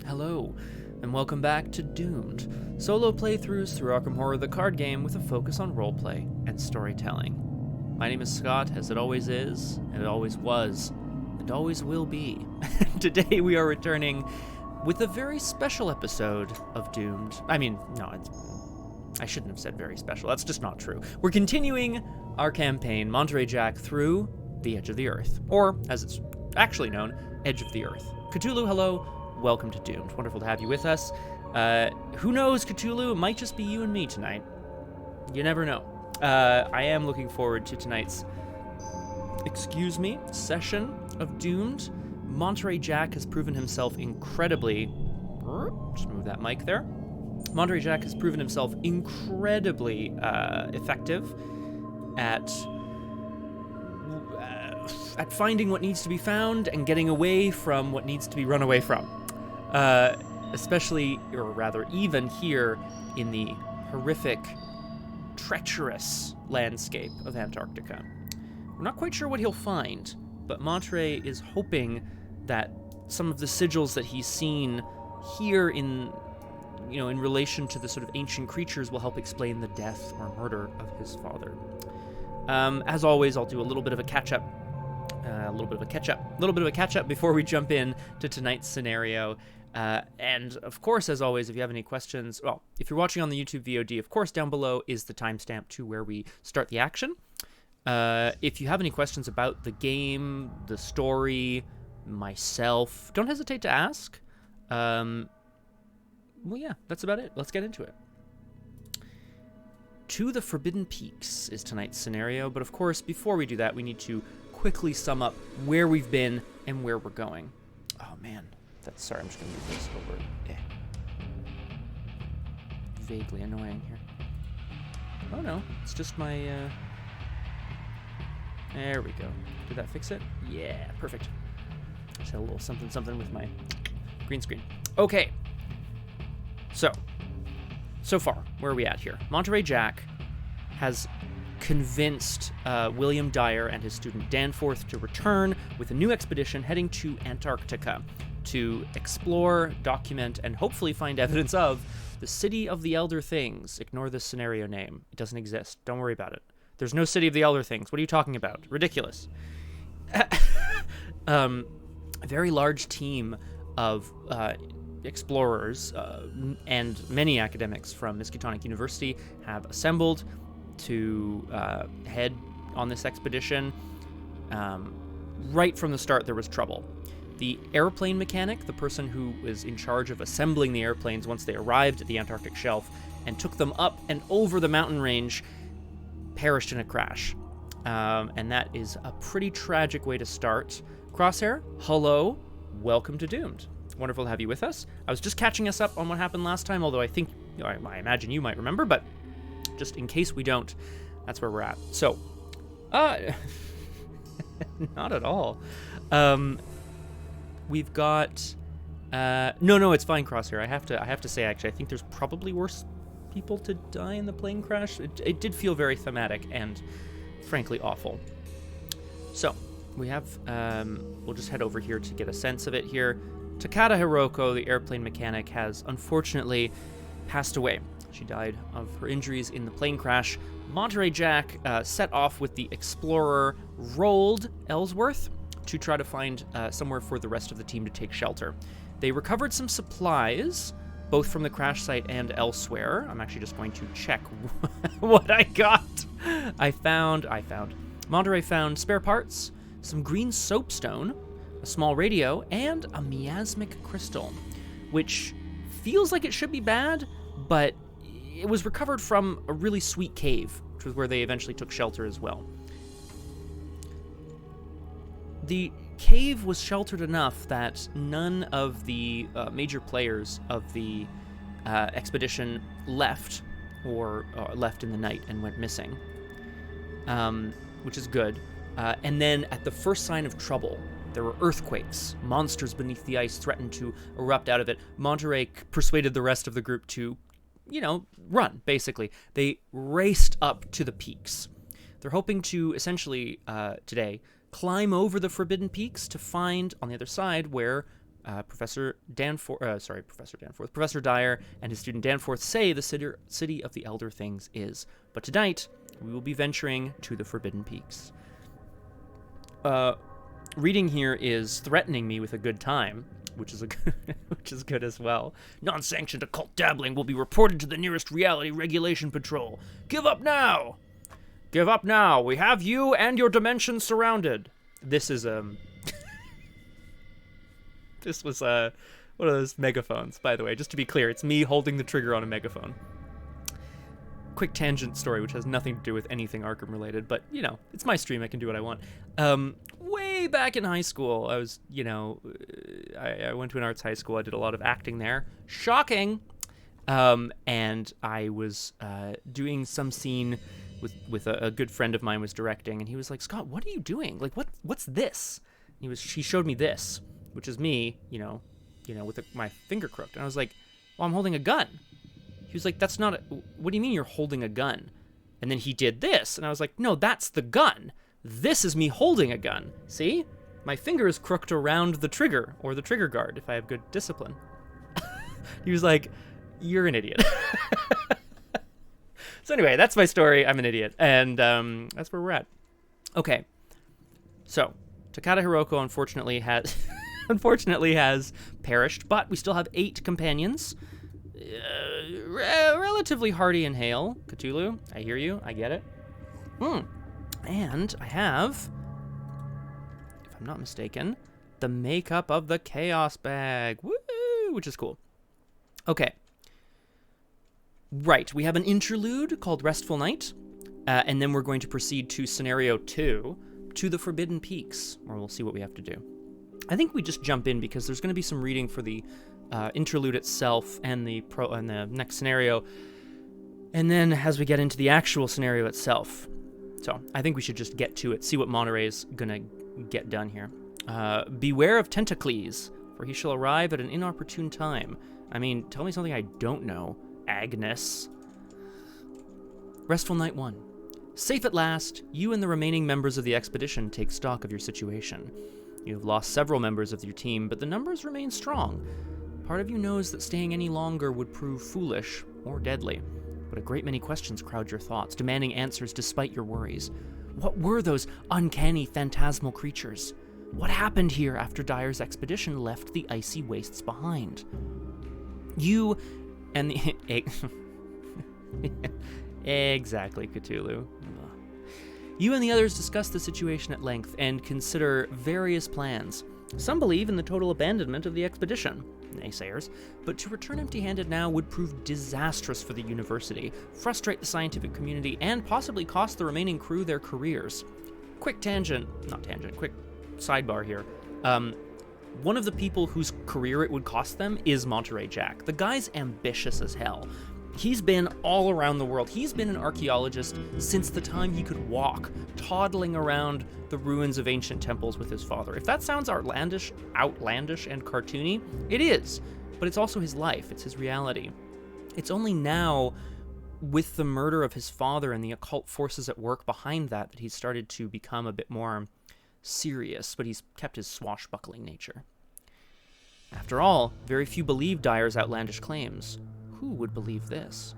Hello, and welcome back to Doomed, solo playthroughs through Arkham Horror the card game with a focus on roleplay and storytelling. My name is Scott, as it always is, and it always was, and always will be. Today we are returning with a very special episode of Doomed. I shouldn't have said very special, that's just not true. We're continuing our campaign, Monterey Jack, through the Edge of the Earth, or, as it's actually known, Edge of the Earth. Cthulhu, hello. Welcome to Doomed. Wonderful to have you with us. Who knows, Cthulhu? It might just be you and me tonight. You never know. I am looking forward to tonight's, session of Doomed. Monterey Jack has proven himself incredibly... Just move that mic there. Monterey Jack has proven himself incredibly effective at finding what needs to be found and getting away from what needs to be run away from. Especially, or rather even here in the horrific, treacherous landscape of Antarctica. We're not quite sure what he'll find, but Monterey is hoping that some of the sigils that he's seen here in relation to the sort of ancient creatures will help explain the death or murder of his father. As always, I'll do a little bit of a catch-up before we jump in to tonight's scenario. And of course, as always, if you have any questions, well, if you're watching on the YouTube VOD, of course, down below is the timestamp to where we start the action. If you have any questions about the game, the story, myself, don't hesitate to ask. Well, yeah, that's about it. Let's get into it. To the Forbidden Peaks is tonight's scenario, but of course, before we do that, we need to quickly sum up where we've been and where we're going. Oh man, sorry, I'm just gonna move this over. Vaguely annoying here. Oh no, it's just my, there we go. Did that fix it? Yeah, perfect. Just had a little something with my green screen. Okay. So far, where are we at here? Monterey Jack has convinced William Dyer and his student Danforth to return with a new expedition heading to Antarctica to explore, document, and hopefully find evidence of the City of the Elder Things. Ignore this scenario name. It doesn't exist. Don't worry about it. There's no City of the Elder Things. What are you talking about? Ridiculous. A very large team of explorers and many academics from Miskatonic University have assembled to head on this expedition. Right from the start, there was trouble. The airplane mechanic, the person who was in charge of assembling the airplanes once they arrived at the Antarctic shelf and took them up and over the mountain range, perished in a crash. And that is a pretty tragic way to start. Crosshair, hello, welcome to Doomed. Wonderful to have you with us. I was just catching us up on what happened last time, although I imagine you might remember, but just in case we don't, that's where we're at. So, not at all. We've got, no, it's fine, Crosshair. I have to say, actually, I think there's probably worse people to die in the plane crash. It did feel very thematic and, frankly, awful. So, we have, we'll just head over here to get a sense of it here. Takada Hiroko, the airplane mechanic, has unfortunately passed away. She died of her injuries in the plane crash. Monterey Jack set off with the explorer Roald Ellsworth to try to find somewhere for the rest of the team to take shelter. They recovered some supplies, both from the crash site and elsewhere. I'm actually just going to check what I got. Monterey found spare parts, some green soapstone, a small radio, and a miasmic crystal, which feels like it should be bad, but it was recovered from a really sweet cave, which was where they eventually took shelter as well. The cave was sheltered enough that none of the major players of the expedition left in the night and went missing, which is good. And then at the first sign of trouble, there were earthquakes. Monsters beneath the ice threatened to erupt out of it. Monterey persuaded the rest of the group to, run, basically. They raced up to the peaks. They're hoping to, essentially, today, climb over the Forbidden Peaks to find, on the other side, where Professor Dyer and his student Danforth say the city of the Elder Things is. But tonight, we will be venturing to the Forbidden Peaks. Reading here is threatening me with a good time, which is good as well. Non-sanctioned occult dabbling will be reported to the nearest reality regulation patrol. Give up now! Give up now! We have you and your dimension surrounded. This is This was one of those megaphones, by the way. Just to be clear, it's me holding the trigger on a megaphone. Quick tangent story, which has nothing to do with anything Arkham related, but, you know, it's my stream, I can do what I want. Way back in high school, I was, you know, I went to an arts high school, I did a lot of acting there. Shocking! And I was doing some scene with a good friend of mine was directing, and he was like, Scott, what are you doing? Like, what's this? And he showed me this, which is me, you know, with my finger crooked. And I was like, well, I'm holding a gun. He was like, that's not what do you mean you're holding a gun? And then he did this, and I was like, no, that's the gun. This is me holding a gun. See? My finger is crooked around the trigger, or the trigger guard, if I have good discipline. He was like, you're an idiot. So anyway, that's my story. I'm an idiot. And that's where we're at. Okay. So, Takada Hiroko unfortunately has perished, but we still have 8 companions. Relatively hardy in hail. Cthulhu, I hear you. I get it. And I have, if I'm not mistaken, the makeup of the Chaos Bag. Woo! Which is cool. Okay. Right, we have an interlude called Restful Night, and then we're going to proceed to Scenario 2, to the Forbidden Peaks, where we'll see what we have to do. I think we just jump in because there's going to be some reading for the interlude itself and the next scenario, and then as we get into the actual scenario itself. So I think we should just get to it, see what Monterey's going to get done here. Beware of Tentacles, for he shall arrive at an inopportune time. I mean, tell me something I don't know, Agnes. Restful Night 1. Safe at last, you and the remaining members of the expedition take stock of your situation. You have lost several members of your team, but the numbers remain strong. Part of you knows that staying any longer would prove foolish or deadly, but a great many questions crowd your thoughts, demanding answers despite your worries. What were those uncanny phantasmal creatures? What happened here after Dyer's expedition left the icy wastes behind? You and the... Exactly, Cthulhu. You and the others discuss the situation at length and consider various plans. Some believe in the total abandonment of the expedition, naysayers, but to return empty-handed now would prove disastrous for the university, frustrate the scientific community, and possibly cost the remaining crew their careers. Quick sidebar here. One of the people whose career it would cost them is Monterey Jack. The guy's ambitious as hell. He's been all around the world. He's been an archaeologist since the time he could walk, toddling around the ruins of ancient temples with his father. If that sounds outlandish and cartoony, it is, but it's also his life, it's his reality. It's only now, with the murder of his father and the occult forces at work behind that he's started to become a bit more serious, but he's kept his swashbuckling nature. After all, very few believe Dyer's outlandish claims. Who would believe this?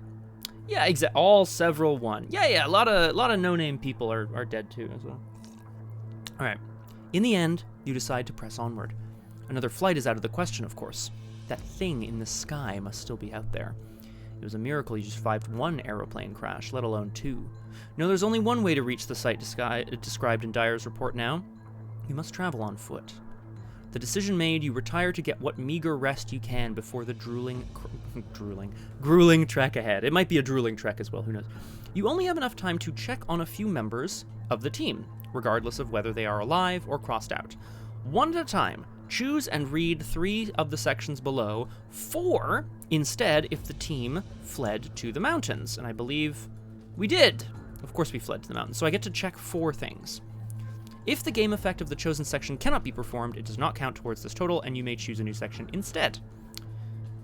Yeah, all several one. Yeah, a lot of no-name people are dead too as well. All right. In the end, you decide to press onward. Another flight is out of the question, of course. That thing in the sky must still be out there. It was a miracle you survived one aeroplane crash, let alone 2. No, there's only one way to reach the site described in Dyer's report now. You must travel on foot. The decision made, you retire to get what meager rest you can before the grueling trek ahead. It might be a drooling trek as well, who knows. You only have enough time to check on a few members of the team, regardless of whether they are alive or crossed out. One at a time, choose and read 3 of the sections below, 4 instead if the team fled to the mountains. And I believe we did. Of course we fled to the mountains. So I get to check 4 things. If the game effect of the chosen section cannot be performed, it does not count towards this total, and you may choose a new section instead.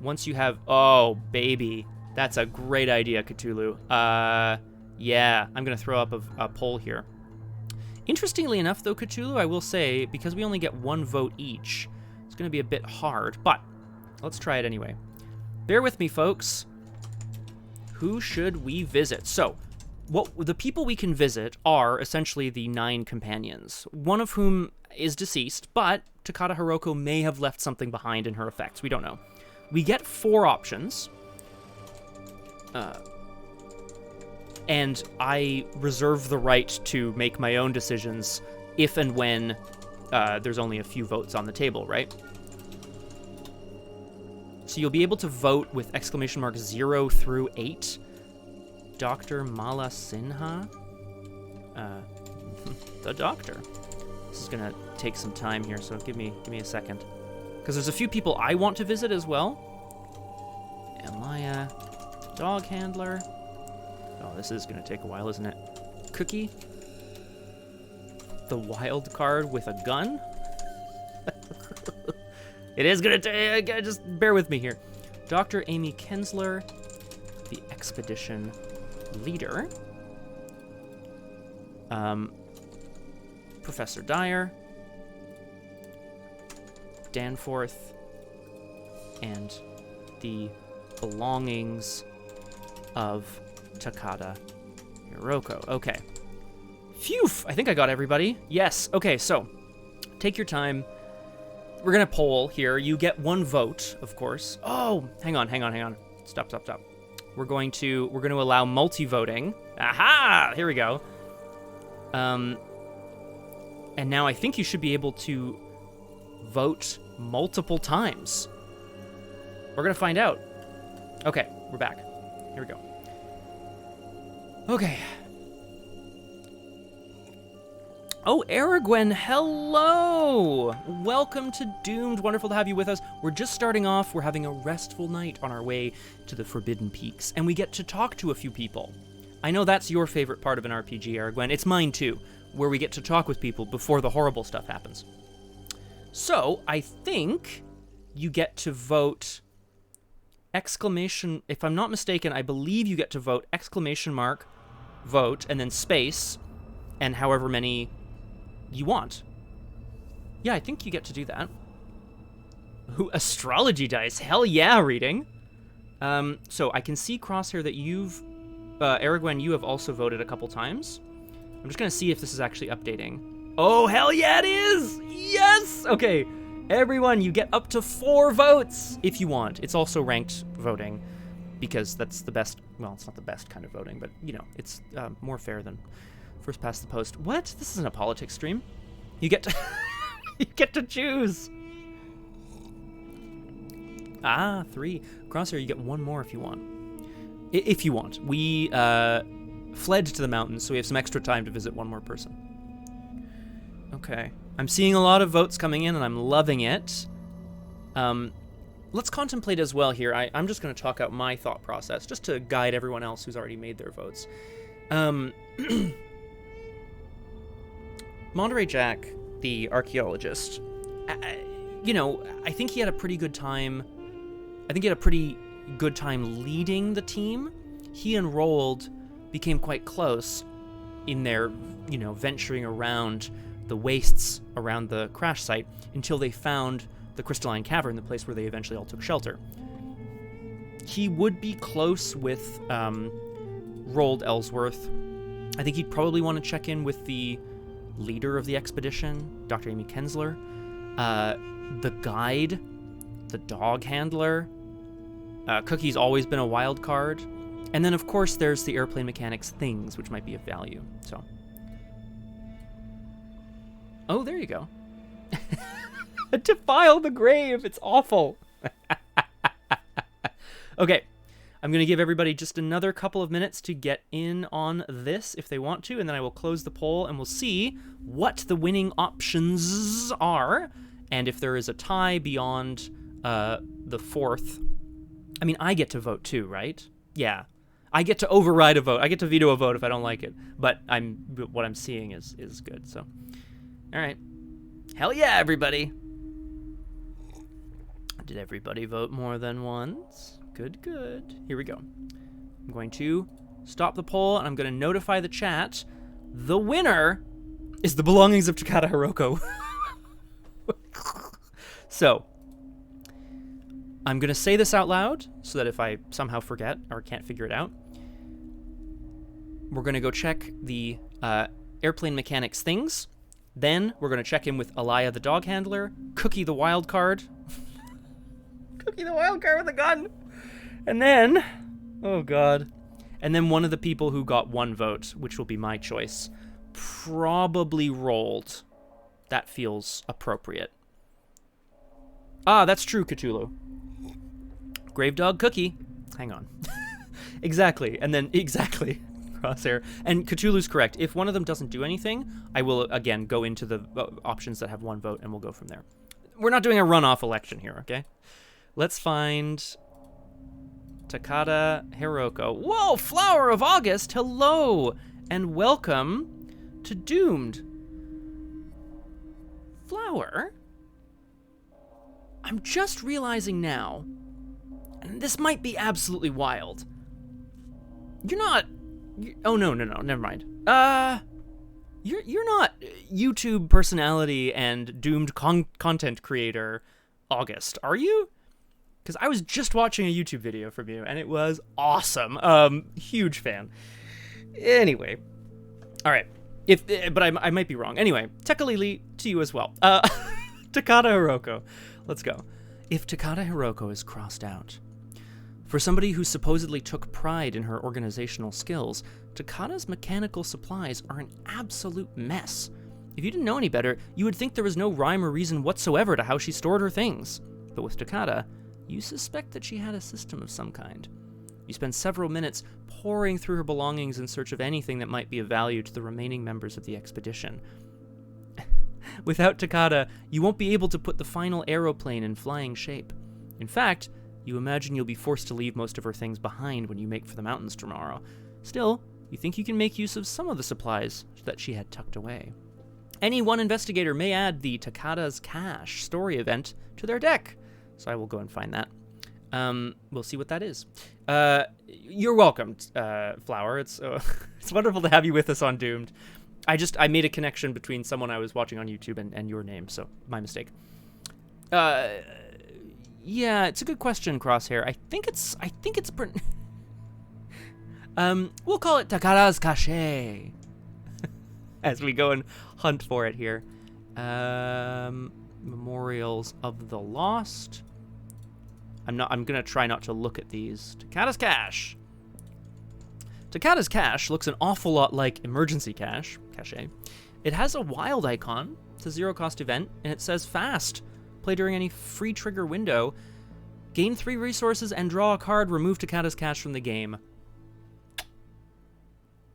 Once you have... Oh, baby. That's a great idea, Cthulhu. Yeah, I'm going to throw up a poll here. Interestingly enough, though, Cthulhu, I will say, because we only get 1 vote each, it's It's going to be a bit hard, but let's try it anyway. Bear with me, folks. Who should we visit? So, the people we can visit are essentially the 9 companions, one of whom is deceased, but Takata Hiroko may have left something behind in her effects. We don't know. We get 4 options. And I reserve the right to make my own decisions if and when there's only a few votes on the table, right? So you'll be able to vote with exclamation marks 0 through 8. Dr. Mala Sinha? The doctor. This is gonna take some time here, so give me a second. Because there's a few people I want to visit as well. Amaya, dog handler. Oh, this is gonna take a while, isn't it? Cookie. The wild card with a gun. It is gonna take, just bear with me here. Dr. Amy Kensler, the expedition leader. Professor Dyer, Danforth, and the belongings of Takata Hiroko. Okay. Phew! I think I got everybody. Yes. Okay, so take your time. We're gonna poll here. You get 1 vote, of course. Oh, hang on. Stop. We're going to allow multi-voting. Aha! Here we go. And now I think you should be able to vote multiple times. We're gonna find out. Okay, we're back. Here we go. Okay. Oh, Aragwen, hello! Welcome to Doomed. Wonderful to have you with us. We're just starting off. We're having a restful night on our way to the Forbidden Peaks, and we get to talk to a few people. I know that's your favorite part of an RPG, Aragwen. It's mine too, where we get to talk with people before the horrible stuff happens. So, I think you get to vote exclamation... If I'm not mistaken, I believe you get to vote exclamation mark, vote, and then space, and however many you want. Yeah, I think you get to do that. Ooh, astrology dice. Hell yeah, reading. So I can see Crosshair that you've... Aragwen, you have also voted a couple times. I'm just going to see if this is actually updating. Oh, hell yeah, it is! Yes! Okay, everyone, you get up to 4 votes if you want. It's also ranked voting because that's the best... Well, it's not the best kind of voting, but, you know, it's more fair than... First past the post. What? This isn't a politics stream. You get to you get to choose. 3. Crosshair, you get 1 more if you want. If you want. We fled to the mountains, so we have some extra time to visit 1 more person. Okay. I'm seeing a lot of votes coming in, and I'm loving it. Let's contemplate as well here. I'm just going to talk out my thought process, just to guide everyone else who's already made their votes. Monterey Jack, the archaeologist, you know, I think he had a pretty good time. I think he had a pretty good time leading the team. He and Roald became quite close in their, you know, venturing around the wastes around the crash site until they found the crystalline cavern, the place where they eventually all took shelter. He would be close with Roald Ellsworth. I think he'd probably want to check in with the leader of the expedition, Dr. Amy Kensler, the guide, the dog handler. Cookie's always been a wild card. And then, of course, there's the airplane mechanics things, which might be of value. So, oh, there you go. Defile the grave. It's awful. Okay. I'm going to give everybody just another couple of minutes to get in on this if they want to, and then I will close the poll and we'll see what the winning options are, and if there is a tie beyond the 4th. I mean, I get to vote too, right? Yeah. I get to override a vote. I get to veto a vote if I don't like it, but what I'm seeing is good, so. All right. Hell yeah, everybody. Did everybody vote more than once? Good. Here we go. I'm going to stop the poll, and I'm going to notify the chat. The winner is the belongings of Takata Hiroko. So, I'm going to say this out loud so that if I somehow forget or can't figure it out, we're going to go check the airplane mechanics things. Then we're going to check in with Alaya the dog handler, Cookie the wild card. Cookie the wild card with a gun. And then, oh God. And then one of the people who got 1 vote, which will be my choice, probably rolled. That feels appropriate. Ah, that's true, Cthulhu. Grave dog Cookie. Hang on. Exactly. And then, exactly. Crosshair. And Cthulhu's correct. If one of them doesn't do anything, I will, again, go into the options that have 1 vote, and we'll go from there. We're not doing a runoff election here, okay? Let's find Takada Hiroko. Whoa, Flower of August, hello, and welcome to Doomed. Flower? I'm just realizing now, and this might be absolutely wild. You're not... Oh, no, never mind. You're not YouTube personality and Doomed content creator August, are you? Because I was just watching a YouTube video from you, and it was awesome. Huge fan. Anyway. All right. But I might be wrong. Anyway, Tekalili to you as well. Takada Hiroko. Let's go. If Takada Hiroko is crossed out, for somebody who supposedly took pride in her organizational skills, Takada's mechanical supplies are an absolute mess. If you didn't know any better, you would think there was no rhyme or reason whatsoever to how she stored her things. But with Takada, you suspect that she had a system of some kind. You spend several minutes poring through her belongings in search of anything that might be of value to the remaining members of the expedition. Without Takada, you won't be able to put the final aeroplane in flying shape. In fact, you imagine you'll be forced to leave most of her things behind when you make for the mountains tomorrow. Still, you think you can make use of some of the supplies that she had tucked away. Any one investigator may add the Takada's Cache story event to their deck, so I will go and find that. We'll see what that is. You're welcome, Flower. It's wonderful to have you with us on Doomed. I made a connection between someone I was watching on YouTube and your name, so my mistake. Yeah, it's a good question, Crosshair. I think it's we'll call it Takada's Cache as we go and hunt for it here. Memorials of the Lost. I'm gonna try not to look at these. Takada's Cache. Takada's Cache looks an awful lot like Emergency Cache. It has a wild icon. It's a 0-cost event, and it says fast. Play during any free trigger window. Gain 3 resources and draw a card. Remove Takada's Cache from the game.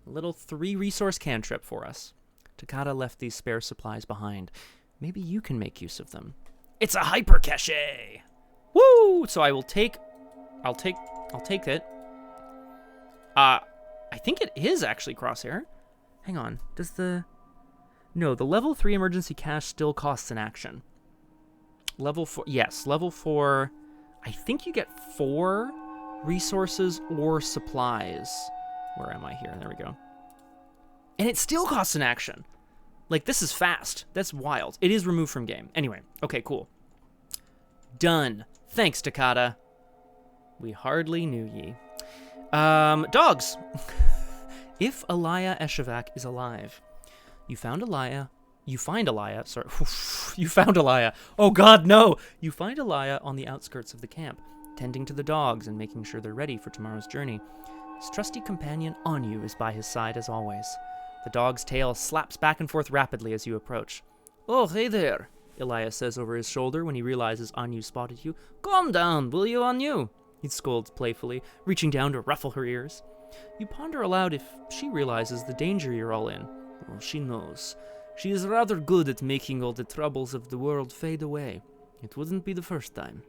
A little 3-resource cantrip for us. Takada left these spare supplies behind. Maybe you can make use of them. It's a hyper cache. Woo! So I'll take it. I think it is actually Crosshair. Hang on. No, the level 3 emergency cache still costs an action. Level 4, yes, level 4, I think you get 4 resources or supplies. Where am I here? There we go. And it still costs an action. Like, this is fast. That's wild. It is removed from game. Anyway, okay, cool. Done. Thanks, Takada. We hardly knew ye. Dogs. If Alaya Eshevak is alive, you find Alaya. Oh God, no! You find Alaya on the outskirts of the camp, tending to the dogs and making sure they're ready for tomorrow's journey. His trusty companion Anyu is by his side as always. The dog's tail slaps back and forth rapidly as you approach. Oh, hey there, Alaya says over his shoulder when he realizes Anyu spotted you. Calm down, will you, Anyu? He scolds playfully, reaching down to ruffle her ears. You ponder aloud if she realizes the danger you're all in. Well, she knows. She is rather good at making all the troubles of the world fade away. It wouldn't be the first time.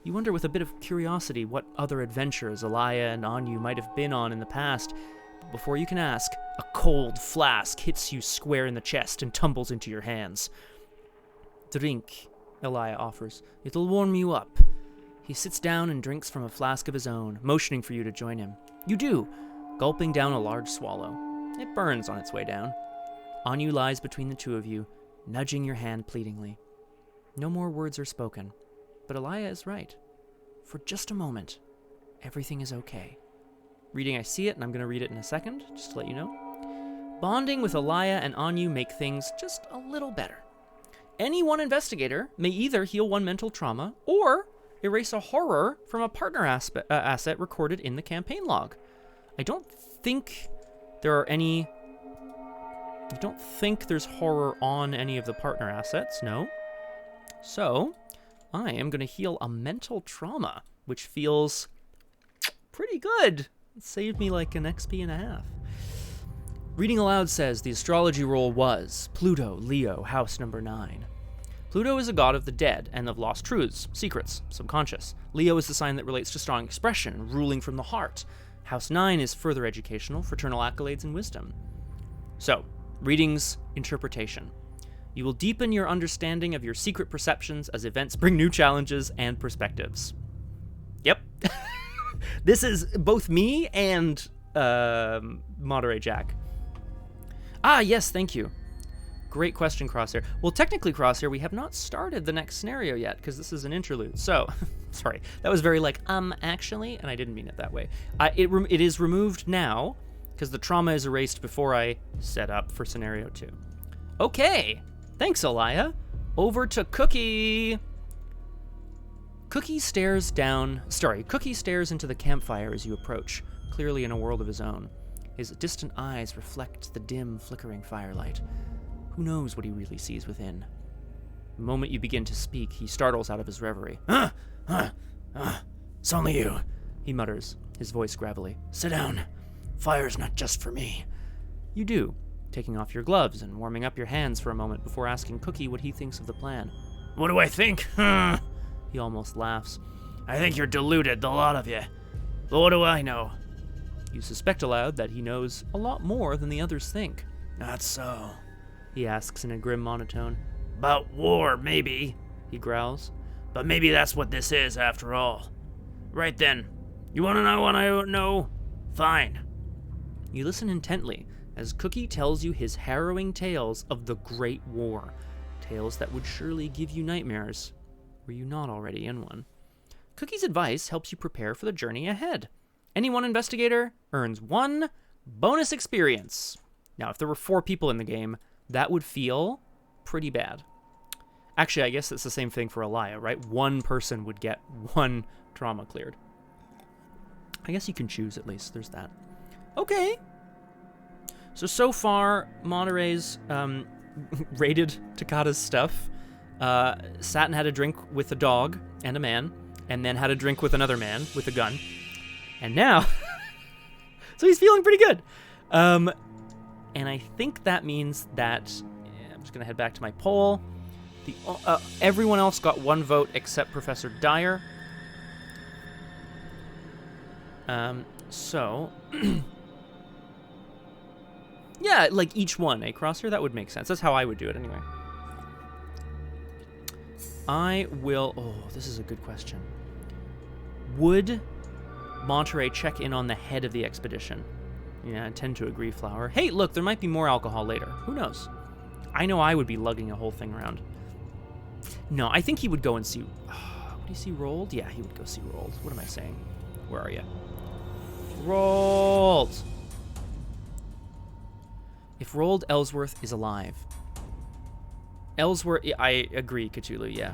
You wonder with a bit of curiosity what other adventures Alaya and Anyu might have been on in the past, but before you can ask, a cold flask hits you square in the chest and tumbles into your hands. Drink, Alaya offers. It'll warm you up. He sits down and drinks from a flask of his own, motioning for you to join him. You do, gulping down a large swallow. It burns on its way down. Anyu lies between the two of you, nudging your hand pleadingly. No more words are spoken. But Elia is right. For just a moment, everything is okay. Reading I See It, and I'm going to read it in a second, just to let you know. Bonding with Elia and Anu make things just a little better. Any one investigator may either heal one mental trauma or erase a horror from a partner asset recorded in the campaign log. I don't think there's horror on any of the partner assets, no. So, I am going to heal a mental trauma, which feels pretty good. It saved me like an XP and a half. Reading aloud says, the astrology roll was Pluto, Leo, house number 9. Pluto is a god of the dead and of lost truths, secrets, subconscious. Leo is the sign that relates to strong expression, ruling from the heart. House 9 is further educational, fraternal accolades, and wisdom. So, reading's interpretation. You will deepen your understanding of your secret perceptions as events bring new challenges and perspectives. Yep. This is both me and Monterey Jack. Ah, yes, thank you. Great question, Crosshair. Well, technically, Crosshair, we have not started the next scenario yet, because this is an interlude. So, sorry, that was very like, actually, and I didn't mean it that way. It is removed now, because the trauma is erased before I set up for scenario 2. Okay, thanks, Elia. Over to Cookie. Cookie stares into the campfire as you approach, clearly in a world of his own. His distant eyes reflect the dim, flickering firelight. Who knows what he really sees within? The moment you begin to speak, he startles out of his reverie. It's only you, he mutters, his voice gravelly. Sit down. Fire's not just for me. You do, taking off your gloves and warming up your hands for a moment before asking Cookie what he thinks of the plan. What do I think? He almost laughs. I think you're deluded, the lot of you. But what do I know? You suspect aloud that he knows a lot more than the others think. Not so, he asks in a grim monotone. About war, maybe, he growls. But maybe that's what this is, after all. Right then, you want to know what I don't know? Fine. You listen intently as Cookie tells you his harrowing tales of the Great War. Tales that would surely give you nightmares, were you not already in one. Cookie's advice helps you prepare for the journey ahead. Any one investigator earns 1 bonus experience. Now, if there were 4 people in the game, that would feel pretty bad. Actually, I guess it's the same thing for Elia, right? 1 person would get 1 trauma cleared. I guess you can choose at least. There's that. Okay. So far, Monterey's raided Takata's stuff. Sat and had a drink with a dog and a man, and then had a drink with another man with a gun. And now, so he's feeling pretty good. And I think that means that, I'm just going to head back to my poll. Everyone else got 1 vote except Professor Dyer. Yeah, like each one, Crosshair? That would make sense. That's how I would do it anyway. This is a good question. Would Monterey check in on the head of the expedition? Yeah, I tend to agree, Flower. Hey, look, there might be more alcohol later. Who knows? I know I would be lugging a whole thing around. No, I think he would go and see... would he see Rolled? Yeah, he would go see Rolled. What am I saying? Where are you? Rolled! If Rolled Ellsworth is alive. Ellsworth... I agree, Cthulhu, yeah.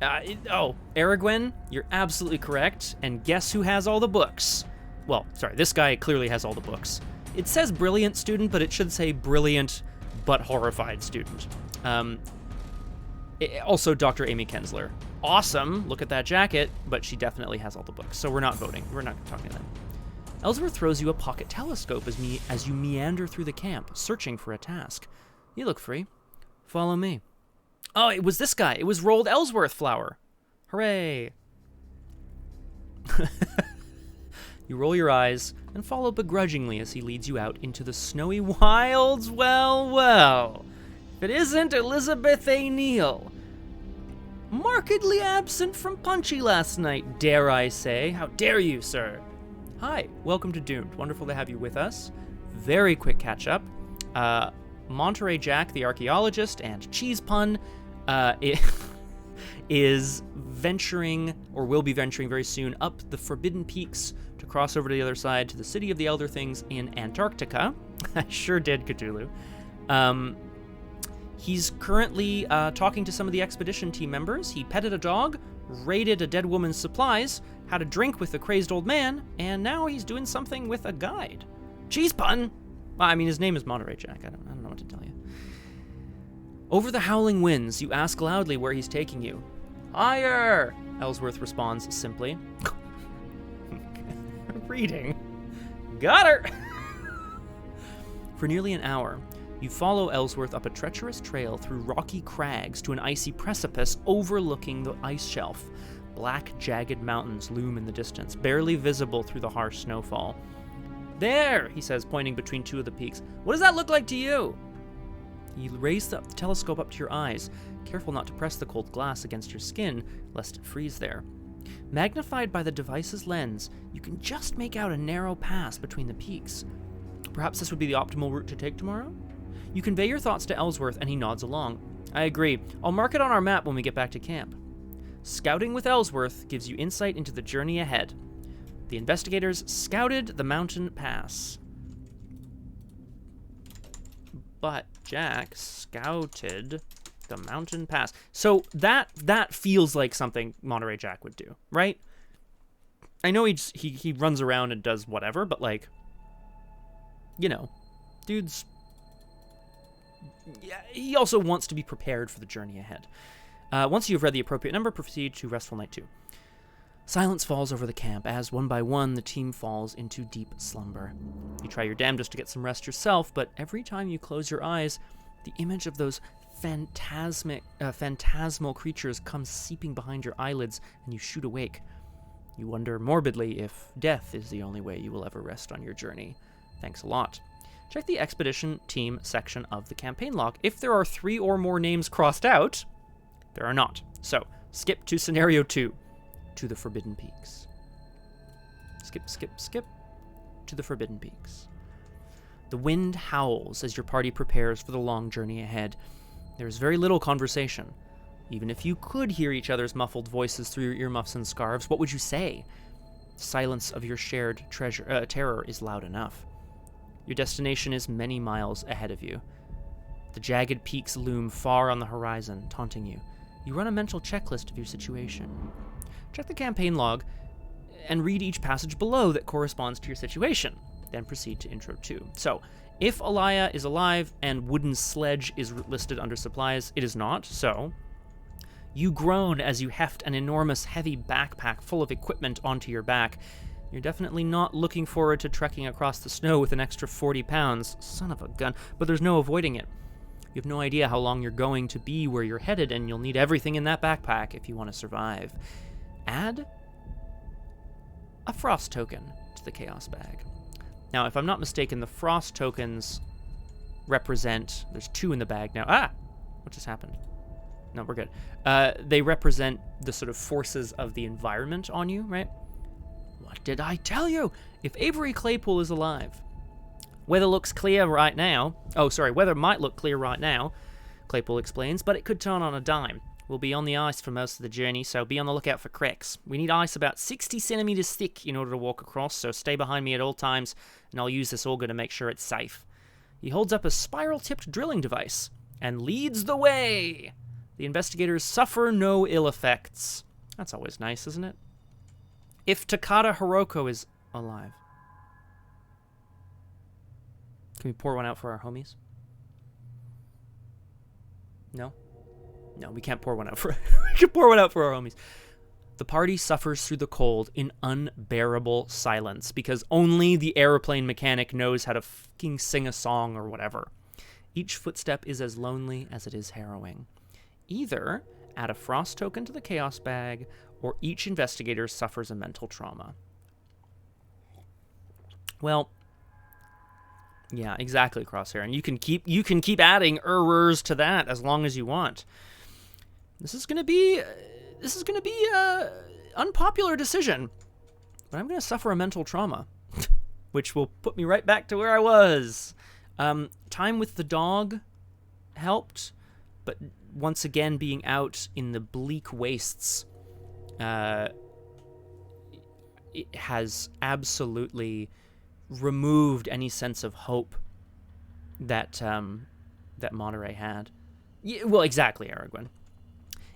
Aragwen, you're absolutely correct. And guess who has all the books? Well, sorry, this guy clearly has all the books. It says brilliant student, but it should say brilliant but horrified student. Also, Dr. Amy Kensler. Awesome, look at that jacket, but she definitely has all the books, so we're not voting. We're not talking to them. Ellsworth throws you a pocket telescope as you meander through the camp, searching for a task. You look free. Follow me. Oh, it was this guy. It was Rolled Ellsworth, Flower. Hooray. You roll your eyes and follow begrudgingly as he leads you out into the snowy wilds. Well. If it isn't Elizabeth A. Neal. Markedly absent from Punchy last night, dare I say. How dare you, sir? Hi, welcome to Doomed. Wonderful to have you with us. Very quick catch-up. Monterey Jack, the archaeologist, and Cheese Pun it is venturing, or will be venturing very soon, up the Forbidden Peaks to cross over to the other side to the City of the Elder Things in Antarctica. I sure did, Cthulhu. He's currently talking to some of the expedition team members. He petted a dog, raided a dead woman's supplies, had a drink with a crazed old man, and now he's doing something with a guide. Cheese pun! Well, I mean, his name is Monterey Jack. I don't know what to tell you. Over the howling winds, you ask loudly where he's taking you. Higher! Ellsworth responds simply. Reading. Got her! For nearly an hour, you follow Ellsworth up a treacherous trail through rocky crags to an icy precipice overlooking the ice shelf. Black, jagged mountains loom in the distance, barely visible through the harsh snowfall. There, he says, pointing between two of the peaks. What does that look like to you? You raise the telescope up to your eyes, careful not to press the cold glass against your skin, lest it freeze there. Magnified by the device's lens, you can just make out a narrow pass between the peaks. Perhaps this would be the optimal route to take tomorrow? You convey your thoughts to Ellsworth, and he nods along. I agree. I'll mark it on our map when we get back to camp. Scouting with Ellsworth gives you insight into the journey ahead. The investigators scouted the mountain pass. But Jack scouted the mountain pass. So that feels like something Monterey Jack would do, right? I know he runs around and does whatever, but like, you know, dude's... Yeah, he also wants to be prepared for the journey ahead. Once you've read the appropriate number, proceed to Restful Night 2. Silence falls over the camp as, one by one, the team falls into deep slumber. You try your damnedest to get some rest yourself, but every time you close your eyes, the image of those phantasmal creatures comes seeping behind your eyelids, and you shoot awake. You wonder morbidly if death is the only way you will ever rest on your journey. Thanks a lot. Check the expedition team section of the campaign log. If there are 3 or more names crossed out, there are not. So, skip to scenario 2, to the Forbidden Peaks. Skip to the Forbidden Peaks. The wind howls as your party prepares for the long journey ahead. There is very little conversation. Even if you could hear each other's muffled voices through your earmuffs and scarves, what would you say? Silence of your shared terror is loud enough. Your destination is many miles ahead of you. The jagged peaks loom far on the horizon, taunting you. You run a mental checklist of your situation. Check the campaign log and read each passage below that corresponds to your situation. Then proceed to Intro 2. So, if Alaya is alive and wooden sledge is listed under supplies, it is not, so... You groan as you heft an enormous heavy backpack full of equipment onto your back. You're definitely not looking forward to trekking across the snow with an extra 40 pounds. Son of a gun. But there's no avoiding it. You have no idea how long you're going to be where you're headed, and you'll need everything in that backpack if you want to survive. Add a frost token to the chaos bag. Now, if I'm not mistaken, the frost tokens represent... There's 2 in the bag now. Ah! What just happened? No, we're good. They represent the sort of forces of the environment on you, right? What did I tell you? If Avery Claypool is alive, weather looks clear right now. Oh, sorry, weather might look clear right now, Claypool explains, but it could turn on a dime. We'll be on the ice for most of the journey, so be on the lookout for cracks. We need ice about 60 centimeters thick in order to walk across, so stay behind me at all times, and I'll use this auger to make sure it's safe. He holds up a spiral-tipped drilling device and leads the way. The investigators suffer no ill effects. That's always nice, isn't it? If Takada Hiroko is alive. Can we pour one out for our homies? No? No, we can't pour one out for... we can pour one out for our homies. The party suffers through the cold in unbearable silence because only the airplane mechanic knows how to fucking sing a song or whatever. Each footstep is as lonely as it is harrowing. Either add a frost token to the chaos bag, or each investigator suffers a mental trauma. Well, yeah, exactly, Crosshair. And you can keep adding errors to that as long as you want. This is gonna be a unpopular decision, but I'm gonna suffer a mental trauma, which will put me right back to where I was. Time with the dog helped, but once again being out in the bleak wastes, it has absolutely removed any sense of hope that that Monterey had. Yeah, well, exactly, Aragorn.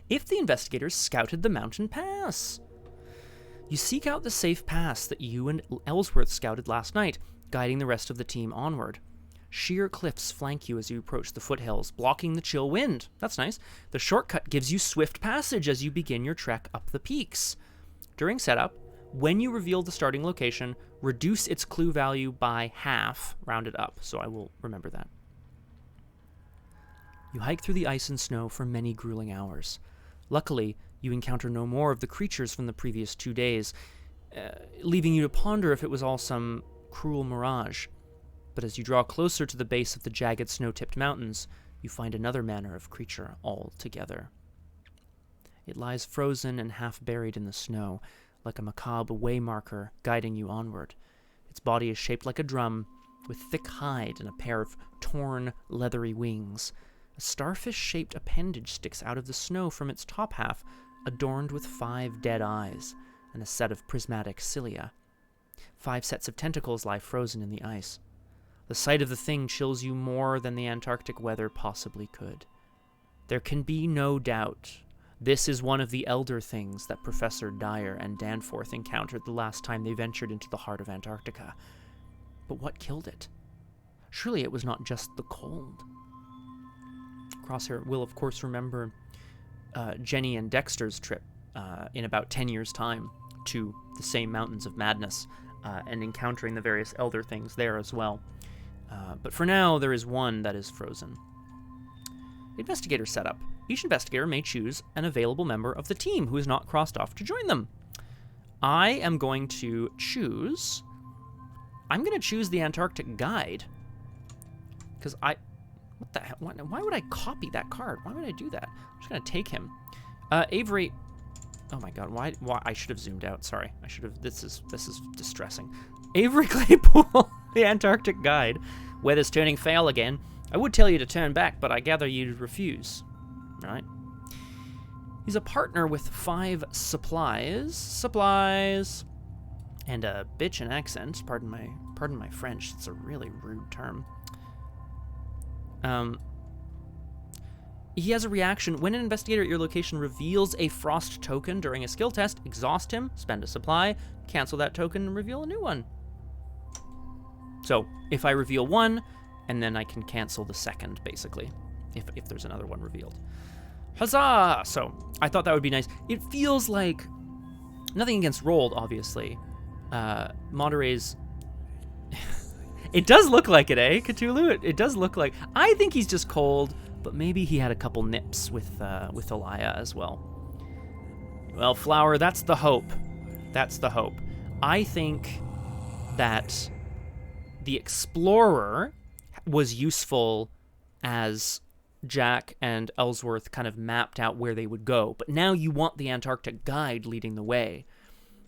If the investigators scouted the mountain pass, you seek out the safe pass that you and Ellsworth scouted last night, guiding the rest of the team onward. Sheer cliffs flank you as you approach the foothills, blocking the chill wind. That's nice. The shortcut gives you swift passage as you begin your trek up the peaks. During setup, when you reveal the starting location, reduce its clue value by half, rounded up, so I will remember that. You hike through the ice and snow for many grueling hours. Luckily, you encounter no more of the creatures from the previous 2 days, leaving you to ponder if it was all some cruel mirage. But as you draw closer to the base of the jagged snow-tipped mountains, you find another manner of creature altogether. It lies frozen and half buried in the snow, like a macabre waymarker guiding you onward. Its body is shaped like a drum, with thick hide and a pair of torn, leathery wings. A starfish-shaped appendage sticks out of the snow from its top half, adorned with 5 dead eyes and a set of prismatic cilia. 5 sets of tentacles lie frozen in the ice. The sight of the thing chills you more than the Antarctic weather possibly could. There can be no doubt this is one of the elder things that Professor Dyer and Danforth encountered the last time they ventured into the heart of Antarctica. But what killed it? Surely it was not just the cold. Crosshair will, of course, remember Jenny and Dexter's trip in about 10 years' time to the same Mountains of Madness and encountering the various elder things there as well. But for now, there is one that is frozen. Investigator setup. Each investigator may choose an available member of the team who is not crossed off to join them. I am going to choose... I'm going to choose the Antarctic Guide. Because what the hell? Why would I copy that card? Why would I do that? I'm just going to take him. Avery... Oh my god, why? I should have zoomed out. Sorry. I should have... This is distressing. Avery Claypool, the Antarctic Guide. Weather's turning fail again. I would tell you to turn back, but I gather you'd refuse. Right? He's a partner with 5 supplies, and a bitch and accent. Pardon my French. It's a really rude term. He has a reaction when an investigator at your location reveals a frost token during a skill test. Exhaust him, spend a supply, cancel that token, and reveal a new one. So if I reveal one, and then I can cancel the second, basically, if there's another one revealed. Huzzah! So I thought that would be nice. It feels like, nothing against Rolled, obviously. Monterey's... It does look like it, eh, Cthulhu? It does look like... I think he's just cold, but maybe he had a couple nips with Elia as well. Well, Flower, that's the hope. That's the hope. I think that the Explorer was useful as Jack and Ellsworth kind of mapped out where they would go, but now you want the Antarctic Guide leading the way.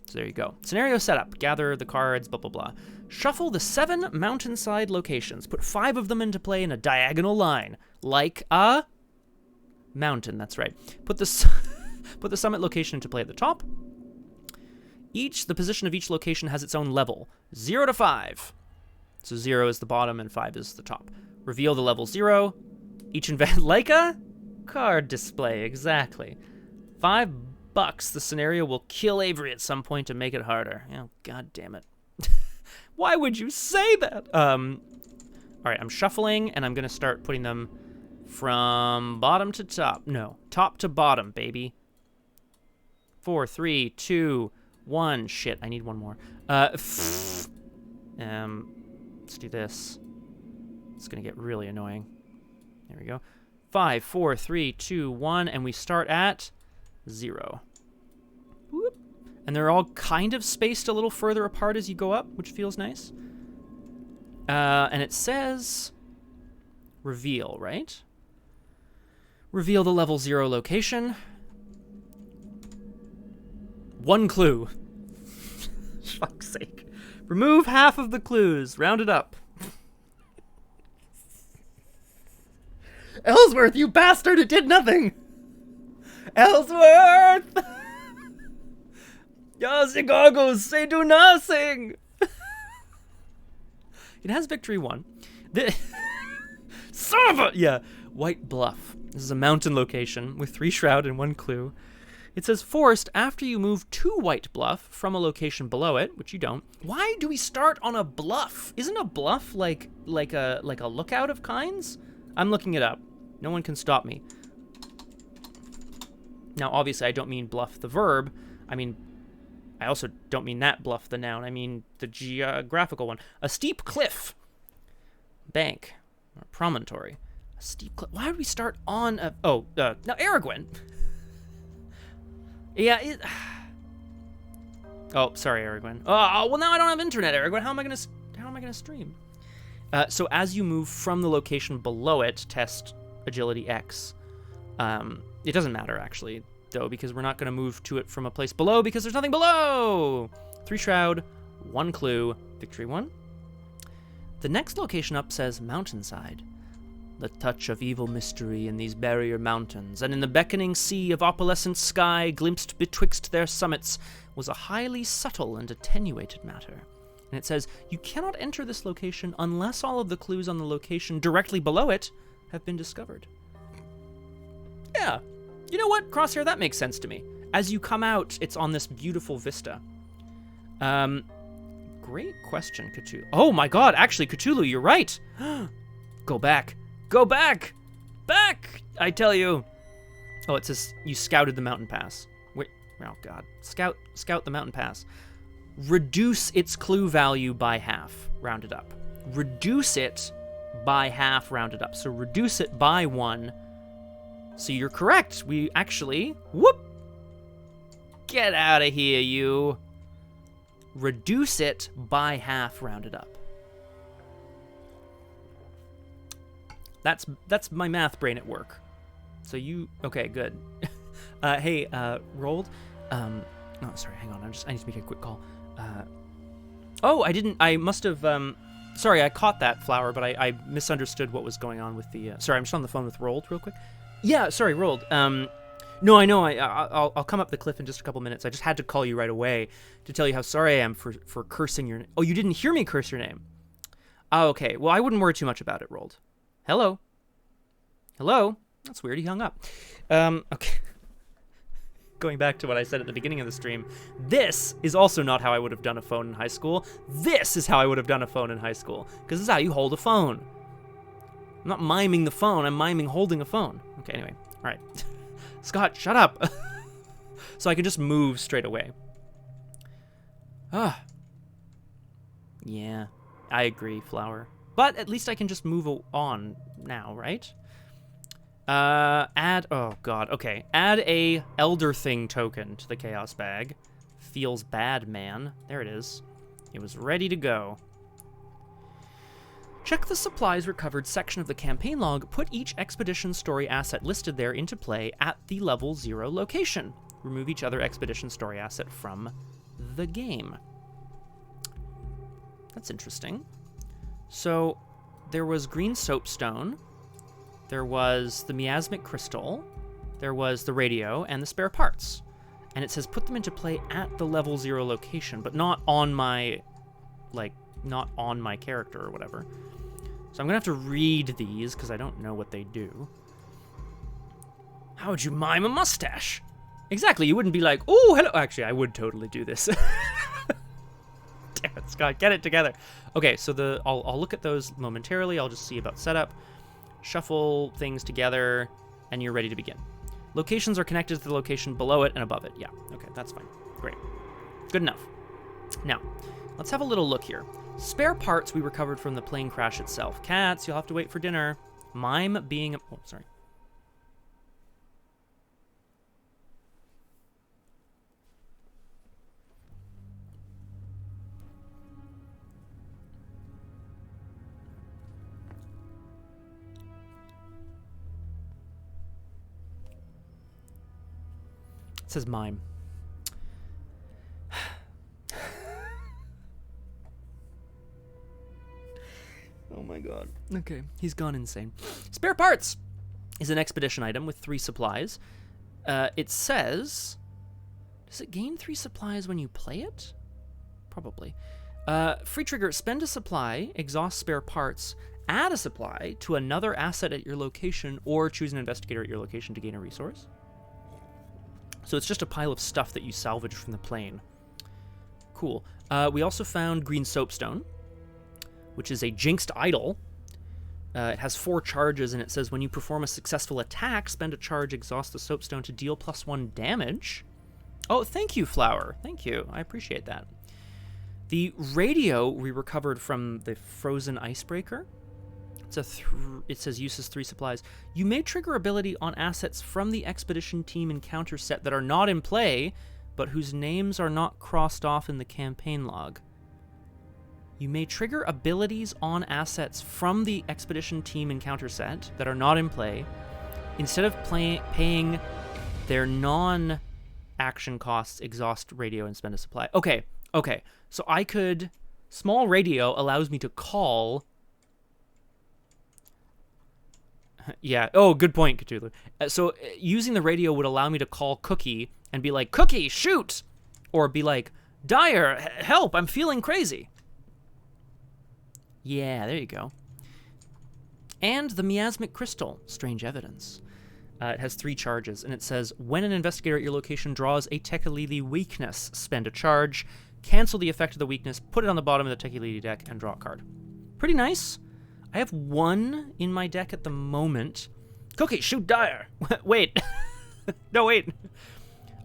So there you go. Scenario setup. Gather the cards, blah, blah, blah. Shuffle the 7 mountainside locations. Put 5 of them into play in a diagonal line. Like a mountain, that's right. Put the summit location into play at the top. The position of each location has its own level. 0 to 5. So 0 is the bottom and 5 is the top. Reveal the level 0. Each like a card display, exactly. $5. The scenario will kill Avery at some point to make it harder. Oh, god damn it. Why would you say that? All right, I'm shuffling, and I'm going to start putting them from bottom to top. No, top to bottom, baby. 4, 3, 2, 1. Shit, I need one more. Let's do this. It's going to get really annoying. There we go. 5, 4, 3, 2, 1, and we start at 0. Whoop. And they're all kind of spaced a little further apart as you go up, which feels nice. And it says reveal, right? Reveal the level 0 location. 1 clue. Fuck's sake. Remove half of the clues. Round it up. Ellsworth, you bastard! It did nothing! Ellsworth! Yes, the goggles, they do nothing! It has victory 1. Son of a... Yeah. White Bluff. This is a mountain location with 3 shroud and 1 clue. It says forced after you move to White Bluff from a location below it, which you don't. Why do we start on a bluff? Isn't a bluff like a lookout of kinds? I'm looking it up. No one can stop me. Now, obviously, I don't mean bluff the verb. I also don't mean that bluff the noun. I mean the geographical one. A steep cliff. Bank. Or promontory. A steep cliff. Why would we start on a... Oh, now Aragorn. Yeah, Oh, sorry, Aragorn. Oh, well, now I don't have internet, Aragorn. How am I gonna stream? So as you move from the location below it, test agility X. It doesn't matter, actually, though, because we're not gonna move to it from a place below because there's nothing below! 3 shroud, 1 clue, victory 1. The next location up says mountainside. The touch of evil mystery in these barrier mountains, and in the beckoning sea of opalescent sky glimpsed betwixt their summits, was a highly subtle and attenuated matter. And it says, you cannot enter this location unless all of the clues on the location directly below it have been discovered. Yeah. You know what, Crosshair, that makes sense to me. As you come out, it's on this beautiful vista. Great question, Cthulhu. Oh my god, actually, Cthulhu, you're right. Go back. Go back! Back! I tell you. Oh, it says you scouted the mountain pass. Wait, oh god. Scout the mountain pass. Reduce its clue value by half, rounded up. Reduce it by half, rounded up. So reduce it by 1. So you're correct. We actually, whoop! Get out of here, you. Reduce it by half, rounded up. That's my math brain at work. So you... Okay, good. Hey, Rolled. Oh, sorry, hang on. I need to make a quick call. Oh, I must have... sorry, I caught that, Flower, but I misunderstood what was going on with the... Sorry, I'm just on the phone with Rolled real quick. Yeah, sorry, Rolled. No, I know. I'll come up the cliff in just a couple minutes. I just had to call you right away to tell you how sorry I am for cursing your name. Oh, you didn't hear me curse your name? Oh, okay. Well, I wouldn't worry too much about it, Rolled. Hello? Hello? That's weird, he hung up. Okay. Going back to what I said at the beginning of the stream, this is also not how I would have done a phone in high school. This is how I would have done a phone in high school. Because this is how you hold a phone. I'm not miming the phone, I'm miming holding a phone. Okay, anyway. Alright. Scott, shut up! So I can just move straight away. Yeah, I agree, Flower. But at least I can just move on now, right? Add, oh god, okay. Add a Elder Thing token to the Chaos Bag. Feels bad, man. There it is. It was ready to go. Check the supplies recovered section of the campaign log. Put each expedition story asset listed there into play at the level 0 location. Remove each other expedition story asset from the game. That's interesting. So, there was green soapstone, there was the miasmic crystal, there was the radio, and the spare parts. And it says put them into play at the level 0 location, but not on my, not on my character or whatever. So I'm gonna have to read these, because I don't know what they do. How would you mime a mustache? Exactly, you wouldn't be like, oh, hello. Actually, I would totally do this. Damn it, Scott, get it together. Okay, so I'll look at those momentarily. I'll just see about setup. Shuffle things together, and you're ready to begin. Locations are connected to the location below it and above it. Yeah, okay, that's fine. Great. Good enough. Now, let's have a little look here. Spare parts we recovered from the plane crash itself. Cats, you'll have to wait for dinner. Mime being... Oh, sorry. It says mime. Oh my god. Okay, he's gone insane. Spare parts! is an expedition item with 3 supplies. It says... Does it gain 3 supplies when you play it? Probably. Free trigger, spend a supply, exhaust spare parts, add a supply to another asset at your location, or choose an investigator at your location to gain a resource. So it's just a pile of stuff that you salvage from the plane. Cool. We also found green soapstone, which is a jinxed idol. It has 4 charges, and it says when you perform a successful attack, spend a charge, exhaust the soapstone to deal +1 damage. Oh, thank you, Flower. Thank you. I appreciate that. The radio we recovered from the frozen icebreaker. It says uses 3 supplies. You may trigger ability on assets from the expedition team encounter set that are not in play, but whose names are not crossed off in the campaign log. You may trigger abilities on assets from the expedition team encounter set that are not in play, instead of paying their non-action costs, exhaust radio and spend a supply. Okay. So I could... Small radio allows me to call... Yeah. Oh, good point, Cthulhu. So using the radio would allow me to call Cookie and be like, Cookie, shoot! Or be like, Dyer, help, I'm feeling crazy. Yeah, there you go. And the miasmic crystal, strange evidence. It has 3 charges, and it says, when an investigator at your location draws a Tekalili weakness, spend a charge, cancel the effect of the weakness, put it on the bottom of the Tekalili deck, and draw a card. Pretty nice. I have 1 in my deck at the moment. Cookie, shoot Dyer! Wait. No, wait.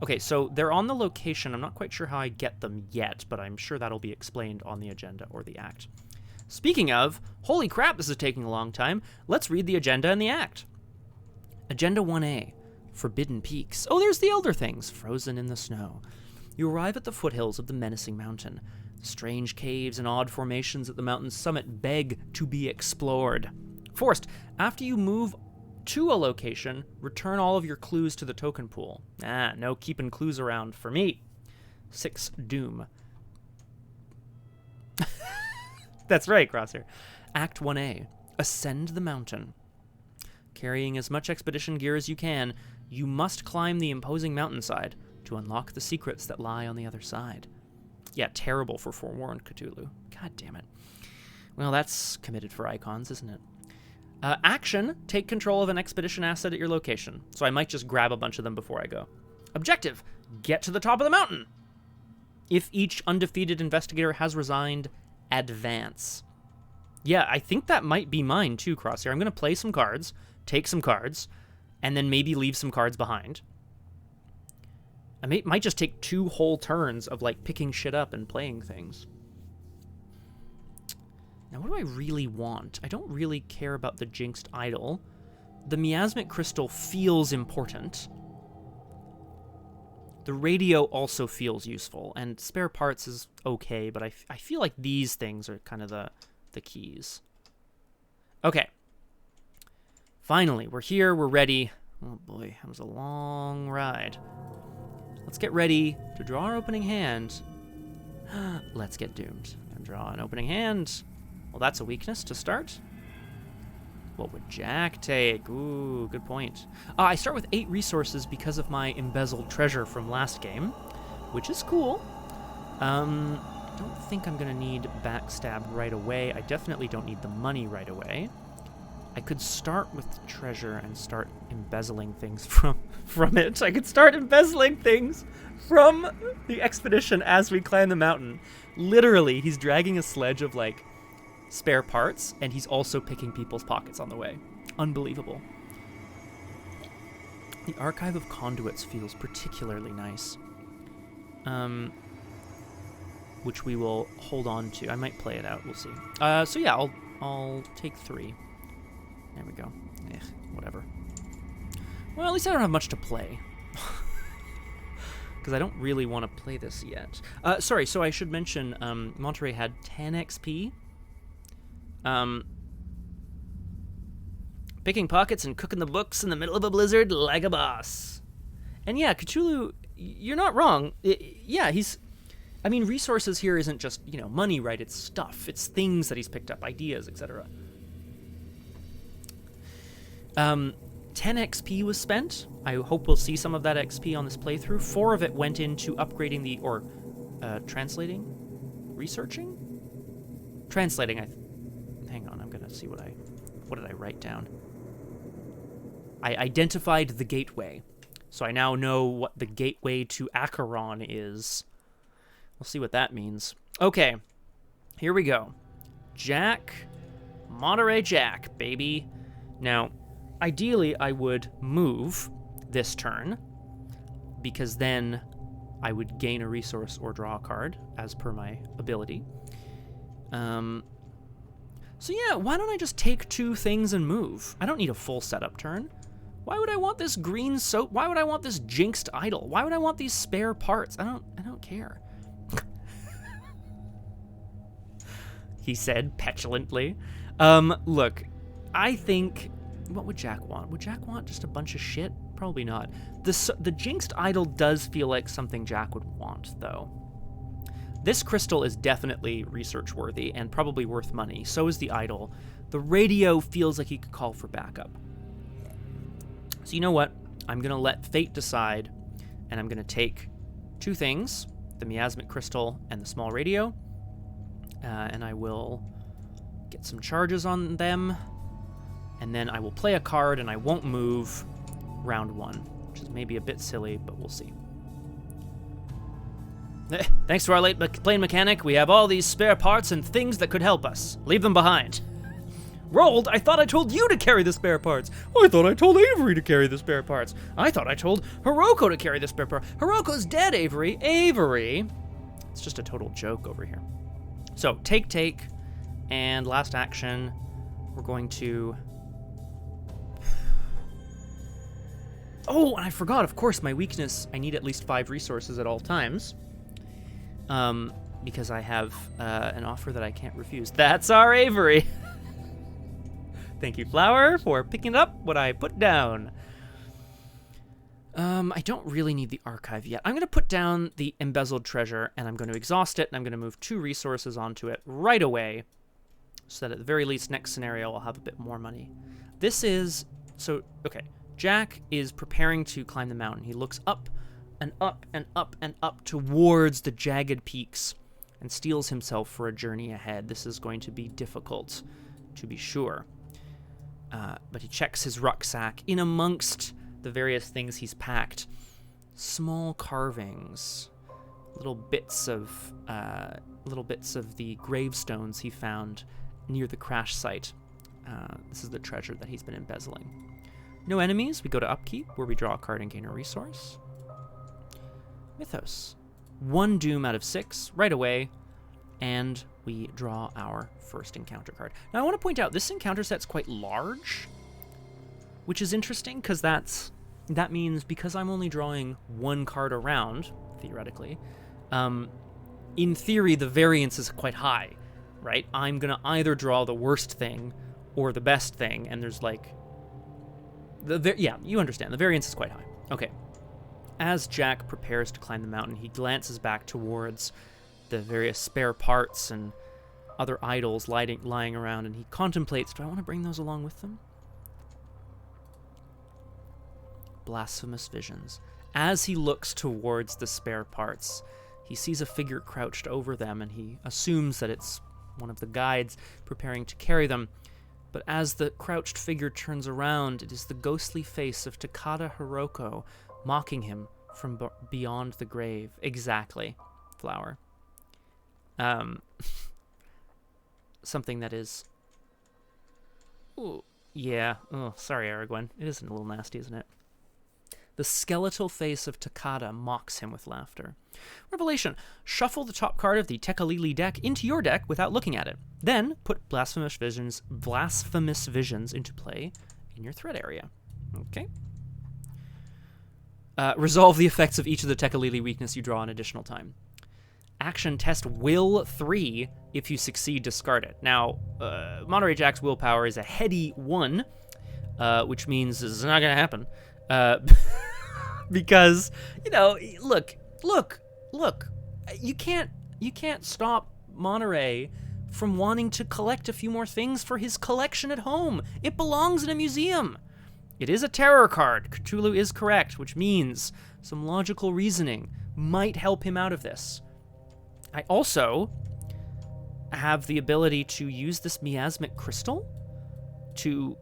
Okay, so they're on the location. I'm not quite sure how I get them yet, but I'm sure that'll be explained on the agenda or the act. Speaking of, holy crap, this is taking a long time. Let's read the agenda and the act. Agenda 1A, Forbidden Peaks. Oh, there's the elder things, frozen in the snow. You arrive at the foothills of the menacing mountain. Strange caves and odd formations at the mountain's summit beg to be explored. Forced, after you move to a location, return all of your clues to the token pool. No keeping clues around for me. 6, Doom. That's right, Crosshair. Act 1A, Ascend the Mountain. Carrying as much expedition gear as you can, you must climb the imposing mountainside to unlock the secrets that lie on the other side. Yeah, terrible for Forewarned Cthulhu. God damn it. Well, that's committed for icons, isn't it? Action, take control of an expedition asset at your location. So I might just grab a bunch of them before I go. Objective, get to the top of the mountain. If each undefeated investigator has resigned, advance. Yeah, I think that might be mine too, Crosshair. I'm going to play some cards, take some cards, and then maybe leave some cards behind. I might just take 2 whole turns of, like, picking shit up and playing things. Now, what do I really want? I don't really care about the Jinxed Idol. The Miasmic Crystal feels important. The radio also feels useful, and spare parts is okay, but I feel like these things are kind of the keys. Okay. Finally, we're here, we're ready. Oh boy, that was a long ride. Let's get ready to draw our opening hand. Let's get doomed. And draw an opening hand. Well, that's a weakness to start. What would Jack take? Ooh, good point. I start with 8 resources because of my embezzled treasure from last game, which is cool. I don't think I'm going to need backstab right away. I definitely don't need the money right away. I could start with the treasure and start embezzling things from it. I could start embezzling things from the expedition as we climb the mountain. Literally, he's dragging a sledge of, like, spare parts, and he's also picking people's pockets on the way. Unbelievable. The Archive of Conduits feels particularly nice. Which we will hold on to. I might play it out, we'll see. So yeah, I'll take 3. There we go. Whatever. Well, at least I don't have much to play. Because I don't really want to play this yet. Sorry, so I should mention, Monterey had 10 XP. Picking pockets and cooking the books in the middle of a blizzard like a boss. And yeah, Cthulhu, you're not wrong. Yeah, I mean, resources here isn't just, money, right? It's stuff. It's things that he's picked up, ideas, etc. 10 XP was spent. I hope we'll see some of that XP on this playthrough. 4 of it went into upgrading the, or translating? Researching? Translating, hang on, I'm gonna see what did I write down? I identified the gateway. So I now know what the gateway to Acheron is. We'll see what that means. Okay, here we go. Jack, Monterey Jack, baby. Now, ideally, I would move this turn, because then I would gain a resource or draw a card, as per my ability. So yeah, why don't I just take 2 things and move? I don't need a full setup turn. Why would I want this green soap? Why would I want this jinxed idol? Why would I want these spare parts? I don't care. He said petulantly. Look, I think, what would Jack want? Would Jack want just a bunch of shit? Probably not. The jinxed idol does feel like something Jack would want, though. This crystal is definitely research worthy and probably worth money. So is the idol. The radio feels like he could call for backup. So you know what? I'm going to let fate decide, and I'm going to take 2 things, the miasmic crystal and the small radio, and I will get some charges on them, and then I will play a card and I won't move round 1, which is maybe a bit silly, but we'll see. Thanks to our late plane mechanic, we have all these spare parts and things that could help us. Leave them behind. Rolled, I thought I told you to carry the spare parts. I thought I told Avery to carry the spare parts. I thought I told Hiroko to carry the spare part. Hiroko's dead, Avery. Avery. It's just a total joke over here. So, take, and last action, we're going to... Oh, and I forgot, of course, my weakness, I need at least 5 resources at all times. Because I have an offer that I can't refuse. That's our Avery. Thank you, Flower, for picking up what I put down. I don't really need the archive yet. I'm going to put down the embezzled treasure, and I'm going to exhaust it, and I'm going to move 2 resources onto it right away, so that at the very least, next scenario, I'll have a bit more money. This is... So, okay. Jack is preparing to climb the mountain. He looks up and up and up and up towards the jagged peaks and steels himself for a journey ahead. This is going to be difficult, to be sure. But he checks his rucksack. In amongst the various things he's packed, small carvings, little bits of the gravestones he found near the crash site. This is the treasure that he's been embezzling. No enemies. We go to upkeep, where we draw a card and gain a resource. Mythos. 1 doom out of 6 right away, and we draw our first encounter card. Now I want to point out this encounter set's quite large, which is interesting because that means because I'm only drawing 1 card a round, theoretically, in theory the variance is quite high, right? I'm gonna either draw the worst thing or the best thing, and there's like yeah, you understand. The variance is quite high. Okay. As Jack prepares to climb the mountain, he glances back towards the various spare parts and other idols lying around, and he contemplates, do I want to bring those along with them? Blasphemous visions. As he looks towards the spare parts, he sees a figure crouched over them, and he assumes that it's one of the guides preparing to carry them. But as the crouched figure turns around, it is the ghostly face of Takada Hiroko, mocking him from beyond the grave. Exactly, Flower. Something that is... Ooh, yeah. Oh, sorry, Aragwen. It is a little nasty, isn't it? The skeletal face of Takada mocks him with laughter. Revelation. Shuffle the top card of the Tekalili deck into your deck without looking at it. Then put Blasphemous Visions into play in your threat area. Okay. Resolve the effects of each of the Tekalili weakness you draw an additional time. Action test Will 3. If you succeed, discard it. Now, Monterey Jack's willpower is a heady 1, which means this is not going to happen. Because, you know, look, you can't stop Monterey from wanting to collect a few more things for his collection at home. It belongs in a museum. It is a terror card. Cthulhu is correct, which means some logical reasoning might help him out of this. I also have the ability to use this miasmic crystal to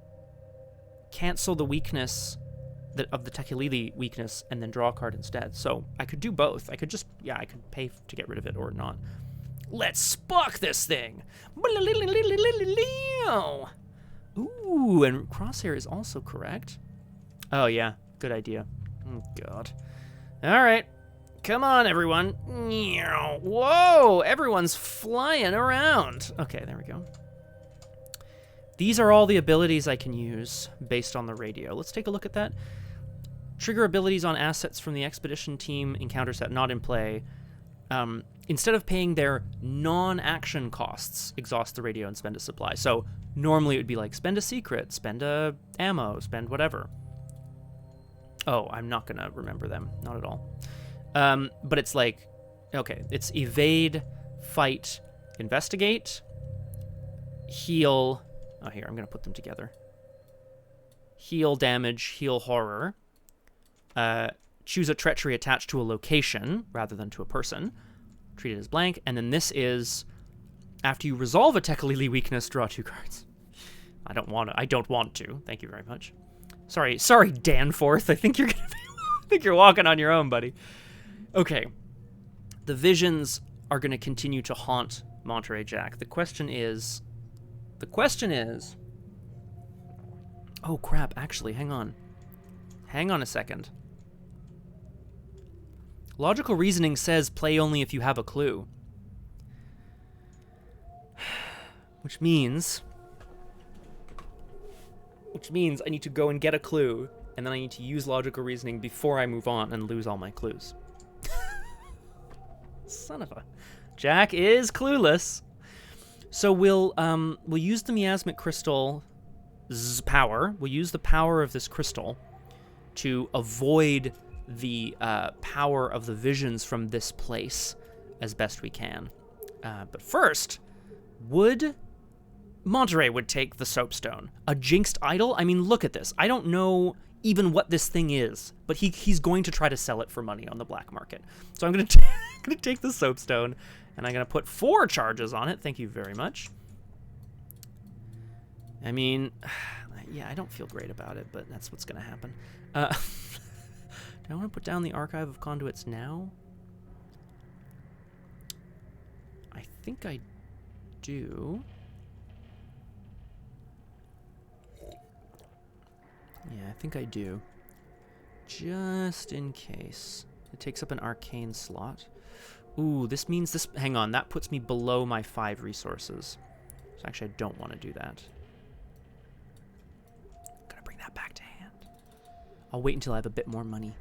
cancel the weakness of the Tekelili weakness and then draw a card instead. So I could do both. I could just, I could pay to get rid of it or not. Let's spock this thing. Ooh, and Crosshair is also correct. Oh, yeah. Good idea. Oh, God. All right. Come on, everyone. Whoa, everyone's flying around. Okay, there we go. These are all the abilities I can use based on the radio. Let's take a look at that. Trigger abilities on assets from the expedition team encounter set not in play. Instead of paying their non-action costs, exhaust the radio and spend a supply. So normally it would be like spend a secret, spend a ammo, spend whatever. Oh, I'm not going to remember them. Not at all. But it's like, okay, it's evade, fight, investigate, heal. Oh, here, I'm going to put them together. Heal damage, heal horror. Choose a treachery attached to a location rather than to a person. Treat it as blank. And then this is, after you resolve a Tekelili weakness, draw 2 cards. I don't want to. Thank you very much. Sorry, Danforth. I think you're gonna I think you're walking on your own, buddy. Okay. The visions are going to continue to haunt Monterey Jack. The question is... Oh, crap. Actually, hang on. Hang on a second. Logical reasoning says play only if you have a clue. Which means I need to go and get a clue, and then I need to use logical reasoning before I move on and lose all my clues. Son of a... Jack is clueless. So we'll use the miasmic crystal's power. We'll use the power of this crystal to avoid the power of the visions from this place as best we can. But first, Monterey would take the soapstone. A jinxed idol? I mean, look at this. I don't know even what this thing is, but he's going to try to sell it for money on the black market. So I'm going to take the soapstone, and I'm going to put 4 charges on it. Thank you very much. I mean, yeah, I don't feel great about it, but that's what's going to happen. Do I want to put down the Archive of Conduits now? I think I do. Yeah, I think I do. Just in case. It takes up an arcane slot. Ooh, this means this... Hang on, that puts me below my 5 resources. So actually, I don't want to do that. I'm going to bring that back to hand. I'll wait until I have a bit more money.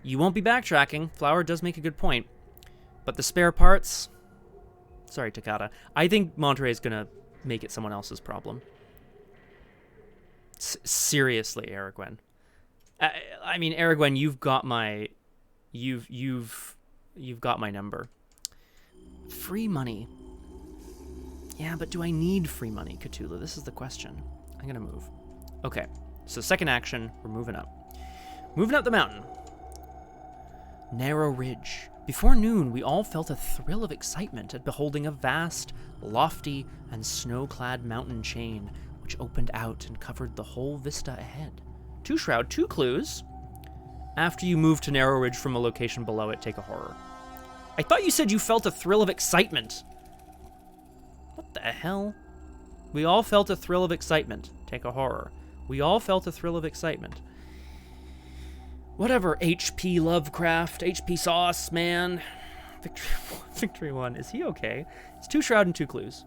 You won't be backtracking. Flower does make a good point. But the spare parts... Sorry, Takata. I think Monterey is going to make it someone else's problem. Seriously, Aragwen. I mean, Aragwen, you've got my... You've got my number. Free money. Yeah, but do I need free money, Cthulhu? This is the question. I'm going to move. Okay, so second action, we're moving up. Moving up the mountain. Narrow ridge. Before noon, we all felt a thrill of excitement at beholding a vast, lofty, and snow-clad mountain chain, which opened out and covered the whole vista ahead. 2 shroud, 2 clues. After you move to Narrow Ridge from a location below it, take a horror. I thought you said you felt a thrill of excitement. What the hell? We all felt a thrill of excitement. Take a horror. We all felt a thrill of excitement. Whatever, H.P. Lovecraft, H.P. Sauce, man. Victory 1. Is he okay? It's 2 shroud and 2 clues.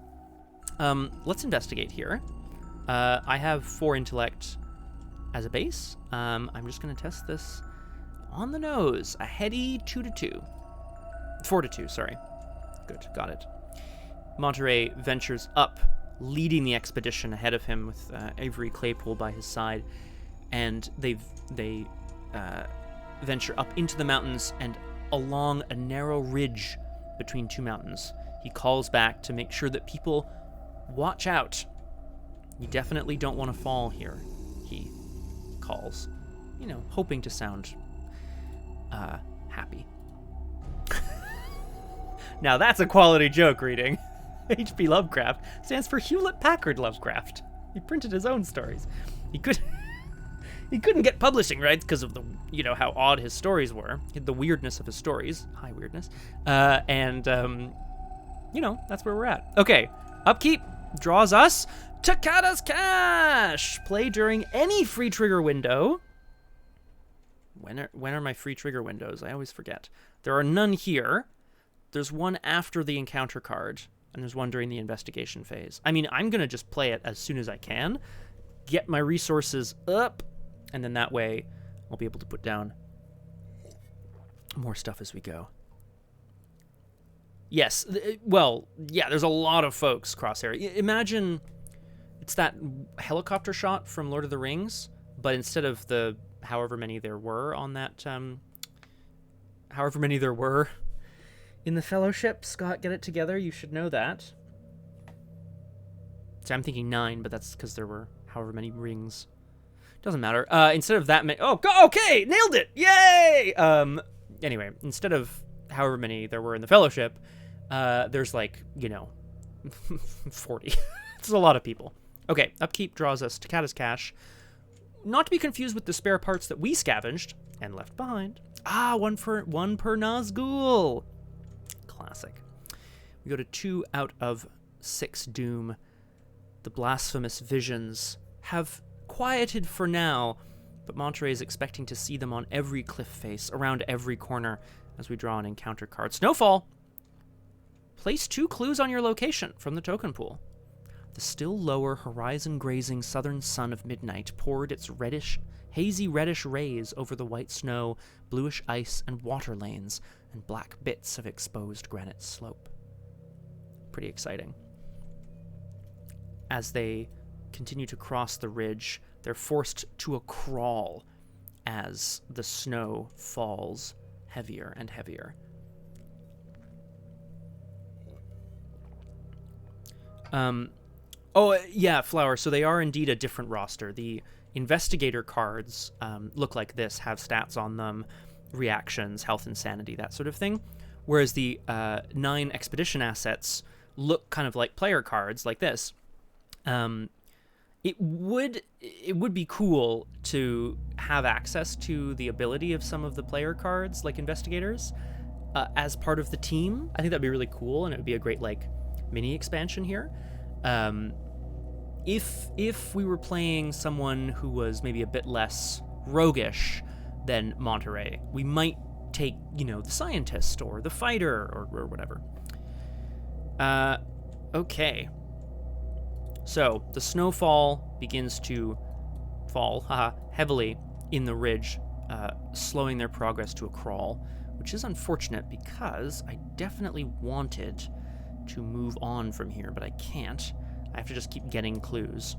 Let's investigate here. I have 4 intellect as a base. I'm just going to test this on the nose. A heady 2-2. 4-2, sorry. Good, got it. Monterey ventures up, leading the expedition ahead of him with Avery Claypool by his side, and they venture up into the mountains and along a narrow ridge between 2 mountains. He calls back to make sure that people watch out. You definitely don't want to fall here. calls, you know, hoping to sound happy. Now that's a quality joke reading. H.P. Lovecraft stands for Hewlett-Packard Lovecraft. He printed his own stories. He couldn't get publishing rights because of the, you know, how odd his stories were, the weirdness of his stories, high weirdness, you know, that's where we're at. Okay, upkeep draws us Takata's Cash. Play during any free trigger window. When are my free trigger windows? I always forget. There are none here. There's one after the encounter card, and there's one during the investigation phase. I mean, I'm gonna just play it as soon as I can, get my resources up, and then that way I'll be able to put down more stuff as we go. Yes, well, yeah, there's a lot of folks, Crosshair. Imagine it's that helicopter shot from Lord of the Rings, but instead of the however many there were on that, however many there were in the Fellowship, Scott, get it together, you should know that. So I'm thinking 9, but that's because there were however many rings. Doesn't matter. Instead of that many... Oh, okay! Nailed it! Yay! Anyway, instead of however many there were in the Fellowship, there's like, you know, 40. It's a lot of people. Okay, upkeep draws us Takata's Cash. Not to be confused with the spare parts that we scavenged and left behind. Ah, one per Nazgul. Classic. We go to 2 out of 6 Doom. The blasphemous visions have quieted for now, but Monterey is expecting to see them on every cliff face, around every corner, as we draw an encounter card. Snowfall! Place 2 clues on your location from the token pool. The still lower, horizon-grazing southern sun of midnight poured its hazy reddish rays over the white snow, bluish ice, and water lanes, and black bits of exposed granite slope. Pretty exciting. As they continue to cross the ridge, they're forced to a crawl as the snow falls heavier and heavier. Oh, yeah, Flower, so they are indeed a different roster. The investigator cards look like this, have stats on them, reactions, health and sanity, that sort of thing. Whereas the 9 expedition assets look kind of like player cards, like this. It would be cool to have access to the ability of some of the player cards, like investigators, as part of the team. I think that'd be really cool, and it would be a great like mini expansion here. If we were playing someone who was maybe a bit less roguish than Monterey, we might take, you know, the scientist or the fighter or whatever. Okay. So the snowfall begins to fall heavily in the ridge, slowing their progress to a crawl, which is unfortunate because I definitely wanted to move on from here, but I can't. I have to just keep getting clues.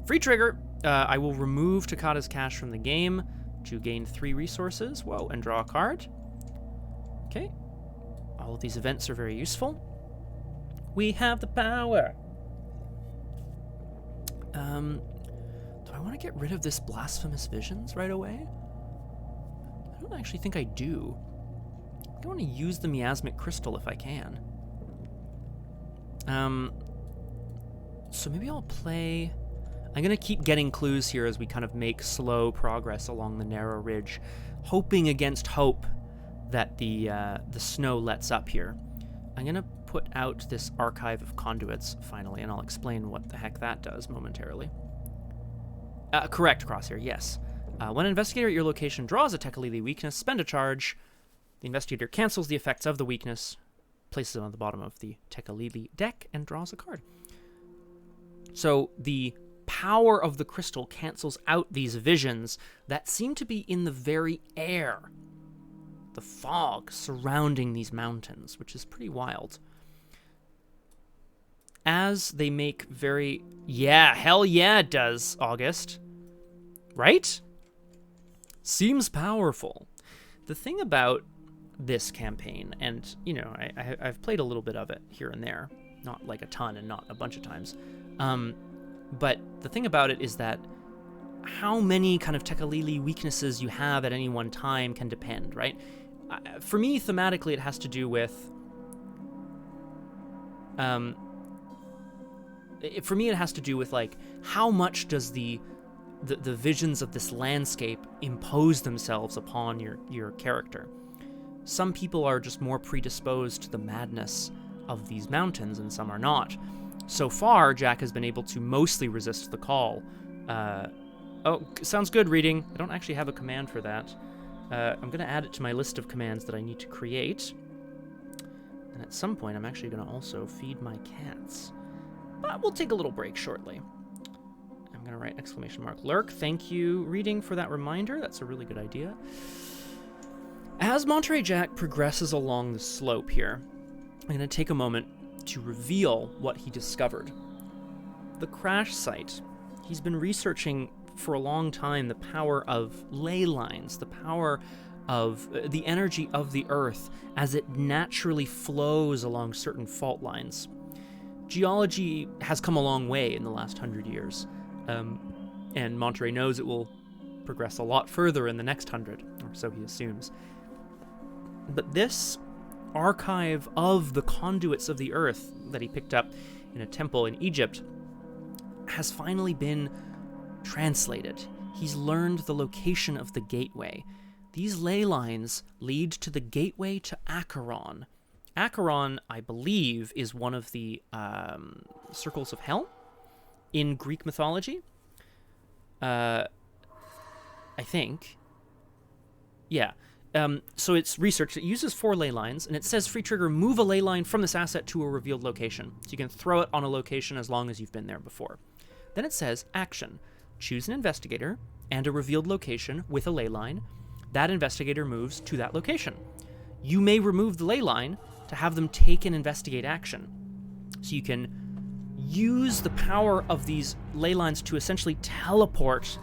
Free trigger. I will remove Takata's Cash from the game to gain 3 resources. Whoa, and draw a card. Okay. All of these events are very useful. We have the power. Do I want to get rid of this blasphemous visions right away? I don't actually think I do. I want to use the miasmic crystal if I can. So maybe I'll play... I'm going to keep getting clues here as we kind of make slow progress along the narrow ridge, hoping against hope that the snow lets up here. I'm going to put out this archive of conduits, finally, and I'll explain what the heck that does momentarily. Correct, Crosshair, yes. When an investigator at your location draws a Tekalili weakness, spend a charge. The investigator cancels the effects of the weakness, places it on the bottom of the Tekalili deck, and draws a card. So the power of the crystal cancels out these visions that seem to be in the very air. The fog surrounding these mountains, which is pretty wild. As they make very... Yeah, hell yeah it does, August. Right? Seems powerful. The thing about this campaign, and, you know, I've played a little bit of it here and there. Not like a ton and not a bunch of times. But the thing about it is that how many kind of Tekalili weaknesses you have at any one time can depend, right? For me, thematically, it has to do with... for me, it has to do with, like, how much does the visions of this landscape impose themselves upon your character. Some people are just more predisposed to the madness of these mountains, and some are not. So far, Jack has been able to mostly resist the call. Oh, sounds good, reading. I don't actually have a command for that. I'm going to add it to my list of commands that I need to create. And at some point, I'm actually going to also feed my cats. But we'll take a little break shortly. I'm going to write exclamation mark lurk. Thank you, reading, for that reminder. That's a really good idea. As Monterey Jack progresses along the slope here, I'm going to take a moment to reveal what he discovered. The crash site. He's been researching for a long time the power of ley lines, the power of the energy of the Earth as it naturally flows along certain fault lines. Geology has come a long way in the last 100 years, and Monterey knows it will progress a lot further in the next 100, or so he assumes. But this archive of the conduits of the Earth that he picked up in a temple in Egypt has finally been translated. He's learned the location of the gateway. These ley lines lead to the gateway to Acheron. Acheron, I believe, is one of the circles of hell in Greek mythology. I think. Yeah. So it's research. It uses 4 ley lines, and it says free trigger, move a ley line from this asset to a revealed location. So you can throw it on a location as long as you've been there before. Then it says action. Choose an investigator and a revealed location with a ley line. That investigator moves to that location. You may remove the ley line to have them take and investigate action. So you can use the power of these ley lines to essentially teleport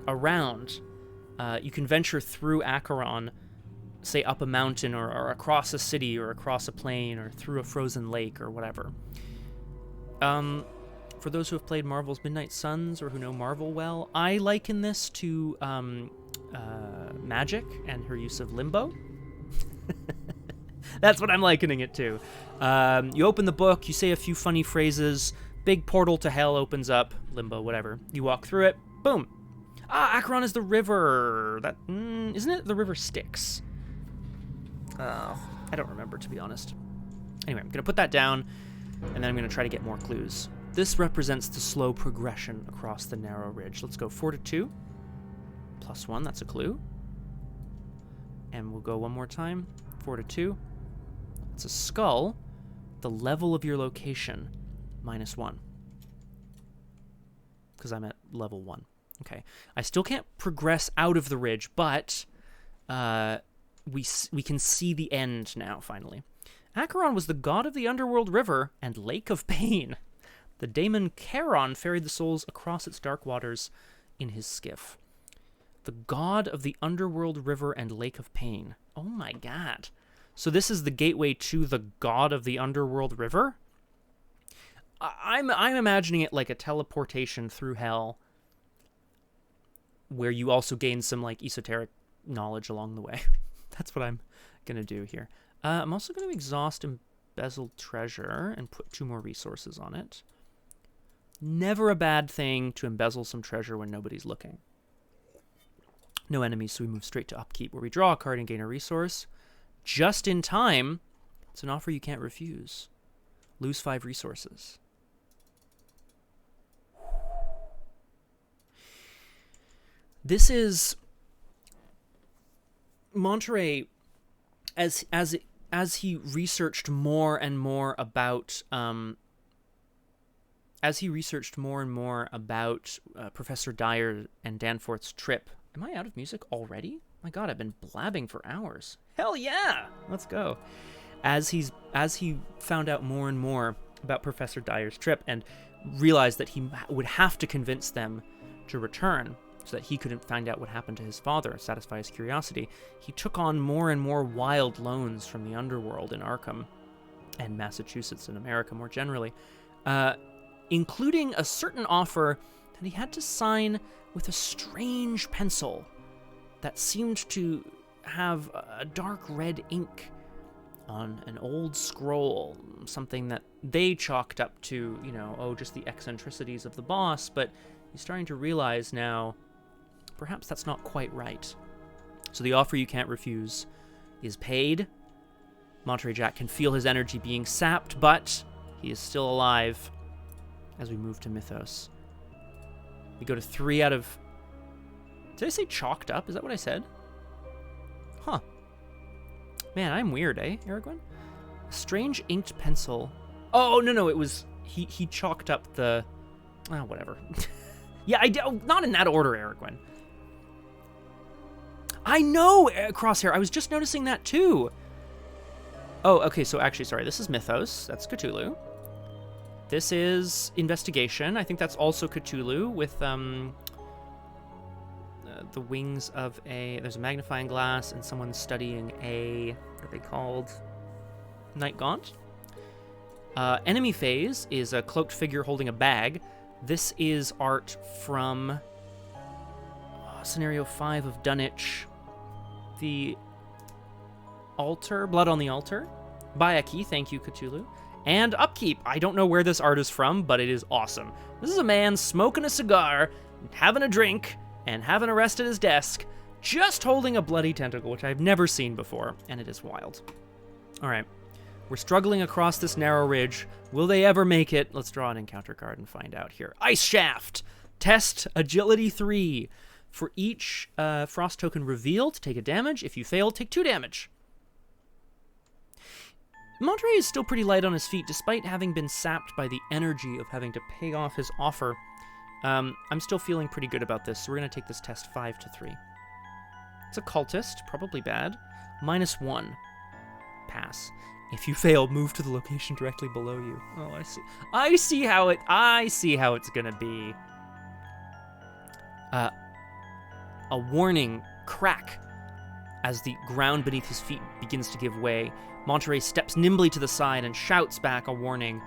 around. You can venture through Acheron, say up a mountain or across a city or across a plain or through a frozen lake or whatever. For those who have played Marvel's Midnight Suns or who know Marvel well, I liken this to magic and her use of limbo. That's what I'm likening it to. You open the book, you say a few funny phrases, big portal to hell opens up, limbo, whatever. You walk through it, boom. Acheron is the river. That isn't it the river Styx? I don't remember, to be honest. Anyway, I'm going to put that down, and then I'm going to try to get more clues. This represents the slow progression across the narrow ridge. Let's go 4 to 2. +1, that's a clue. And we'll go one more time. 4 to 2. It's a skull. The level of your location, -1. Because I'm at level 1. Okay. I still can't progress out of the ridge, but we can see the end now, finally. Acheron was the god of the underworld river and lake of pain. The daemon Charon ferried the souls across its dark waters in his skiff. The god of the underworld river and lake of pain. Oh my god. So this is the gateway to the god of the underworld river? I'm imagining it like a teleportation through hell, where you also gain some like esoteric knowledge along the way. That's what I'm going to do here. I'm also going to exhaust embezzled treasure and put 2 more resources on it. Never a bad thing to embezzle some treasure when nobody's looking. No enemies, so we move straight to upkeep, where we draw a card and gain a resource. Just in time. It's an offer you can't refuse. Lose 5 resources. This is Monterey, as he researched more and more about Professor Dyer and Danforth's trip. Am I out of music already? My God, I've been blabbing for hours. Hell yeah! Let's go. As he found out more and more about Professor Dyer's trip and realized that he would have to convince them to return so that he couldn't find out what happened to his father, satisfy his curiosity, he took on more and more wild loans from the underworld in Arkham and Massachusetts and America more generally, including a certain offer that he had to sign with a strange pencil that seemed to have a dark red ink on an old scroll, something that they chalked up to, just the eccentricities of the boss, but he's starting to realize now perhaps that's not quite right. So the offer you can't refuse is paid. Monterey Jack can feel his energy being sapped, but he is still alive as we move to Mythos. We go to 3 out of... Did I say chalked up? Is that what I said? Huh. Man, I'm weird, eh, Aragorn? Strange inked pencil. Oh, no, it was... He chalked up the... whatever. Yeah, not in that order, Aragorn. I know, Crosshair. I was just noticing that, too. Oh, okay, so actually, sorry. This is Mythos. That's Cthulhu. This is Investigation. I think that's also Cthulhu with the wings of a... There's a magnifying glass and someone studying a... What are they called? Night Gaunt. Enemy Phase is a cloaked figure holding a bag. This is art from Scenario 5 of Dunwich. The Altar, Blood on the Altar. Bayaki, thank you, Cthulhu. And Upkeep. I don't know where this art is from, but it is awesome. This is a man smoking a cigar, having a drink, and having a rest at his desk, just holding a bloody tentacle, which I've never seen before, and it is wild. All right. We're struggling across this narrow ridge. Will they ever make it? Let's draw an encounter card and find out here. Ice Shaft. Test Agility 3. For each frost token revealed, take a damage. If you fail, take 2 damage. Monterey is still pretty light on his feet, despite having been sapped by the energy of having to pay off his offer. I'm still feeling pretty good about this, so we're going to take this test 5 to 3. It's a cultist, probably bad. -1. Pass. If you fail, move to the location directly below you. Oh, I see. I see how it's gonna be. A warning crack as the ground beneath his feet begins to give way. Monterey steps nimbly to the side and shouts back a warning.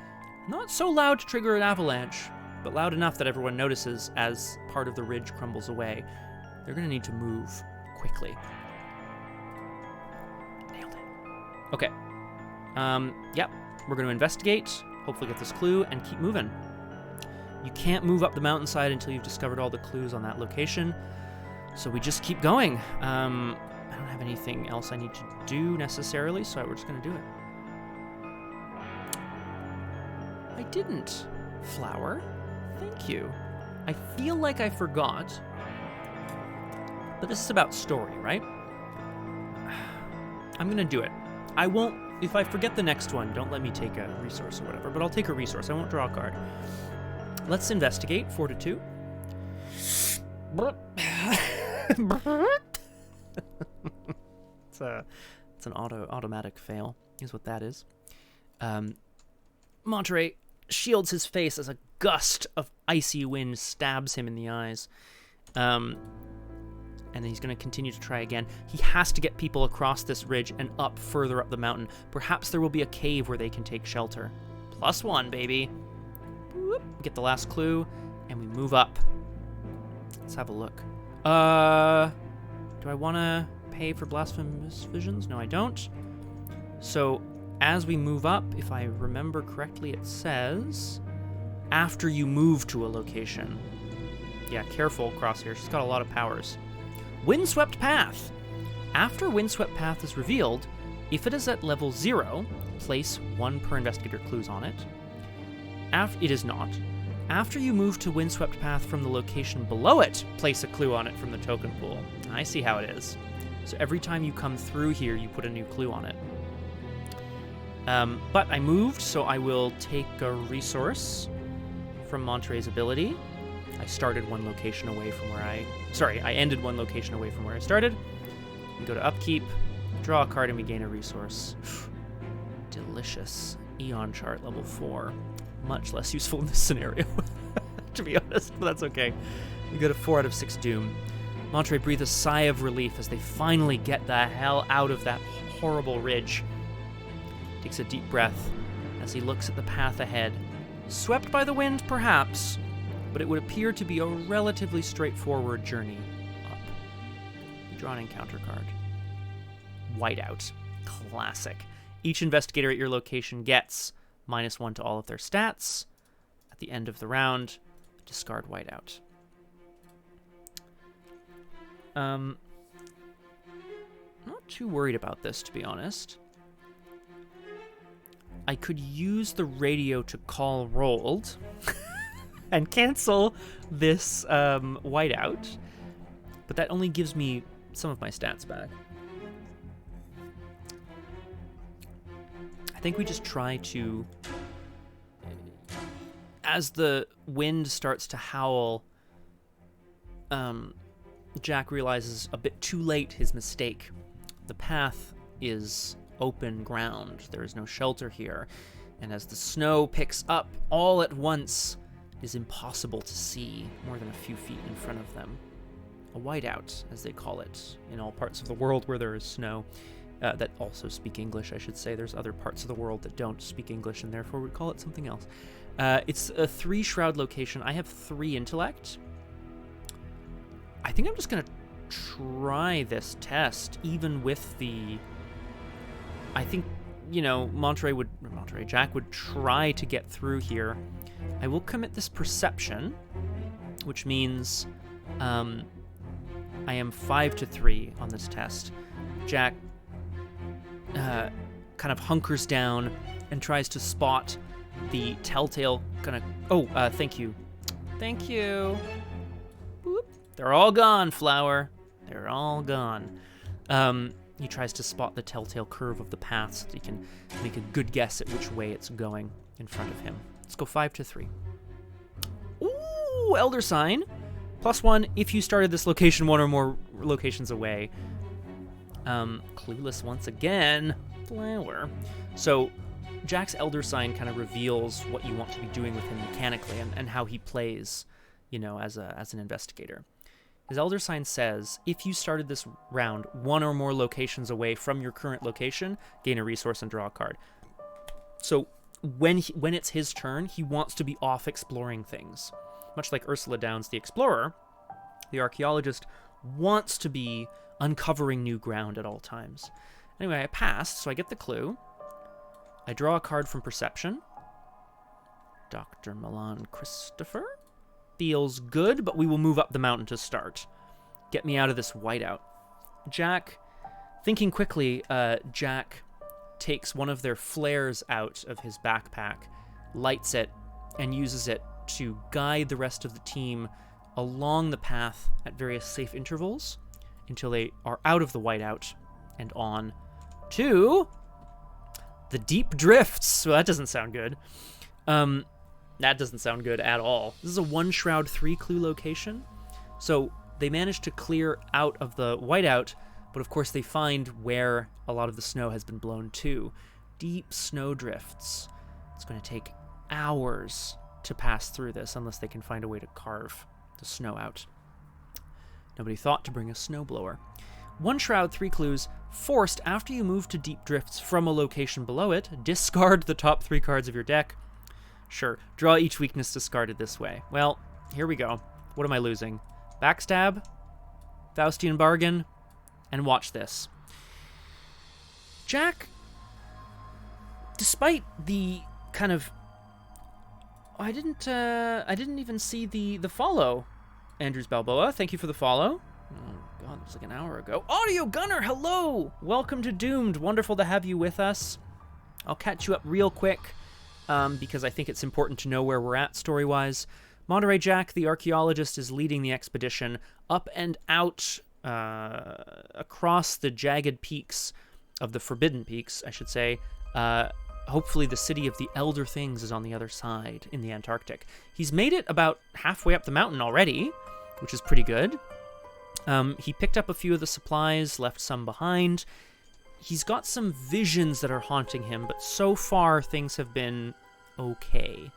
Not so loud to trigger an avalanche, but loud enough that everyone notices as part of the ridge crumbles away. They're gonna need to move quickly. Nailed it. Okay. Yep, we're going to investigate, hopefully get this clue, and keep moving. You can't move up the mountainside until you've discovered all the clues on that location, so we just keep going. I don't have anything else I need to do necessarily, so we're just going to do it. I didn't. Flower. Thank you. I feel like I forgot, but this is about story, right? I'm going to do it. I won't... If I forget the next one, don't let me take a resource or whatever, but I'll take a resource. I won't draw a card. Let's investigate. 4 to 2. It's an automatic fail, is what that is. Monterey shields his face as a gust of icy wind stabs him in the eyes. And then he's going to continue to try again. He has to get people across this ridge and up further up the mountain. Perhaps there will be a cave where they can take shelter. +1, baby. Whoop. Get the last clue, and we move up. Let's have a look. Do I want to pay for Blasphemous Visions? No, I don't. So, as we move up, if I remember correctly, it says, after you move to a location. Yeah, careful, Crosshair. She's got a lot of powers. Windswept Path. After Windswept Path is revealed, if it is at level 0, place 1 per investigator clues on it. It is not. After you move to Windswept Path from the location below it, place a clue on it from the token pool. I see how it is. So every time you come through here, you put a new clue on it. But I moved, so I will take a resource from Monterey's ability. I started one location away from where I ended one location away from where I started. We go to Upkeep, draw a card, and we gain a resource. Delicious. Eon Chart, level 4. Much less useful in this scenario, to be honest, but that's okay. We go to 4 out of 6 Doom. Monterey breathes a sigh of relief as they finally get the hell out of that horrible ridge. Takes a deep breath as he looks at the path ahead. Swept by the wind, perhaps, but it would appear to be a relatively straightforward journey up. You draw an encounter card. Whiteout. Classic. Each investigator at your location gets -1 to all of their stats. At the end of the round, discard whiteout. Not too worried about this, to be honest. I could use the radio to call rolled and cancel this whiteout, but that only gives me some of my stats back. I think we just try to, as the wind starts to howl, Jack realizes a bit too late his mistake. The path is open ground. There is no shelter here. And as the snow picks up all at once, it is impossible to see more than a few feet in front of them. A whiteout, as they call it, in all parts of the world where there is snow. That also speak English, I should say. There's other parts of the world that don't speak English, and therefore would call it something else. It's a 3-shroud location. I have 3 intellect. I think I'm just going to try this test, even with the... I think, Jack would try to get through here. I will commit this perception, which means I am 5-3 on this test. Jack kind of hunkers down and tries to spot the telltale thank you. Thank you. Boop. They're all gone, Flower. They're all gone. He tries to spot the telltale curve of the path so that he can make a good guess at which way it's going in front of him. Let's go 5-3. Ooh, Elder Sign. +1 if you started this location 1 or more locations away. Clueless once again. Flower. So Jack's Elder Sign kind of reveals what you want to be doing with him mechanically and how he plays, as an investigator. His Elder Sign says, if you started this round 1 or more locations away from your current location, gain a resource and draw a card. So when it's his turn, he wants to be off exploring things. Much like Ursula Downs the Explorer, the archaeologist wants to be uncovering new ground at all times. Anyway, I passed, so I get the clue. I draw a card from Perception. Dr. Milan Christopher. Feels good, but we will move up the mountain to start. Get me out of this whiteout. Jack, thinking quickly, Jack takes one of their flares out of his backpack, lights it, and uses it to guide the rest of the team along the path at various safe intervals until they are out of the whiteout and on to the deep drifts. Well, that doesn't sound good. That doesn't sound good at all. This is a 1-shroud 3-clue location. So they managed to clear out of the whiteout, but of course they find where a lot of the snow has been blown to. Deep snow drifts. It's going to take hours to pass through this unless they can find a way to carve the snow out. Nobody thought to bring a snowblower. 1 shroud, 3 clues. Forced, after you move to deep drifts from a location below it, discard the top 3 cards of your deck. Sure, draw each weakness discarded this way. Well, here we go. What am I losing? Backstab, Faustian Bargain, and watch this. Jack, despite the kind of... I didn't even see the follow. Andrews Balboa, thank you for the follow. Oh, God, it was like an hour ago. Audio Gunner, hello! Welcome to Doomed. Wonderful to have you with us. I'll catch you up real quick, because I think it's important to know where we're at story-wise. Monterey Jack, the archaeologist, is leading the expedition up and out across the jagged peaks of the Forbidden Peaks, I should say. Hopefully the city of the Elder Things is on the other side in the Antarctic. He's made it about halfway up the mountain already, which is pretty good. He picked up a few of the supplies, left some behind. He's got some visions that are haunting him, but so far things have been okay.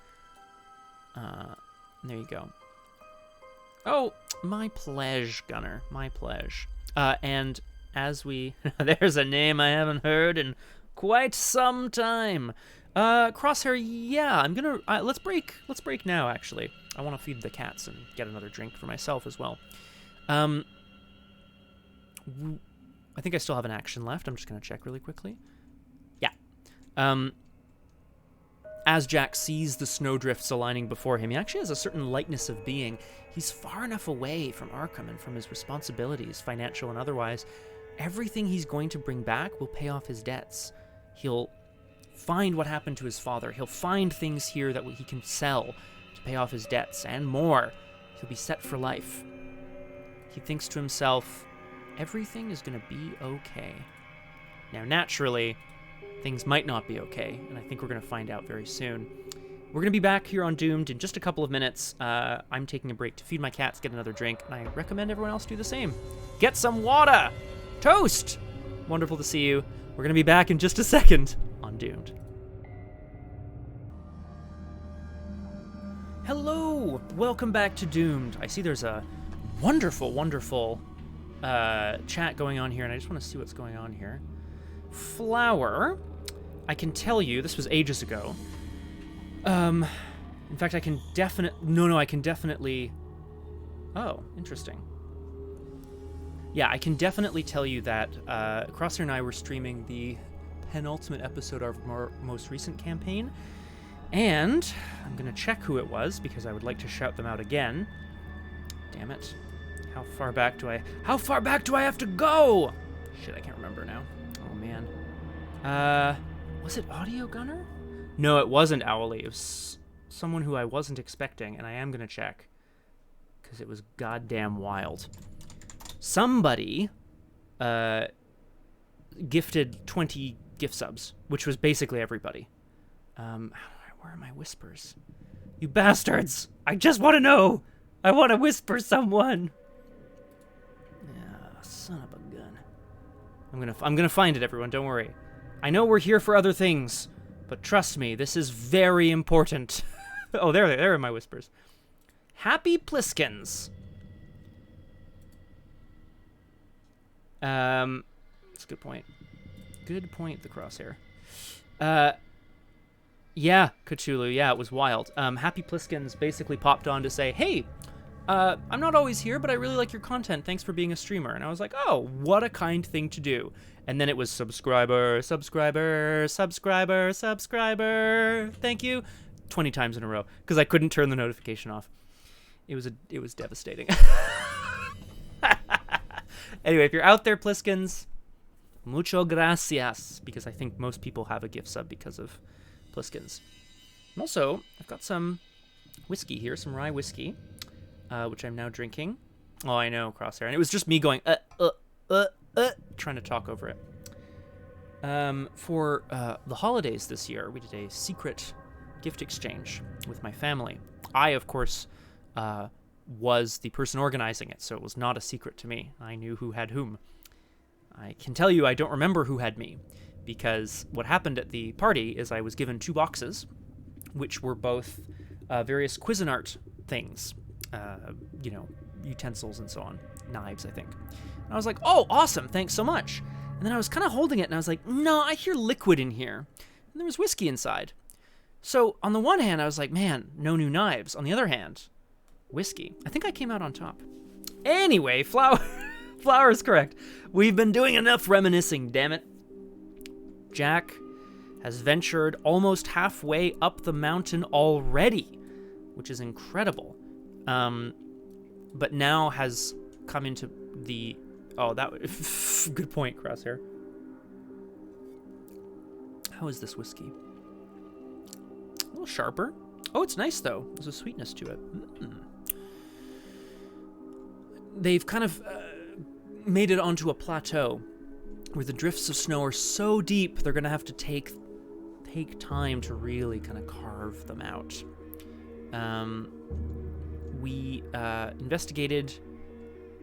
There you go. Oh, my pleasure, Gunner. My pleasure. And as we... There's a name I haven't heard in Quite some time. Crosshair, yeah, I'm gonna... let's break now, actually. I want to feed the cats and get another drink for myself as well. I think I still have an action left. I'm just gonna check really quickly. Yeah. As Jack sees the snowdrifts aligning before him, he actually has a certain lightness of being. He's far enough away from Arkham and from his responsibilities, financial and otherwise. Everything he's going to bring back will pay off his debts. He'll find what happened to his father. He'll find things here that he can sell to pay off his debts and more. He'll be set for life. He thinks to himself, everything is going to be okay. Now, naturally, things might not be okay, and I think we're going to find out very soon. We're going to be back here on Doomed in just a couple of minutes. I'm taking a break to feed my cats, get another drink, and I recommend everyone else do the same. Get some water! Toast! Wonderful to see you. We're going to be back in just a second on Doomed. Hello! Welcome back to Doomed. I see there's a wonderful, wonderful chat going on here, and I just want to see what's going on here. Flower, I can tell you, this was ages ago. In fact, I can definitely... Oh, interesting. Yeah, I can definitely tell you that Crosshair and I were streaming the penultimate episode of our most recent campaign, and I'm gonna check who it was because I would like to shout them out again. Damn it. How far back do I have to go? Shit, I can't remember now. Oh, man. Was it Audio Gunner? No, it wasn't Owly. It was someone who I wasn't expecting, and I am going to check. Because it was goddamn wild. Somebody gifted 20 gift subs, which was basically everybody. Where are my whispers? You bastards! I just want to know! I want to whisper someone! Son of a gun. I'm gonna find it, everyone. Don't worry. I know we're here for other things, but trust me, this is very important. Oh, there are my whispers. Happy Pliskins. That's a good point. Good point, the Crosshair. Yeah, Cthulhu. Yeah, it was wild. Happy Pliskins basically popped on to say, hey, I'm not always here, but I really like your content. Thanks for being a streamer. And I was like, oh, what a kind thing to do. And then it was subscriber, subscriber, subscriber, subscriber. Thank you. 20 times in a row because I couldn't turn the notification off. It was devastating. Anyway, if you're out there, Pliskins, mucho gracias, because I think most people have a gift sub because of Pliskins. And also, I've got some whiskey here, some rye whiskey, which I'm now drinking. Oh, I know, Crosshair. And it was just me going, trying to talk over it. For the holidays this year, we did a secret gift exchange with my family. I, of course, was the person organizing it, so it was not a secret to me. I knew who had whom. I can tell you I don't remember who had me, because what happened at the party is I was given 2 boxes, which were both various Cuisinart things, utensils and so on, knives, I think. And I was like, oh, awesome, thanks so much. And then I was kind of holding it, and I was like, no, I hear liquid in here. And there was whiskey inside. So on the one hand, I was like, man, no new knives. On the other hand, whiskey. I think I came out on top. Anyway, Flower is correct. We've been doing enough reminiscing, damn it. Jack has ventured almost halfway up the mountain already, which is incredible. But now has come into the... Oh, that was... Good point, Crosshair. How is this whiskey? A little sharper. Oh, it's nice, though. There's a sweetness to it. They've kind of made it onto a plateau where the drifts of snow are so deep, they're going to have to take time to really kind of carve them out. We investigated,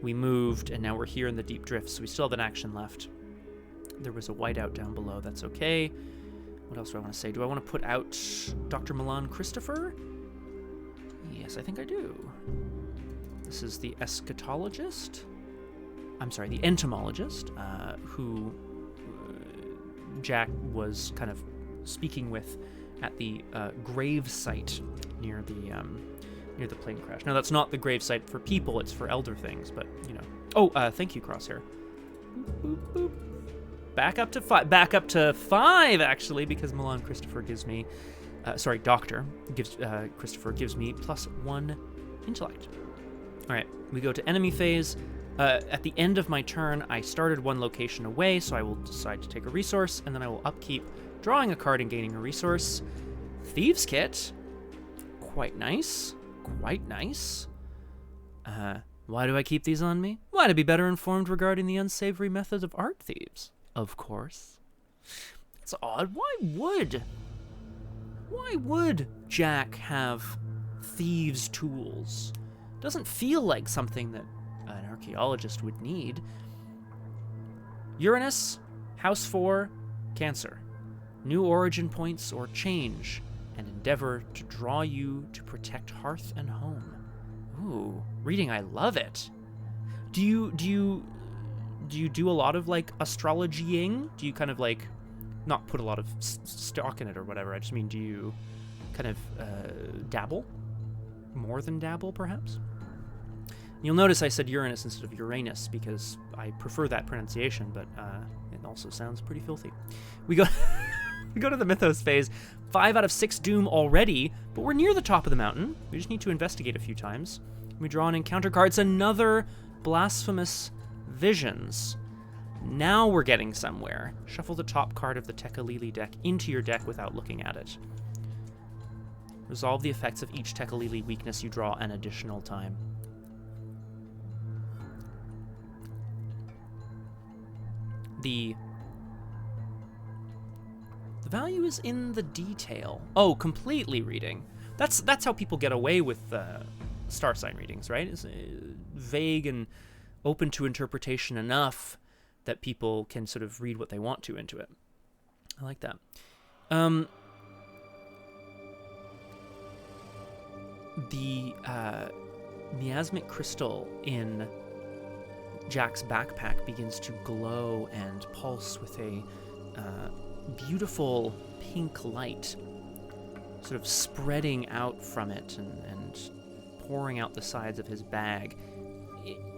we moved, and now we're here in the deep drifts, so we still have an action left. There was a whiteout down below. That's okay. What else do I want to say? Do I want to put out Dr. Milan Christopher? Yes, I think I do. This is the eschatologist. I'm sorry, the entomologist, who Jack was kind of speaking with at the grave site near the plane crash. Now, that's not the grave site for people, it's for elder things, but, you know. Oh, thank you, Crosshair. Boop, boop, boop. Back up to 5. Back up to 5, actually, because Milan Christopher gives me... Christopher gives me +1 intellect. All right, we go to enemy phase. At the end of my turn, I started one location away, so I will decide to take a resource, and then I will upkeep drawing a card and gaining a resource. Thieves' Kit. Quite nice. Quite nice. Why do I keep these on me? Why, to be better informed regarding the unsavory methods of art thieves. Of course. It's odd. Why would Jack have thieves' tools? Doesn't feel like something that an archaeologist would need. Uranus, House 4, Cancer. New origin points or change, and endeavor to draw you to protect hearth and home. Ooh, reading, I love it. Do you do a lot of, like, astrologying? Do you kind of, like, not put a lot of stock in it or whatever? I just mean, do you kind of dabble? More than dabble, perhaps? You'll notice I said Uranus instead of Uranus because I prefer that pronunciation, but it also sounds pretty filthy. We go we go to the mythos phase. 5 out of 6 doom already, but we're near the top of the mountain. We just need to investigate a few times. We draw an encounter cards, another blasphemous visions. Now we're getting somewhere. Shuffle the top card of the Tekalili deck into your deck without looking at it. Resolve the effects of each Tekalili weakness you draw an additional time. The value is in the detail. Oh, completely reading. That's how people get away with star sign readings, right? It's vague and open to interpretation enough that people can sort of read what they want to into it. I like that. The miasmic crystal in Jack's backpack begins to glow and pulse with a beautiful pink light sort of spreading out from it and pouring out the sides of his bag.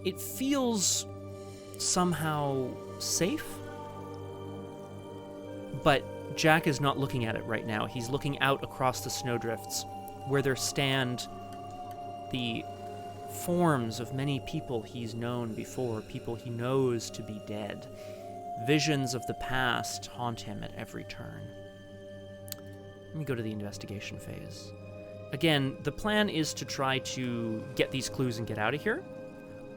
It feels somehow safe, but Jack is not looking at it right now. He's looking out across the snowdrifts where there stand the forms of many people he's known before, people he knows to be dead. Visions of the past haunt him at every turn. Let me go to the investigation phase. Again, the plan is to try to get these clues and get out of here.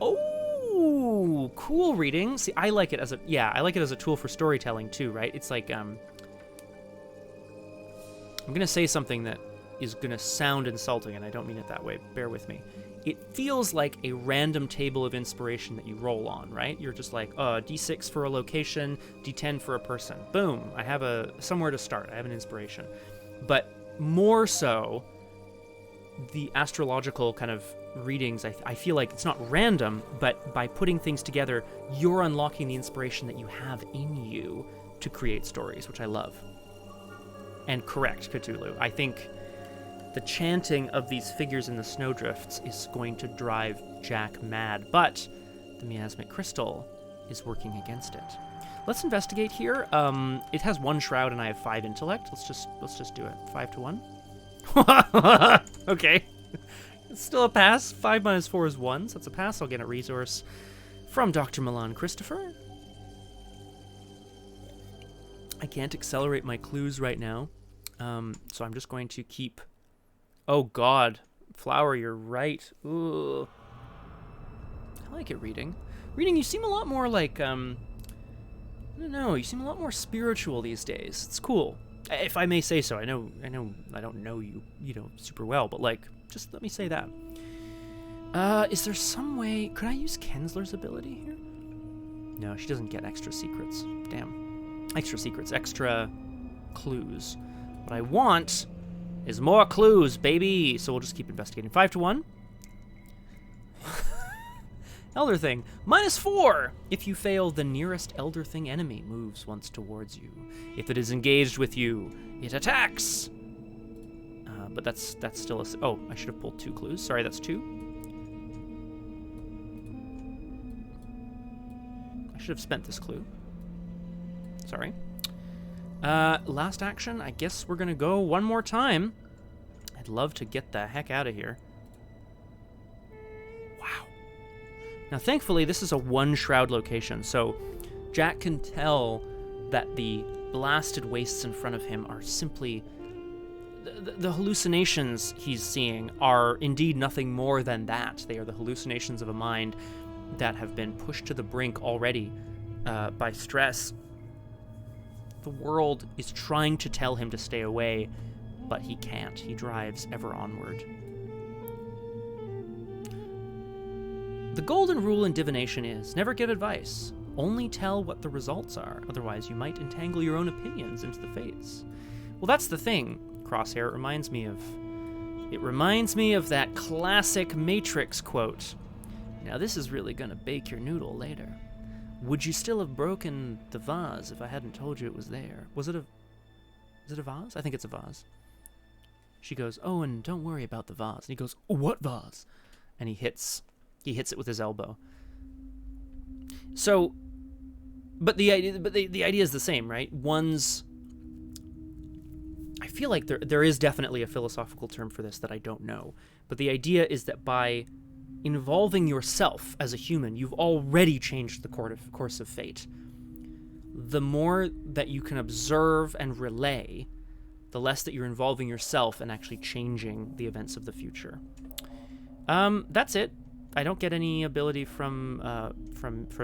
Oh, cool reading. See, I like it as a tool for storytelling too, right? It's like, I'm gonna say something that is gonna sound insulting, and I don't mean it that way. Bear with me. It feels like a random table of inspiration that you roll on, right? You're just like, D6 for a location, D10 for a person. Boom, I have somewhere to start. I have an inspiration. But more so, the astrological kind of readings, I feel like it's not random, but by putting things together, you're unlocking the inspiration that you have in you to create stories, which I love. And correct, Cthulhu. I think the chanting of these figures in the snowdrifts is going to drive Jack mad, but the miasmic crystal is working against it. Let's investigate here. It has 1 shroud and I have 5 intellect. Let's just do it. 5 to 1. Okay. It's still a pass. 5 minus 4 is 1, so that's a pass. I'll get a resource from Dr. Milan Christopher. I can't accelerate my clues right now, so I'm just going to keep... Oh, God. Flower, you're right. Ooh. I like it, reading. Reading, you seem a lot more like, I don't know, you seem a lot more spiritual these days. It's cool. If I may say so. I know I don't know you, super well, but, like, just let me say that. Is there some way... Could I use Kensler's ability here? No, she doesn't get extra secrets. Damn. Extra secrets, extra clues. What I want is more clues, baby. So we'll just keep investigating. 5 to 1. Elder Thing. -4! If you fail, the nearest Elder Thing enemy moves once towards you. If it is engaged with you, it attacks. But that's still a... Oh, I should have pulled 2 clues. Sorry, that's 2. I should have spent this clue. Sorry. Last action, I guess we're gonna go one more time. I'd love to get the heck out of here. Wow. Now, thankfully, this is a one-shroud location, so Jack can tell that the blasted wastes in front of him are simply... The hallucinations he's seeing are indeed nothing more than that. They are the hallucinations of a mind that have been pushed to the brink already by stress. The world is trying to tell him to stay away, but he can't. He drives ever onward. The golden rule in divination is, never give advice. Only tell what the results are. Otherwise, you might entangle your own opinions into the fates. Well, that's the thing, Crosshair. It reminds me of that classic Matrix quote. Now, this is really gonna bake your noodle later. Would you still have broken the vase if I hadn't told you it was there? Is it a vase? I think it's a vase. She goes, oh, and don't worry about the vase. And he goes, oh, what vase? And he hits it with his elbow. So, but the idea is the same, right? I feel like there is definitely a philosophical term for this that I don't know. But the idea is that by involving yourself as a human, you've already changed the course of fate. The more that you can observe and relay, the less that you're involving yourself and actually changing the events of the future. That's it. I don't get any ability from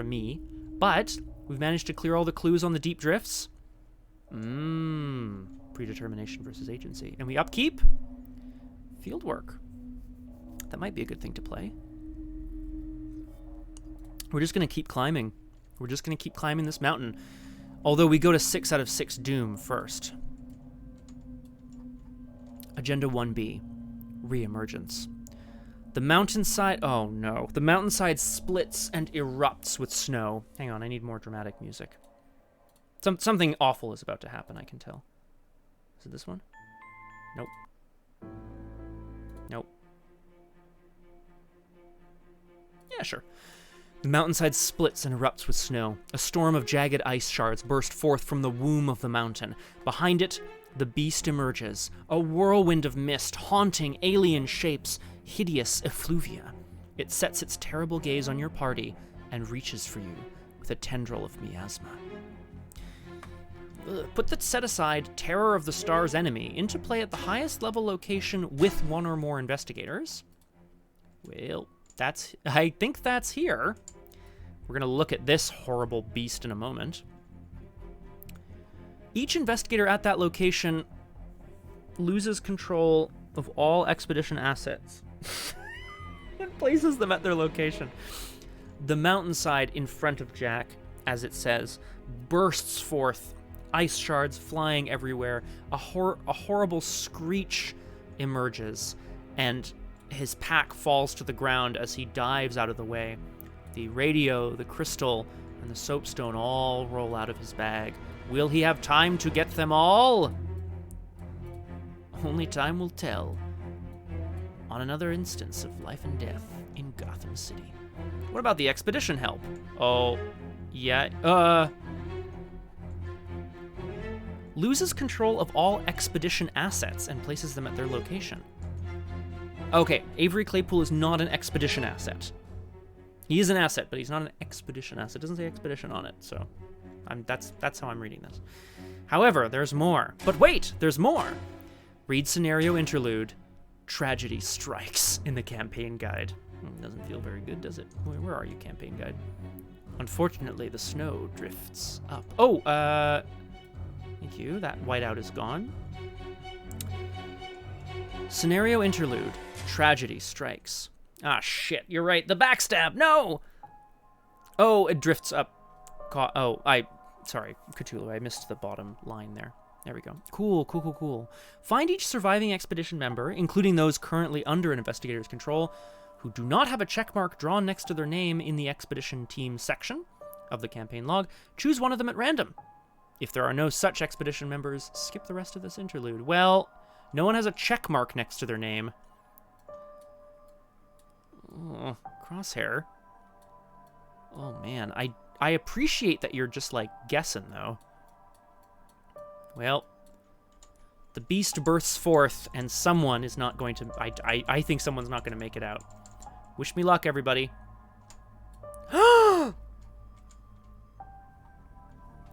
me, but we've managed to clear all the clues on the deep drifts. Predetermination versus agency. And we upkeep fieldwork. That might be a good thing to play. We're just going to keep climbing. We're just going to keep climbing this mountain. Although we go to 6 out of 6 doom first. Agenda 1B. Reemergence. The mountainside... Oh, no. The mountainside splits and erupts with snow. Hang on, I need more dramatic music. Something awful is about to happen, I can tell. Is it this one? Nope. Nope. Yeah, sure. The mountainside splits and erupts with snow. A storm of jagged ice shards burst forth from the womb of the mountain. Behind it, the beast emerges, a whirlwind of mist, haunting alien shapes, hideous effluvia. It sets its terrible gaze on your party and reaches for you with a tendril of miasma. Put the set-aside Terror of the Stars enemy into play at the highest level location with 1 or more investigators. Well, I think that's here. We're going to look at this horrible beast in a moment. Each investigator at that location loses control of all expedition assets and places them at their location. The mountainside in front of Jack, as it says, bursts forth, ice shards flying everywhere. A horrible screech emerges, and his pack falls to the ground as he dives out of the way. The radio, the crystal, and the soapstone all roll out of his bag. Will he have time to get them all? Only time will tell. On another instance of life and death in Gotham City. What about the expedition help? Oh, yeah, loses control of all expedition assets and places them at their location. Okay, Avery Claypool is not an expedition asset. He is an asset, but he's not an expedition asset. It doesn't say expedition on it, so that's how I'm reading this. However, there's more. But wait, there's more. Read scenario interlude. Tragedy strikes in the campaign guide. Doesn't feel very good, does it? Where are you, campaign guide? Unfortunately, the snow drifts up. Oh, thank you. That whiteout is gone. Scenario interlude. Tragedy strikes. Ah, shit. You're right. The backstab. No! Oh, it drifts up. Sorry, Cthulhu. I missed the bottom line there. There we go. Cool. Find each surviving expedition member, including those currently under an investigator's control, who do not have a check mark drawn next to their name in the expedition team section of the campaign log, choose one of them at random. If there are no such expedition members, skip the rest of this interlude. Well, no one has a check mark next to their name. Oh, Crosshair. Oh man, I appreciate that you're just like guessing though. Well, the beast bursts forth and someone is not going to, I think someone's not going to make it out. Wish me luck, everybody.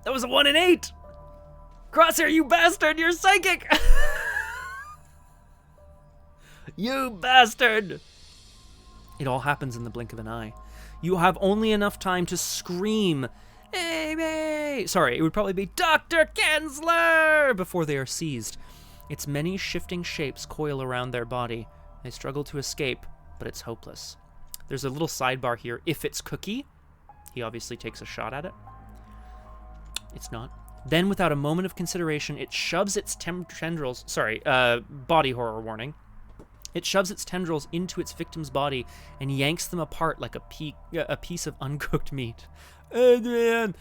That was a 1 in 8. Crosshair, you bastard, you're psychic. You bastard. It all happens in the blink of an eye. You have only enough time to scream, Amy! Sorry, it would probably be Dr. Kensler! Before they are seized. Its many shifting shapes coil around their body. They struggle to escape, but it's hopeless. There's a little sidebar here. If it's Cookie, he obviously takes a shot at it. It's not. Then, without a moment of consideration, it shoves its tendrils... Sorry, body horror warning. It shoves its tendrils into its victim's body and yanks them apart like a piece of uncooked meat. Adrian!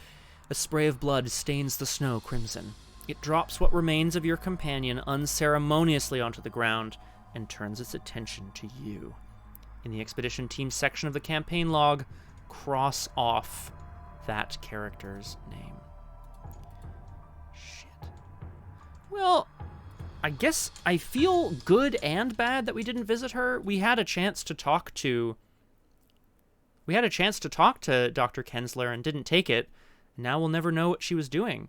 A spray of blood stains the snow crimson. It drops what remains of your companion unceremoniously onto the ground and turns its attention to you. In the expedition team section of the campaign log, cross off that character's name. Shit. Well, I guess I feel good and bad that we didn't visit her. We had a chance to talk to Dr. Kensler and didn't take it. Now we'll never know what she was doing.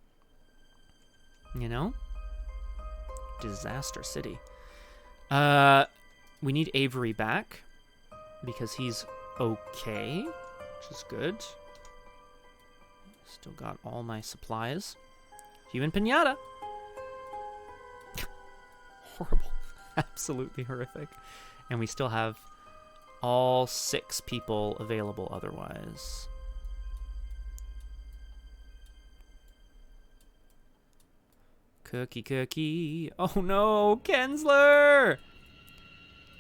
You know? Disaster City. We need Avery back because he's okay, which is good. Still got all my supplies. Human pinata. Horrible. Absolutely horrific. And we still have all 6 people available otherwise. Cookie. Oh no, Kensler!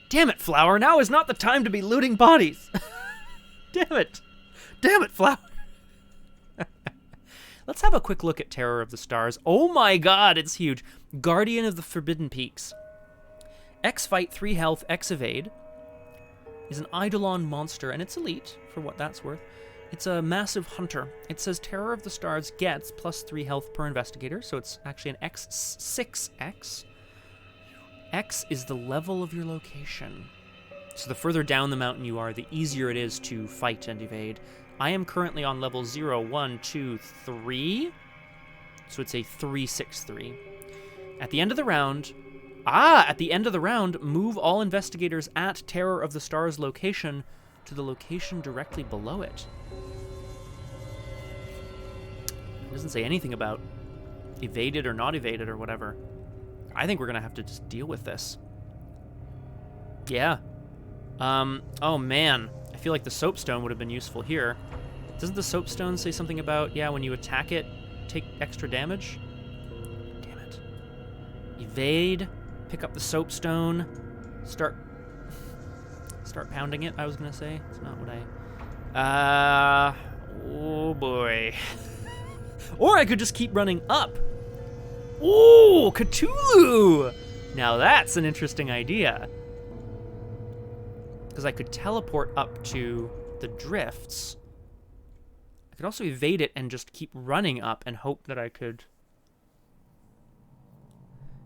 Damn it, Flower, now is not the time to be looting bodies. Damn it, Flower. Let's have a quick look at Terror of the Stars. Oh my god, it's huge. Guardian of the Forbidden Peaks. X fight, 3 health, X evade. Is an Eidolon monster, and it's elite, for what that's worth. It's a massive hunter. It says Terror of the Stars gets plus 3 health per investigator, so it's actually an X6X. X is the level of your location. So the further down the mountain you are, the easier it is to fight and evade. I am currently on level 0, 1, 2, 3. So it's a 363. At the end of the round... at the end of the round, move all investigators at Terror of the Stars location to the location directly below it. It doesn't say anything about evaded or not evaded or whatever. I think we're going to have to just deal with this. Yeah. Oh man. I feel like the soapstone would have been useful here. Doesn't the soapstone say something about, yeah, when you attack it, take extra damage? Damn it. Evade, pick up the soapstone, start pounding it, I was gonna say. It's not what I... oh boy. Or I could just keep running up. Ooh, Cthulhu! Now that's an interesting idea. Because I could teleport up to the drifts. I could also evade it and just keep running up and hope that I could...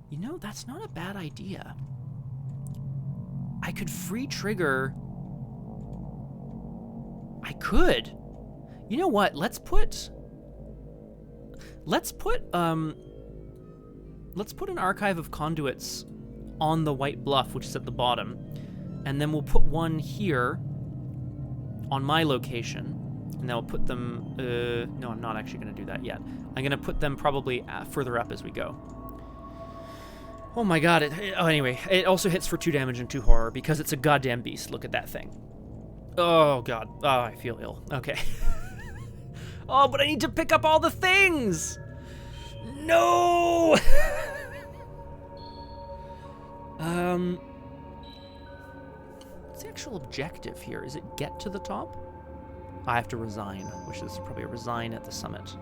You know, that's not a bad idea. I could free trigger... I could. You know what? Let's put an archive of conduits on the White Bluff, which is at the bottom. And then we'll put one here on my location. And then we'll put them... no, I'm not actually going to do that yet. I'm going to put them probably further up as we go. Oh my god. Anyway, it also hits for 2 damage and 2 horror because it's a goddamn beast. Look at that thing. Oh god. Oh, I feel ill. Okay. Oh, but I need to pick up all the things! No! Let's actual objective here? Is it get to the top? I have to resign, which is probably a resign at the summit.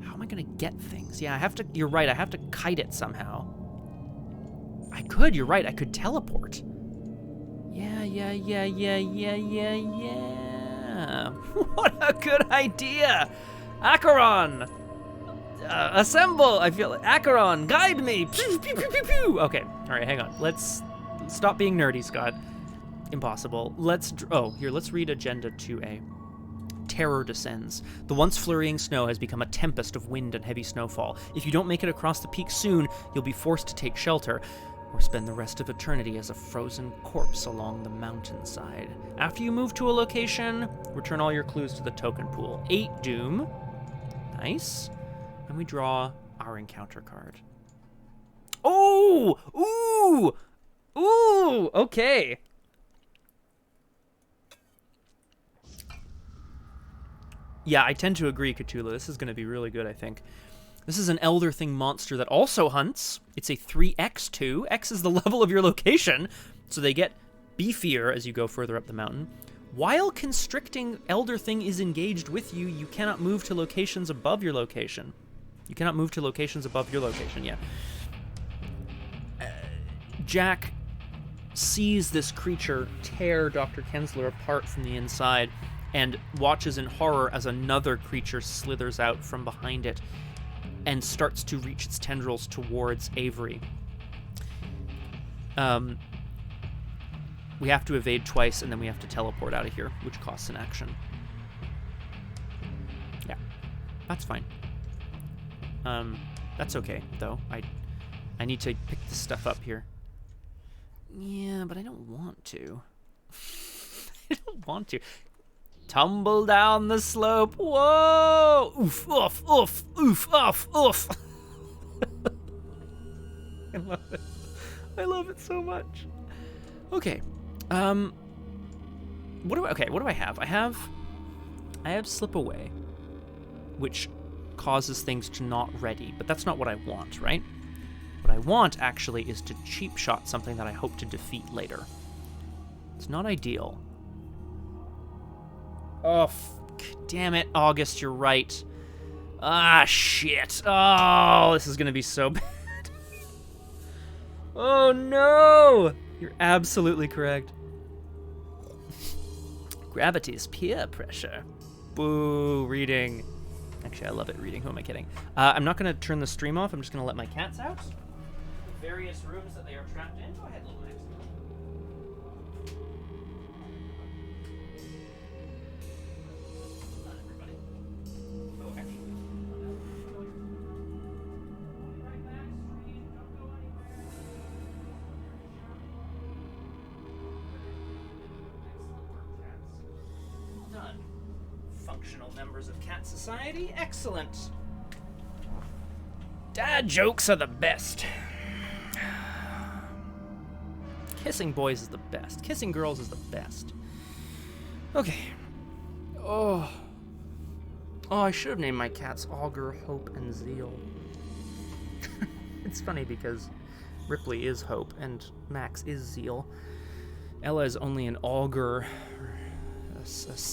How am I going to get things? Yeah, I have to... You're right, I have to kite it somehow. I could, you're right, I could teleport. Yeah. What a good idea! Acheron! Assemble! I feel Acheron, guide me! Pew, pew, pew, pew, pew. Okay, alright, hang on. Let's stop being nerdy, Scott. Impossible. Let's read Agenda 2A. Terror descends. The once flurrying snow has become a tempest of wind and heavy snowfall. If you don't make it across the peak soon, you'll be forced to take shelter, or spend the rest of eternity as a frozen corpse along the mountainside. After you move to a location, return all your clues to the token pool. 8 doom. Nice. And we draw our encounter card. Oh! Ooh! Okay. Yeah, I tend to agree, Cthulhu. This is going to be really good, I think. This is an Elder Thing monster that also hunts. It's a 3x2. X is the level of your location, so they get beefier as you go further up the mountain. While constricting Elder Thing is engaged with you, you cannot move to locations above your location. You cannot move to locations above your location, yeah. Jack sees this creature tear Dr. Kensler apart from the inside and watches in horror as another creature slithers out from behind it and starts to reach its tendrils towards Avery. We have to evade twice, and then we have to teleport out of here, which costs an action. Yeah, that's fine. That's okay, though. I need to pick this stuff up here. Yeah, but I don't want to. I don't want to. Tumble down the slope. Whoa! Oof, oof, oof, oof, oof, oof. I love it. I love it so much. Okay. What do I have? I have slip away, which causes things to not ready, but that's not what I want, right? What I want, actually, is to cheap shot something that I hope to defeat later. It's not ideal. Oh, damn it, August, you're right. Ah, shit. Oh, this is gonna be so bad. Oh, no! You're absolutely correct. Gravity's peer pressure. Boo, reading. Actually, I love it, reading. Who am I kidding? I'm not gonna turn the stream off. I'm just gonna let my cats out. The various rooms that they are trapped in. Go ahead, little Max. Not everybody. Oh, actually. Right back, stream. Don't go anywhere. Excellent work, cats. Well done. Functional members of Cat Society. Excellent. Dad jokes are the best. Kissing boys is the best. Kissing girls is the best. Okay. Oh, I should have named my cats Augur, Hope, and Zeal. It's funny because Ripley is Hope and Max is Zeal. Ella is only an Augur,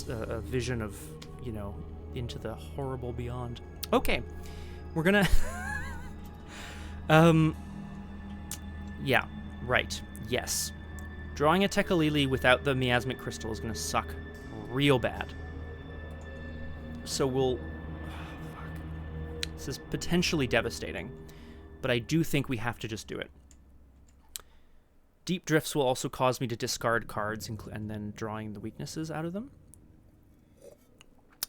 a vision of, you know, into the horrible beyond. Okay, we're gonna... yeah, right, yes. Drawing a Tekalili without the miasmic crystal is gonna suck real bad. So we'll... Oh, fuck. This is potentially devastating, but I do think we have to just do it. Deep drifts will also cause me to discard cards and then drawing the weaknesses out of them.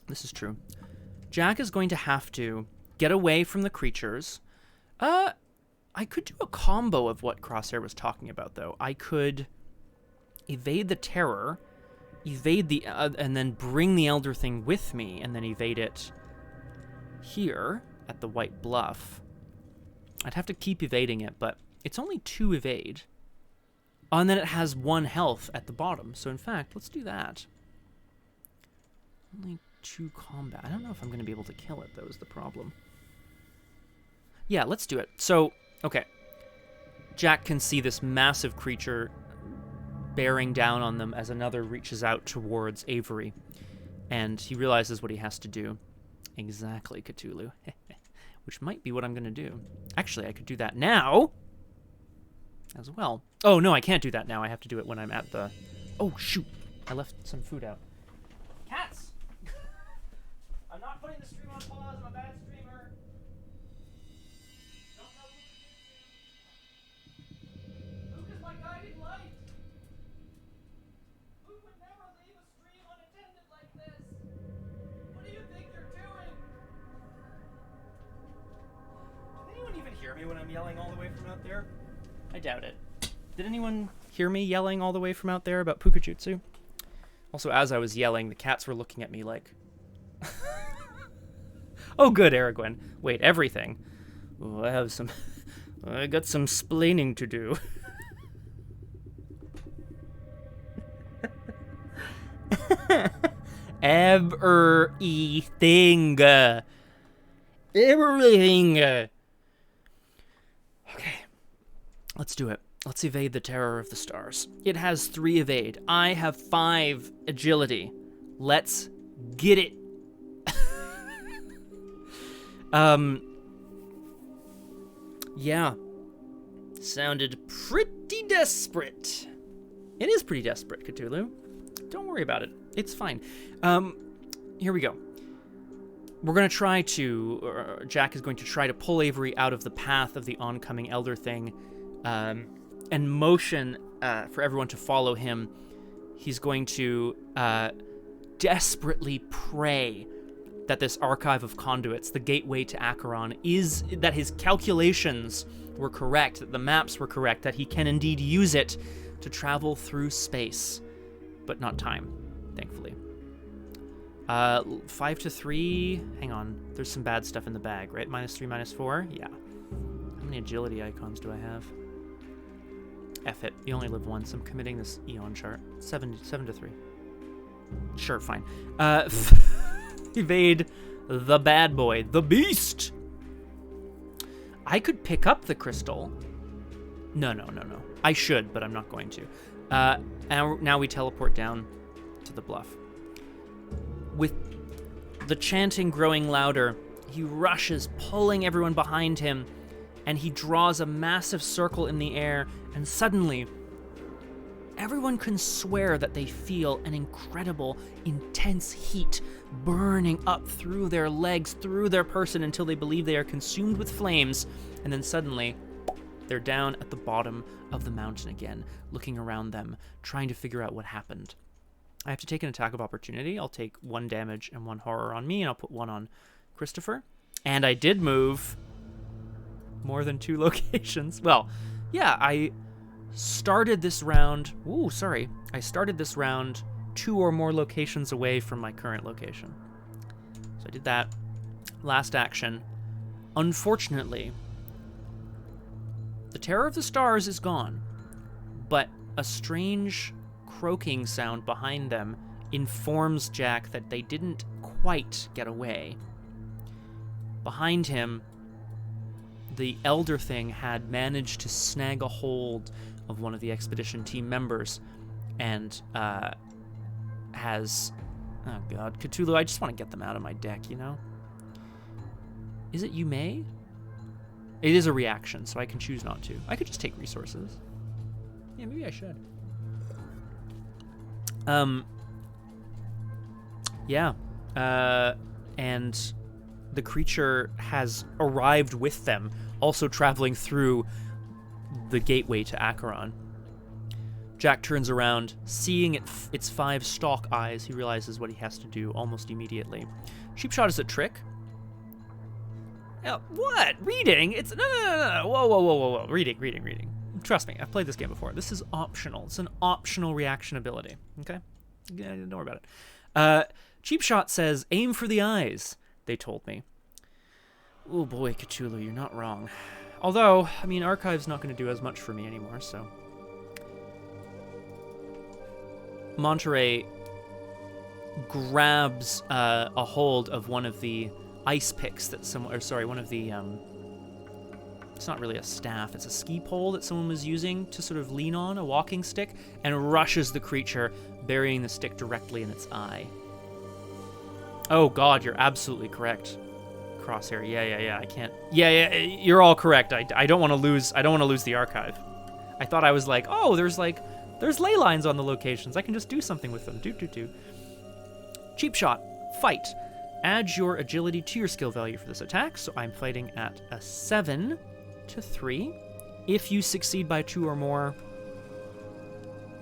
This is true. Jack is going to have to get away from the creatures. I could do a combo of what Crosshair was talking about, though. I could evade the terror, evade the... and then bring the Elder Thing with me, and then evade it here at the White Bluff. I'd have to keep evading it, but it's only 2 evade. Oh, and then it has 1 health at the bottom. So, in fact, let's do that. Only 2 combat. I don't know if I'm going to be able to kill it, though, is the problem. Yeah, let's do it. So, okay. Jack can see this massive creature bearing down on them as another reaches out towards Avery. And he realizes what he has to do. Exactly, Cthulhu. Which might be what I'm going to do. Actually, I could do that now as well. Oh, no, I can't do that now. I have to do it when I'm at the... Oh, shoot. I left some food out. Cats! I'm not putting the stream on pause. I'm a bad streamer. Don't know Luke is my guiding light. Luke would never leave a stream unattended like this. What do you think you're doing? Can anyone even hear me when I'm yelling all the way from out there? I doubt it. Did anyone hear me yelling all the way from out there about Pukajutsu? Also, as I was yelling, the cats were looking at me like... Oh, good, Aragorn. Wait, everything? Oh, I got some splaining to do. Everything. Everything. Okay, let's do it. Let's evade the terror of the stars. It has 3 evade. I have 5 agility. Let's get it. Yeah. Sounded pretty desperate. It is pretty desperate, Cthulhu. Don't worry about it. It's fine. Here we go. We're going to try to... Jack is going to try to pull Avery out of the path of the oncoming Elder Thing, and motion for everyone to follow him. He's going to desperately pray that this archive of conduits, the gateway to Acheron, that his calculations were correct, that the maps were correct, that he can indeed use it to travel through space, but not time, thankfully. 5 to 3. Hang on. There's some bad stuff in the bag, right? -3, -4? Yeah. How many agility icons do I have? F it. You only live once. I'm committing this Eon chart. 7 to 3. Sure, fine. Evade the bad boy. The beast! I could pick up the crystal. No. I should, but I'm not going to. And now we teleport down to the bluff. With the chanting growing louder, he rushes, pulling everyone behind him, and he draws a massive circle in the air, and suddenly, everyone can swear that they feel an incredible, intense heat burning up through their legs, through their person, until they believe they are consumed with flames, and then suddenly, they're down at the bottom of the mountain again, looking around them, trying to figure out what happened. I have to take an attack of opportunity. I'll take 1 damage and 1 horror on me, and I'll put 1 on Christopher. And I did move more than 2 locations. Well, yeah, I started this round... Ooh, sorry. I started this round 2 or more locations away from my current location. So I did that. Last action. Unfortunately, the Terror of the Stars is gone, but a strange croaking sound behind them informs Jack that they didn't quite get away. Behind him, the Elder Thing had managed to snag a hold of one of the expedition team members and has... Oh god, Cthulhu, I just want to get them out of my deck, you know? Is it you may? It is a reaction, so I can choose not to. I could just take resources. Yeah, maybe I should. Yeah. And the creature has arrived with them, also traveling through the gateway to Acheron. Jack turns around, seeing its 5 stalk eyes. He realizes what he has to do almost immediately. Cheap shot is a trick. What? Reading? It's no. Whoa. Reading. Trust me, I've played this game before. This is optional. It's an optional reaction ability. Okay? Don't worry about it. Cheap shot says, aim for the eyes, they told me. Oh boy, Cthulhu, you're not wrong. Although, I mean, Archive's not going to do as much for me anymore, so... Monterey grabs a hold of one of the ice picks that one of the it's not really a staff, it's a ski pole that someone was using to sort of lean on, a walking stick, and rushes the creature, burying the stick directly in its eye. Oh god, you're absolutely correct. Crosshair, yeah, I can't. Yeah, you're all correct. I don't want to lose the archive. I thought I was like, oh, there's ley lines on the locations. I can just do something with them. Do. Cheap shot, fight. Add your agility to your skill value for this attack, so I'm fighting at a 7 to 3. If you succeed by 2 or more,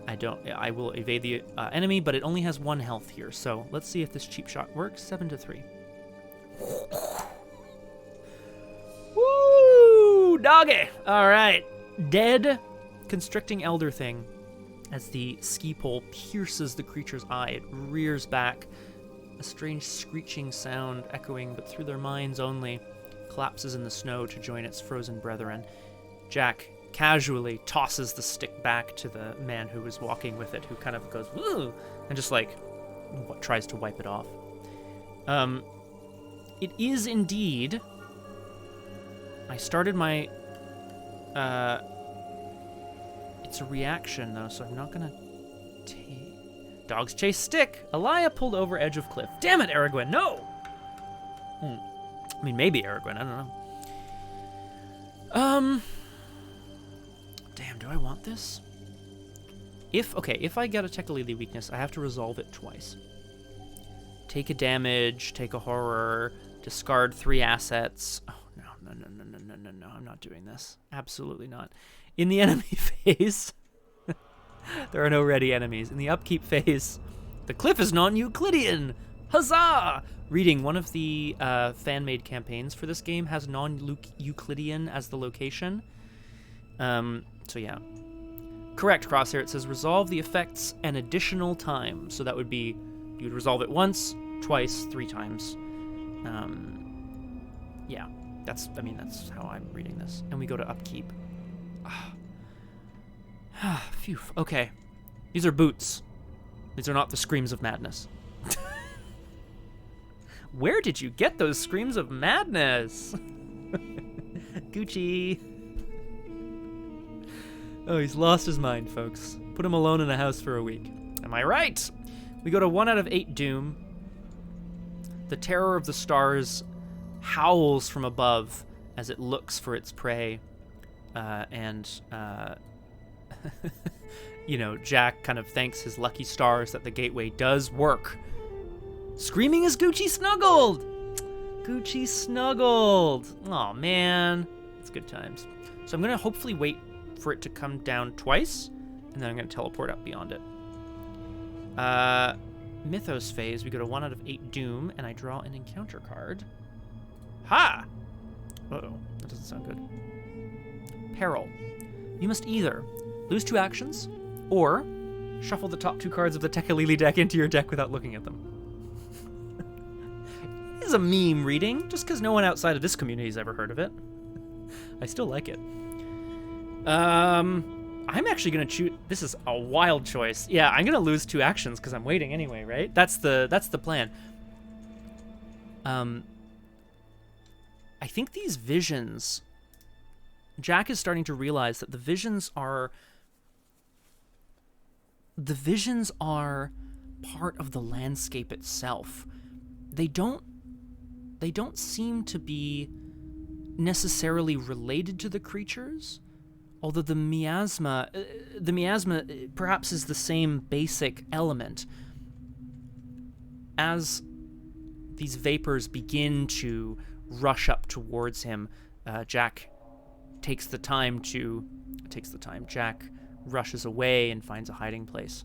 I will evade the enemy, but it only has 1 health here, so let's see if this cheap shot works. 7 to 3. Woo! Doggy! Alright. Dead constricting elder thing. As the ski pole pierces the creature's eye, it rears back. A strange screeching sound echoing, but through their minds only, collapses in the snow to join its frozen brethren. Jack casually tosses the stick back to the man who was walking with it, who kind of goes, woo, and just like tries to wipe it off. It is indeed. I started my. It's a reaction though, so I'm not gonna take. Dogs chase stick. Elia pulled over edge of cliff. Damn it, Aragorn, no! I mean, maybe Aragorn, I don't know. Damn, do I want this? If I get a Tekalili weakness, I have to resolve it twice. Take a damage, take a horror, discard 3 assets. Oh, no, I'm not doing this. Absolutely not. In the enemy phase... There are no ready enemies. In the upkeep phase, the cliff is non-Euclidean. Huzzah! Reading, one of the fan-made campaigns for this game has non-Euclidean as the location. So yeah. Correct, Crosshair. It says resolve the effects an additional time. So that would be, you would resolve it once, twice, 3 times. Yeah, that's how I'm reading this. And we go to upkeep. Phew. Okay. These are boots. These are not the screams of madness. Where did you get those screams of madness? Gucci. Oh, he's lost his mind, folks. Put him alone in a house for a week. Am I right? We go to 1 out of 8 doom. The terror of the stars howls from above as it looks for its prey. Jack kind of thanks his lucky stars that the gateway does work. Screaming as Gucci snuggled! Gucci snuggled! Aw, man. It's good times. So I'm going to hopefully wait for it to come down twice, and then I'm going to teleport up beyond it. Mythos phase, we go to 1 out of 8 doom, and I draw an encounter card. Ha! Uh-oh, that doesn't sound good. Peril. You must either lose 2 actions, or shuffle the top 2 cards of the Tekalili deck into your deck without looking at them. It is a meme reading, just because no one outside of this community has ever heard of it. I still like it. I'm actually going to choose... This is a wild choice. Yeah, I'm going to lose 2 actions because I'm waiting anyway, right? That's the plan. I think these visions... Jack is starting to realize that the visions are part of the landscape itself. They don't seem to be necessarily related to the creatures, although the miasma perhaps is the same basic element. As these vapors begin to rush up towards him, Jack takes the time. Jack rushes away and finds a hiding place.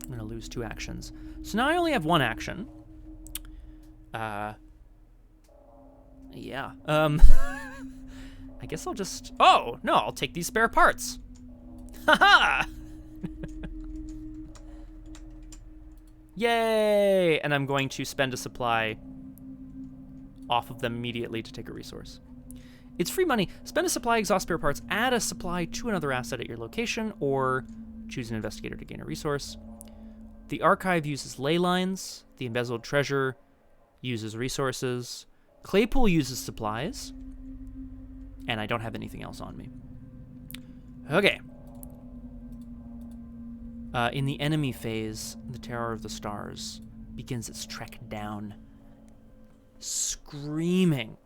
I'm going to lose 2 actions. So now I only have 1 action. Yeah. I guess I'll just... Oh, no, I'll take these spare parts. Haha! Yay! And I'm going to spend a supply off of them immediately to take a resource. It's free money. Spend a supply, exhaust spare parts, add a supply to another asset at your location, or choose an investigator to gain a resource. The archive uses ley lines. The embezzled treasure uses resources. Claypool uses supplies. and I don't have anything else on me. Okay. In the enemy phase, the Terror of the Stars begins its trek down, screaming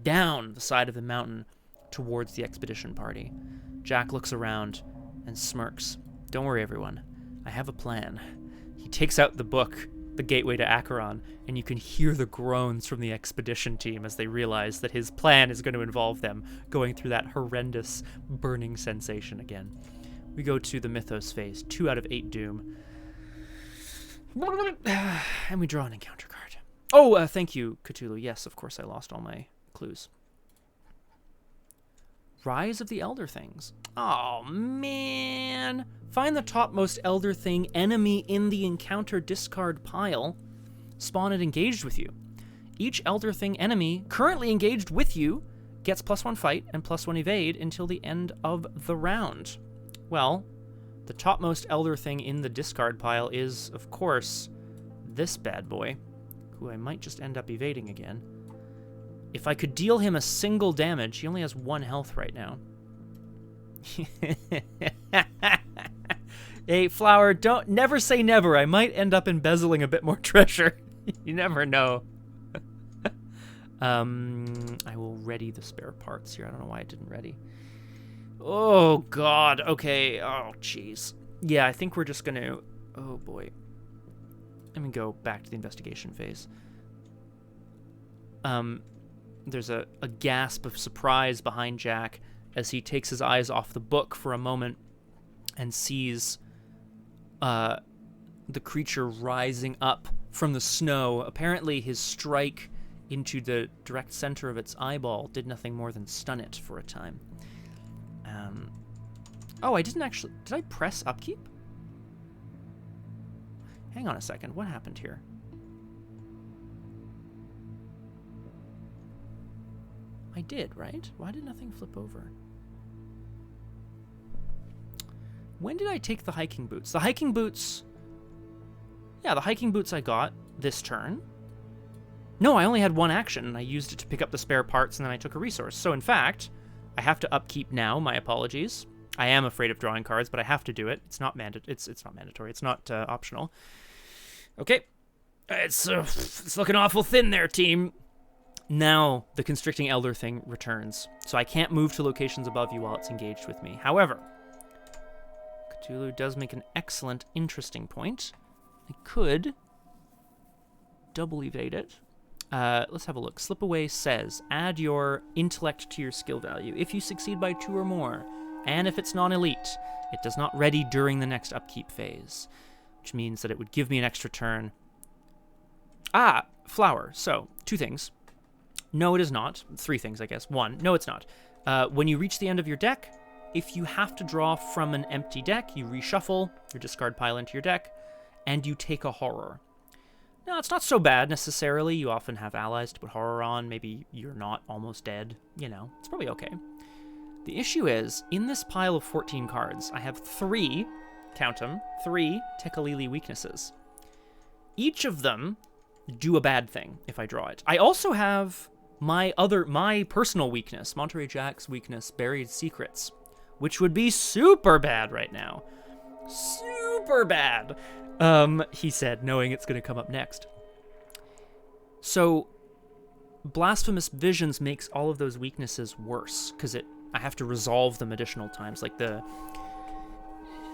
down the side of the mountain towards the expedition party. Jack looks around and smirks. Don't worry, everyone. I have a plan. He takes out the book, The Gateway to Acheron, and you can hear the groans from the expedition team as they realize that his plan is going to involve them going through that horrendous burning sensation again. We go to the mythos phase, 2 out of 8 doom. And we draw an encounter card. Oh, thank you, Cthulhu. Yes, of course I lost all my clues. Rise of the Elder Things. Oh, man. Find the topmost Elder Thing enemy in the encounter discard pile. Spawn it engaged with you. Each Elder Thing enemy currently engaged with you gets +1 fight and +1 evade until the end of the round. Well, the topmost Elder Thing in the discard pile is, of course, this bad boy, who I might just end up evading again. If I could deal him a single damage, he only has 1 health right now. Hey, Flower, never say never. I might end up embezzling a bit more treasure. You never know. I will ready the spare parts here. I don't know why I didn't ready. Oh, God. Okay. Oh, jeez. Yeah, I think we're just going to... Oh, boy. Let me go back to the investigation phase. There's a gasp of surprise behind Jack as he takes his eyes off the book for a moment and sees the creature rising up from the snow. Apparently his strike into the direct center of its eyeball did nothing more than stun it for a time. Oh, I didn't actually... Did I press upkeep? Hang on a second. What happened here? I did, right? Why did nothing flip over? When did I take the hiking boots? The hiking boots... Yeah, the hiking boots I got this turn. No, I only had 1 action, and I used it to pick up the spare parts, and then I took a resource. So, in fact, I have to upkeep now. My apologies. I am afraid of drawing cards, but I have to do it. It's not it's not mandatory. It's not optional. Okay. It's looking awful thin there, team. Now, the constricting elder thing returns, so I can't move to locations above you while it's engaged with me. However, Cthulhu does make an excellent, interesting point. I could double evade it. Let's have a look. Slip Away says, add your intellect to your skill value if you succeed by 2 or more, and if it's non-elite, it does not ready during the next upkeep phase, which means that it would give me an extra turn. Ah, Flower. So, 2 things. No, it is not. 3 things, I guess. 1, no, it's not. When you reach the end of your deck, if you have to draw from an empty deck, you reshuffle your discard pile into your deck, and you take a horror. Now, it's not so bad, necessarily. You often have allies to put horror on. Maybe you're not almost dead. You know, it's probably okay. The issue is, in this pile of 14 cards, I have 3, count them, 3 Tekalili weaknesses. Each of them do a bad thing if I draw it. I also have my personal weakness, Monterey Jack's weakness, Buried Secrets, which would be super bad right now. Super bad, he said, knowing it's going to come up next. So, Blasphemous Visions makes all of those weaknesses worse, because I have to resolve them additional times. Like, the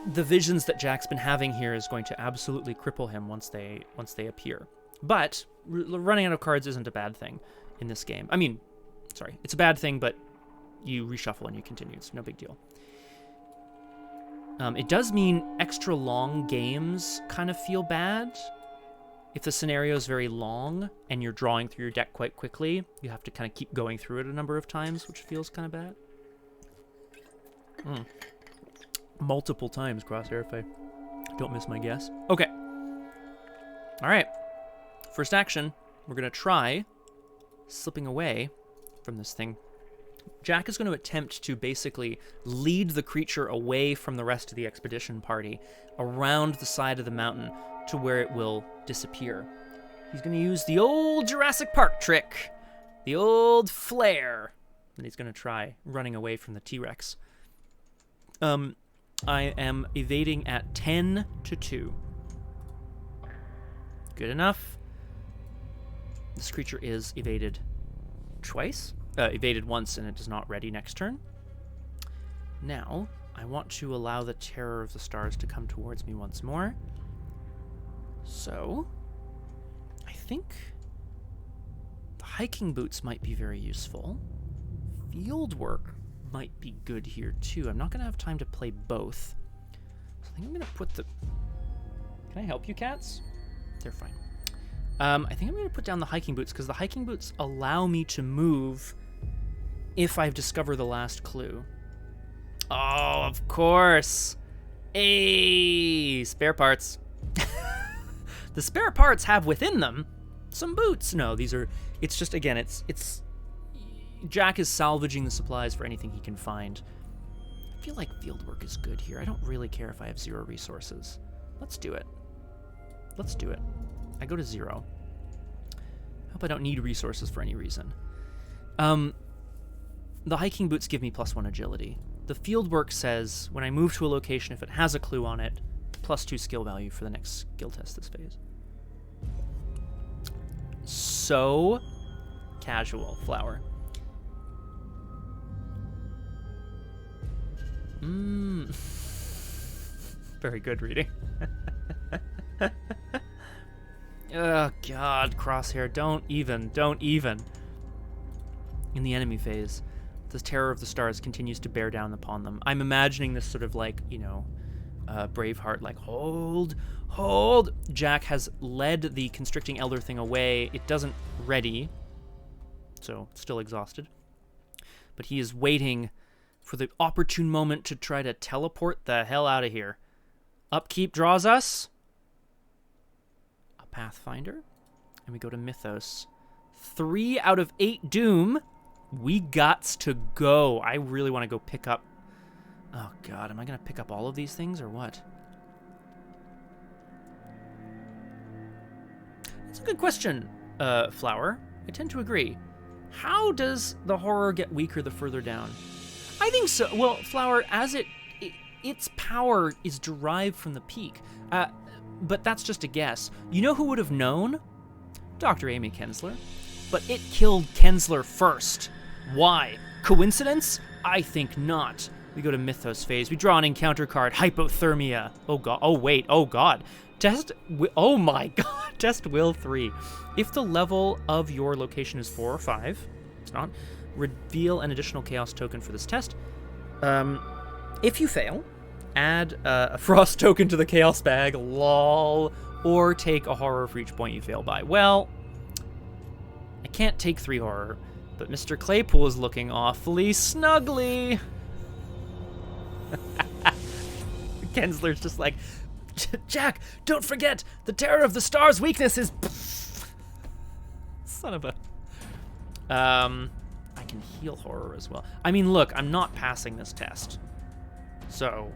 visions that Jack's been having here is going to absolutely cripple him once they appear. But running out of cards isn't a bad thing in this game. I mean, sorry, it's a bad thing, but you reshuffle and you continue. It's no big deal. It does mean extra long games kind of feel bad. If the scenario is very long and you're drawing through your deck quite quickly, you have to kind of keep going through it a number of times, which feels kind of bad. Multiple times, Crosshair, if I don't miss my guess. Okay. All right. First action, we're going to try slipping away from this thing. Jack is going to attempt to basically lead the creature away from the rest of the expedition party around the side of the mountain to where it will disappear. He's going to use the old Jurassic Park trick, the old flare. that he's going to try running away from the T-Rex. I am evading at 10 to 2. Good enough. This creature is evaded twice. Evaded once, and it is not ready next turn. Now, I want to allow the Terror of the Stars to come towards me once more. So, I think the hiking boots might be very useful. Field work might be good here too. I'm not going to have time to play both. So I think I'm going to put the... Can I help you, cats? They're fine. I think I'm going to put down the hiking boots because the hiking boots allow me to move if I've discovered the last clue. Oh, of course. Hey, spare parts. The spare parts have within them some boots. No, these are... It's just, again, it's... Jack is salvaging the supplies for anything he can find. I feel like field work is good here. I don't really care if I have 0 resources. Let's do it. Let's do it. I go to 0. Hope I don't need resources for any reason. The hiking boots give me +1 agility. The field work says when I move to a location, if it has a clue on it, +2 skill value for the next skill test this phase. So casual, Flower. Very good reading. Oh, God, Crosshair, don't even. In the enemy phase, the Terror of the Stars continues to bear down upon them. I'm imagining this sort of like, Braveheart, like, hold. Jack has led the Constricting Elder thing away. It doesn't ready, so still exhausted. But he is waiting for the opportune moment to try to teleport the hell out of here. Upkeep draws us a Pathfinder, and we go to Mythos. 3 out of 8 Doom. We gots to go. I really want to go pick up... Oh, God, am I going to pick up all of these things, or what? That's a good question, Flower. I tend to agree. How does the horror get weaker the further down? I think so. Well, Flower, as its power is derived from the peak. But that's just a guess. You know who would have known? Dr. Amy Kensler. But it killed Kensler first. Why? Coincidence? I think not. We go to Mythos phase. We draw an encounter card, Hypothermia. Oh, God. Oh, wait. Oh, God. Oh, my God. Test Will 3. If the level of your location is 4 or 5, it's not, reveal an additional chaos token for this test. If you fail, add a frost token to the chaos bag, lol, or take a horror for each point you fail by. Well, I can't take 3 horror, but Mr. Claypool is looking awfully snuggly. Kensler's just like, Jack, don't forget, the Terror of the Stars weakness is... Son of a... I can heal horror as well. I mean, look, I'm not passing this test. So,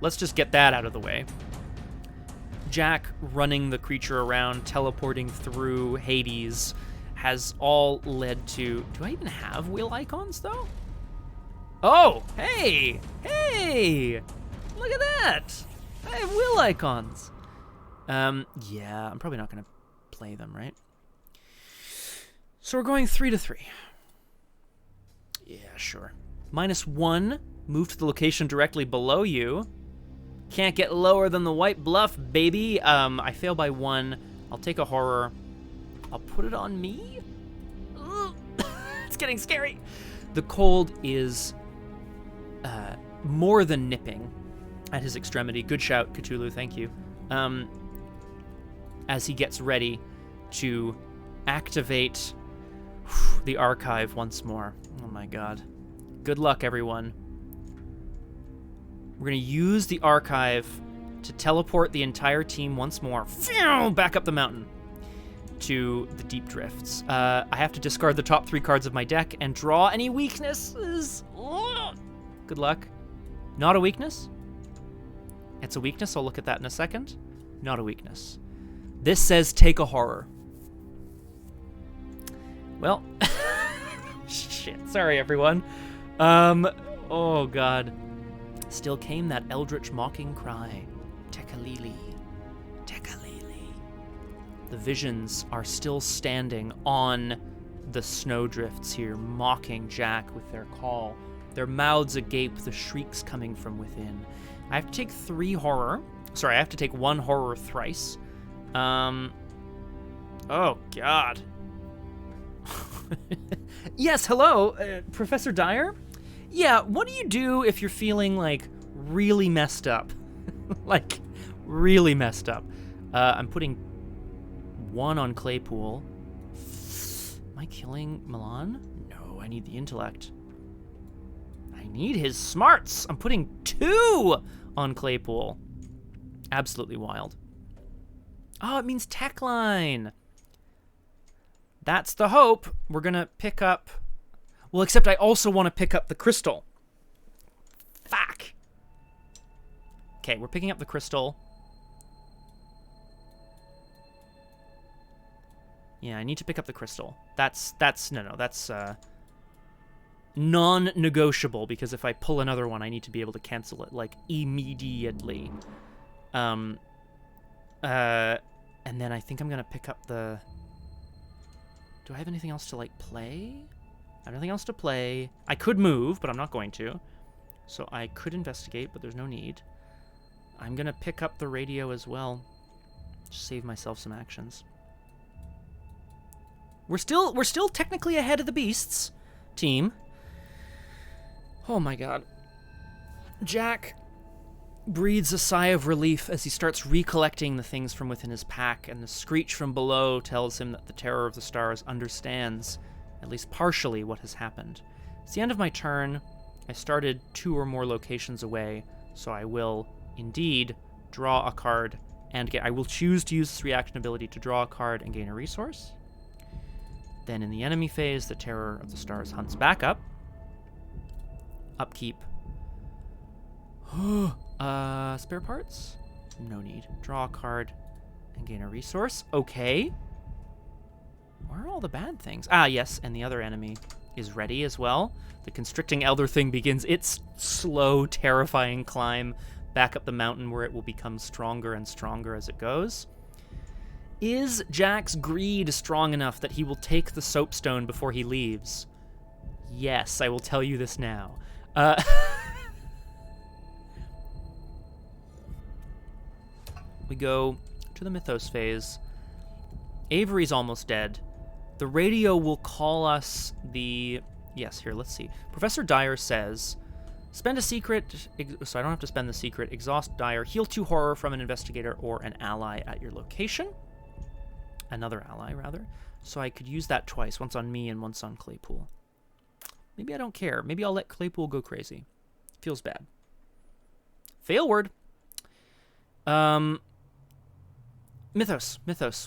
let's just get that out of the way. Jack running the creature around, teleporting through Hades, has all led to... Do I even have will icons, though? Oh, hey! Look at that! I have will icons. Yeah, I'm probably not going to play them, right? So we're going 3 to 3. Yeah, sure. -1, move to the location directly below you. Can't get lower than the white bluff, baby. I fail by 1. I'll take a horror. I'll put it on me. It's getting scary. The cold is more than nipping at his extremity. Good shout, Cthulhu, thank you. As he gets ready to activate the archive once more. Oh my God. Good luck, everyone. We're going to use the archive to teleport the entire team once more back up the mountain to the deep drifts. I have to discard the top 3 cards of my deck and draw any weaknesses. Good luck. Not a weakness? It's a weakness. I'll look at that in a second. Not a weakness. This says take a horror. Well, Shit, sorry everyone. Oh god. Still came that eldritch mocking cry. Tekalili. Tekalili. The visions are still standing on the snowdrifts here, mocking Jack with their call. Their mouths agape, the shrieks coming from within. I have to take 3 horror. Sorry, I have to take 1 horror thrice. Oh god. Yes, hello, Professor Dyer? Yeah, what do you do if you're feeling, like, really messed up? Like, really messed up. I'm putting 1 on Claypool. Am I killing Milan? No, I need the intellect. I need his smarts! I'm putting 2 on Claypool. Absolutely wild. Oh, it means tech line. That's the hope. We're gonna pick up... Well, except I also want to pick up the crystal. Fuck. Okay, we're picking up the crystal. Yeah, I need to pick up the crystal. That's non-negotiable, because if I pull another one, I need to be able to cancel it, like, immediately. And then I think I'm gonna pick up the... Do I have anything else to, like, play? I have nothing else to play. I could move, but I'm not going to. So I could investigate, but there's no need. I'm gonna pick up the radio as well. Just save myself some actions. We're still technically ahead of the beasts, team. Oh my god. Jack breathes a sigh of relief as he starts recollecting the things from within his pack, and the screech from below tells him that the Terror of the Stars understands, at least partially, what has happened. It's the end of my turn. I started 2 or more locations away, so I will indeed draw a card and I will choose to use this reaction ability to draw a card and gain a resource. Then in the enemy phase, the Terror of the Stars hunts back up. Upkeep. Spare parts? No need. Draw a card and gain a resource. Okay. Where are all the bad things? Ah, yes, and the other enemy is ready as well. The constricting elder thing begins its slow, terrifying climb back up the mountain, where it will become stronger and stronger as it goes. Is Jack's greed strong enough that he will take the soapstone before he leaves? Yes, I will tell you this now. We go to the mythos phase. Avery's almost dead. The radio will call us the... Yes, here, let's see. Professor Dyer says, spend a secret, so I don't have to spend the secret. Exhaust Dyer, heal 2 horror from an investigator or an ally at your location. Another ally, rather. So I could use that twice, once on me and once on Claypool. Maybe I don't care. Maybe I'll let Claypool go crazy. Feels bad. Fail word. Mythos.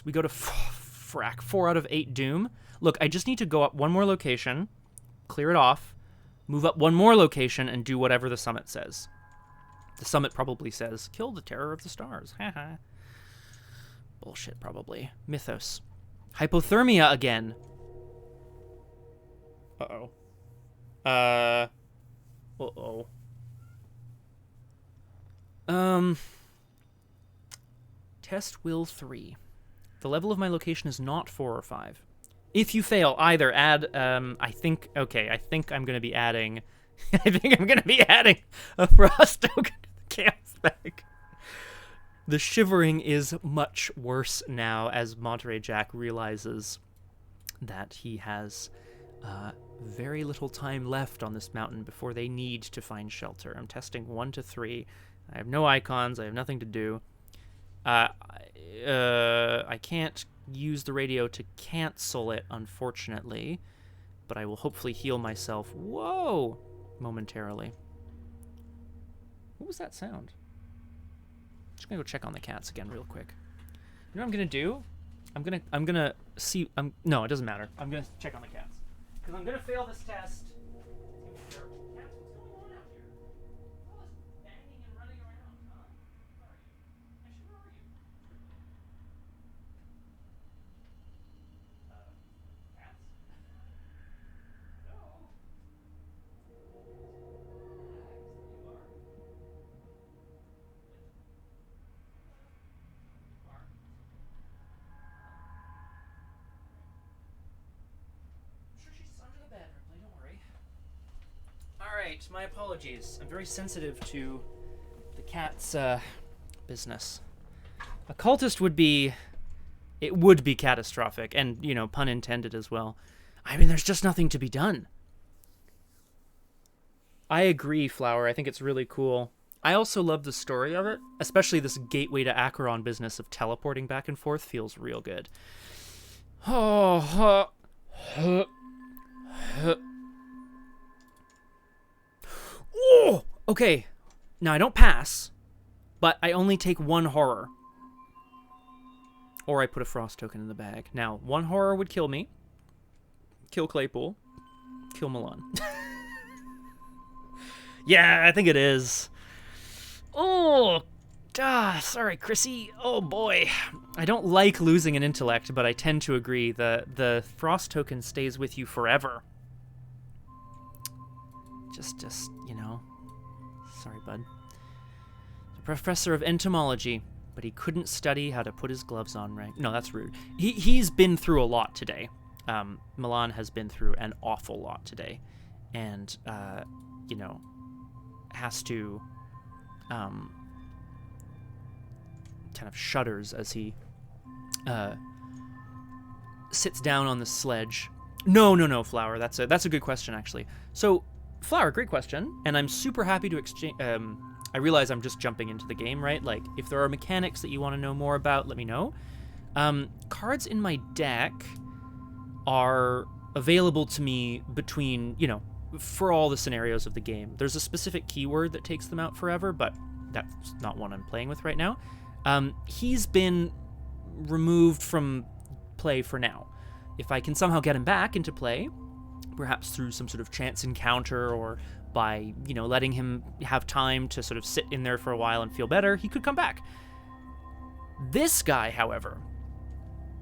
We go to frack. 4 out of 8 Doom. Look, I just need to go up 1 more location, clear it off, move up 1 more location, and do whatever the summit says. The summit probably says, kill the Terror of the Stars. Haha. Bullshit, probably. Mythos. Hypothermia again. Uh-oh. Uh-oh. Test will 3. The level of my location is not 4 or 5. If you fail, either add, I think I'm going to be adding, a frost token to the chaos bag. The shivering is much worse now as Monterey Jack realizes that he has very little time left on this mountain before they need to find shelter. I'm testing 1 to 3. I have no icons. I have nothing to do. I can't use the radio to cancel it, unfortunately, but I will hopefully heal myself. Whoa! Momentarily. What was that sound? Just gonna go check on the cats again real quick. You know what I'm gonna do? I'm gonna see. No, it doesn't matter. I'm gonna check on the cats because I'm gonna fail this test. Cats, what's going on out here? All this banging and running around. Huh? Where are you? Actually, where are you? Cats? No. right. My apologies. I'm very sensitive to the cat's business. A cultist would be... It would be catastrophic, and, you know, pun intended as well. I mean, there's just nothing to be done. I agree, Flower. I think it's really cool. I also love the story of it, especially this gateway to Acheron business of teleporting back and forth feels real good. Oh, okay. Now, I don't pass, but I only take one horror. Or I put a frost token in the bag. Now, one horror would kill me. Kill Claypool. Kill Milan. Yeah, I think it is. Oh, sorry, Chrissy. Oh, boy. I don't like losing an intellect, but I tend to agree. The frost token stays with you forever. Just, you know. Sorry, bud. The professor of entomology, but he couldn't study how to put his gloves on right. No, that's rude. He's been through a lot today. Milan has been through an awful lot today. And, you know, has to... kind of shudders as he sits down on the sledge. No, Flower. That's a good question, actually. So, Flower, great question, and I'm super happy to exchange. I realize I'm just jumping into the game, right? Like, if there are mechanics that you want to know more about, let me know. Cards in my deck are available to me between, you know, for all the scenarios of the game. There's a specific keyword that takes them out forever, but that's not one I'm playing with right now. He's been removed from play for now. If I can somehow get him back into play, perhaps through some sort of chance encounter or by, you know, letting him have time to sort of sit in there for a while and feel better, he could come back. This guy, however,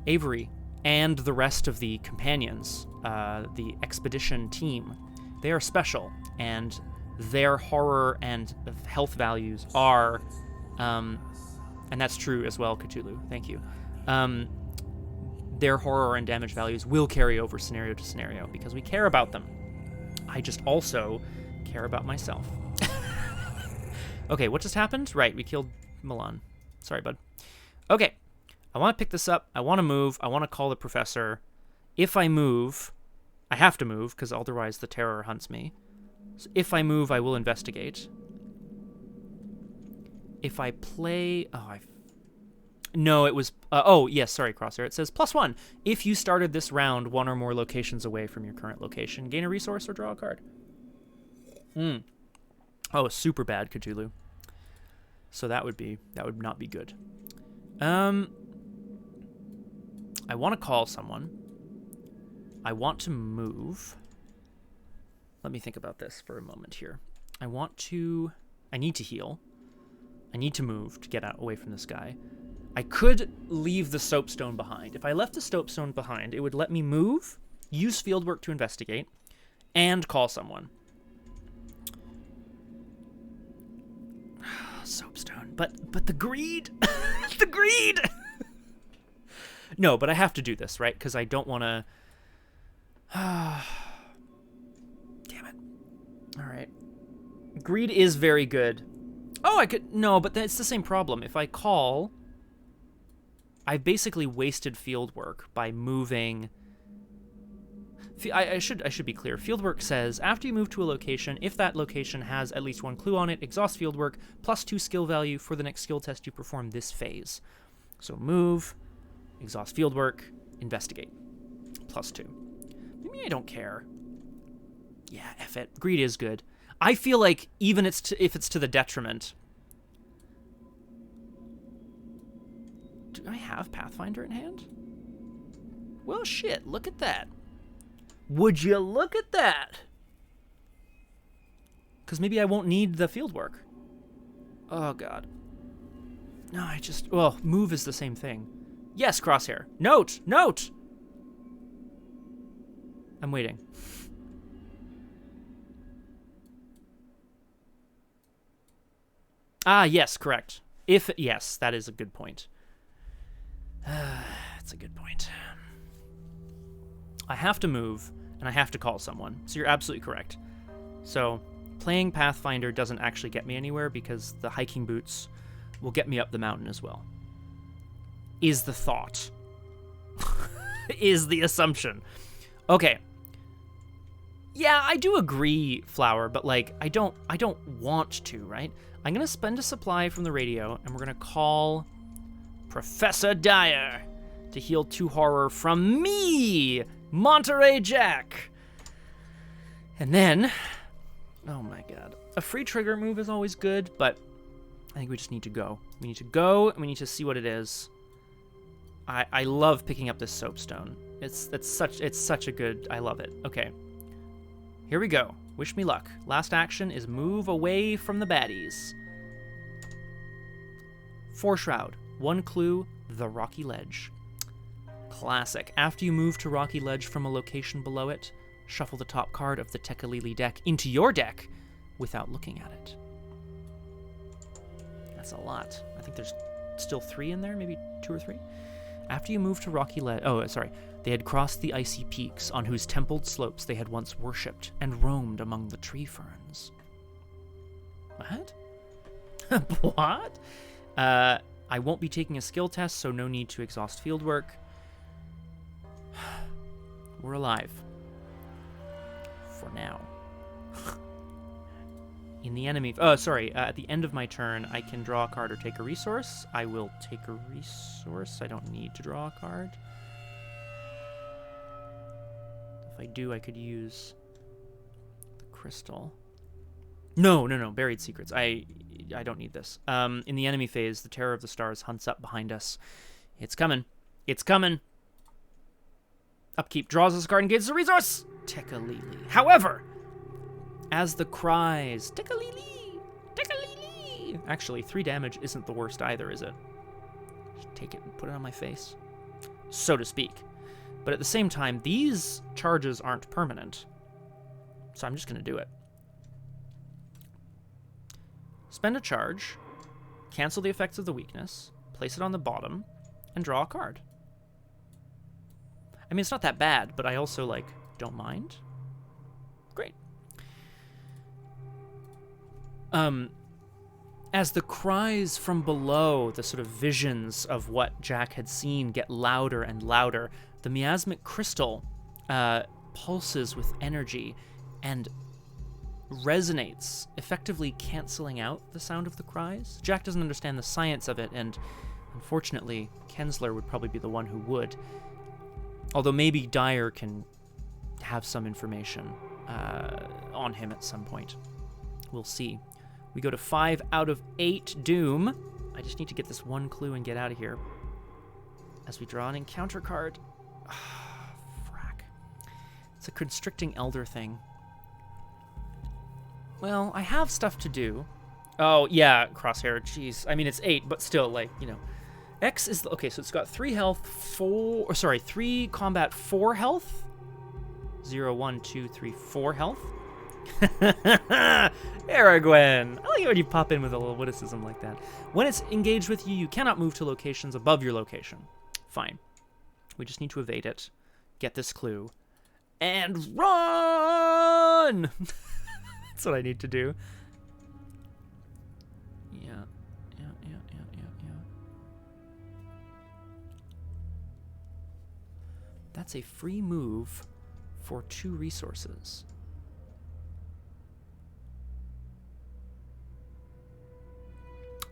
Avery, and the rest of the companions, the expedition team, they are special, and their horror and health values are, and that's true as well, Cthulhu, thank you, their horror and damage values will carry over scenario to scenario because we care about them. I just also care about myself. Okay, what just happened? Right, we killed Milan. Sorry, bud. Okay, I want to pick this up. I want to move. I want to call the professor. If I move, I have to move because otherwise the terror hunts me. So if I move, I will investigate. If I play... No, it was... oh, yes, sorry, Crosshair. It says +1. If you started this round one or more locations away from your current location, gain a resource or draw a card. Oh, super bad, Cthulhu. So that would not be good. I want to call someone. I want to move. Let me think about this for a moment here. I need to heal. I need to move to get away from this guy. I could leave the soapstone behind. If I left the soapstone behind, it would let me move, use fieldwork to investigate, and call someone. Soapstone. But the greed! The greed! No, but I have to do this, right? Because I don't want to... Damn it. All right. Greed is very good. Oh, I could... No, but it's the same problem. If I call... I've basically wasted fieldwork by moving... I should be clear. Fieldwork says, after you move to a location, if that location has at least one clue on it, exhaust fieldwork, +2 skill value for the next skill test you perform this phase. So move, exhaust fieldwork, investigate, +2. Maybe I don't care. Yeah, F it. Greed is good. I feel like even if it's to the detriment... Do I have Pathfinder in hand? Well, shit, look at that. Would you look at that? Because maybe I won't need the fieldwork. Oh, God. No, well, move is the same thing. Yes, Crosshair. Note! Note! I'm waiting. Ah, yes, correct. Yes, that is a good point. That's a good point. I have to move, and I have to call someone. So you're absolutely correct. So, playing Pathfinder doesn't actually get me anywhere because the hiking boots will get me up the mountain as well. Is the thought. Is the assumption. Okay. Yeah, I do agree, Flower, but like I don't want to, right? I'm gonna spend a supply from the radio, and we're gonna call Professor Dyer to heal 2 horror from me, Monterey Jack. And then, oh my god, a free trigger move is always good, but I think we just need to go. We need to go, and we need to see what it is. I love picking up this soapstone. It's such a good. I love it. Okay. Here we go. Wish me luck. Last action is move away from the baddies. 4 shroud. 1 clue, the rocky ledge. Classic. After you move to rocky ledge from a location below it, shuffle the top card of the Tekalili deck into your deck without looking at it. That's a lot. I think there's still 3 in there, maybe 2 or 3. After you move to rocky ledge... Oh, sorry. They had crossed the icy peaks on whose templed slopes they had once worshipped and roamed among the tree ferns. What? What? I won't be taking a skill test, so no need to exhaust fieldwork. We're alive. For now. In the enemy... Oh, sorry. At the end of my turn, I can draw a card or take a resource. I will take a resource. I don't need to draw a card. If I do, I could use the crystal. No. Buried secrets. I don't need this. In the enemy phase, the Terror of the Stars hunts up behind us. It's coming. It's coming. Upkeep draws us a card and gains a resource. Tekalili. However, as the cries, Tekalili, Tekalili. Actually, 3 damage isn't the worst either, is it? Just take it and put it on my face, so to speak. But at the same time, these charges aren't permanent, so I'm just going to do it. Spend a charge, cancel the effects of the weakness, place it on the bottom, and draw a card. I mean, it's not that bad, but I also, like, don't mind. Great. As the cries from below, the sort of visions of what Jack had seen get louder and louder, the miasmic crystal pulses with energy and resonates, effectively canceling out the sound of the cries. Jack doesn't understand the science of it, and unfortunately, Kensler would probably be the one who would. Although maybe Dyer can have some information on him at some point. We'll see. We go to 5 out of 8 Doom. I just need to get this 1 clue and get out of here. As we draw an encounter card. Frack. It's a constricting elder thing. Well, I have stuff to do. Oh, yeah, Crosshair. Jeez. I mean, it's 8, but still, like, you know. X is... Okay, so it's got 3 health, 3 combat, 4 health. 0, 1, 2, 3, 4 health. Aragwen. I like it when you pop in with a little witticism like that. When it's engaged with you, you cannot move to locations above your location. Fine. We just need to evade it, get this clue, and run! That's what I need to do. Yeah. That's a free move for 2 resources.